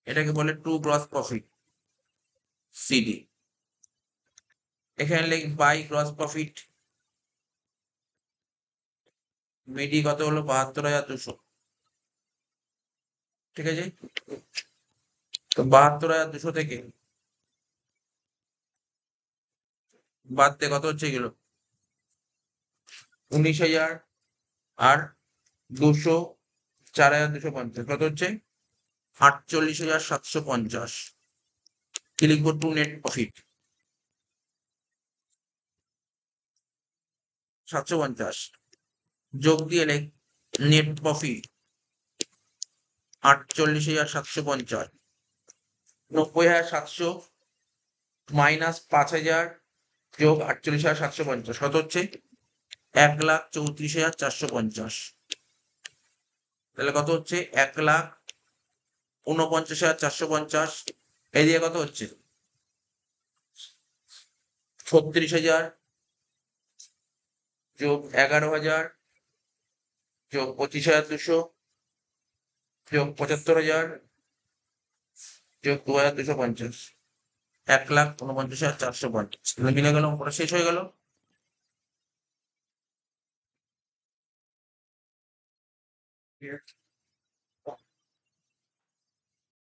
এটাকে বলে ট্রু গ্রস প্রফিট, সিডি। এখানে লিখ বাই গ্রস প্রফিট, মিডি কত হলো 72,200। ঠিক আছে, তো 72,200 থেকে বাদ দে কত হচ্ছে এগুলো 19,000 আর 200, 4,250, কত হচ্ছে 48,750। কি লিখবো টু নেট প্রফিট 750 যোগ দিয়ে লেখ নেট প্রফিট 48,750, 90,700 মাইনাস 5,000 যোগ 48,750 কত হচ্ছে 1,34,450। তাহলে কত হচ্ছে 1,49,450। এই দিয়ে কত হচ্ছে 36,000 যোগ 11,000 যোগ 25,200 যোগ 75,000 যোগ 2,250, 1,49,450। মিলে গেল, অঙ্কটা শেষ হয়ে গেল।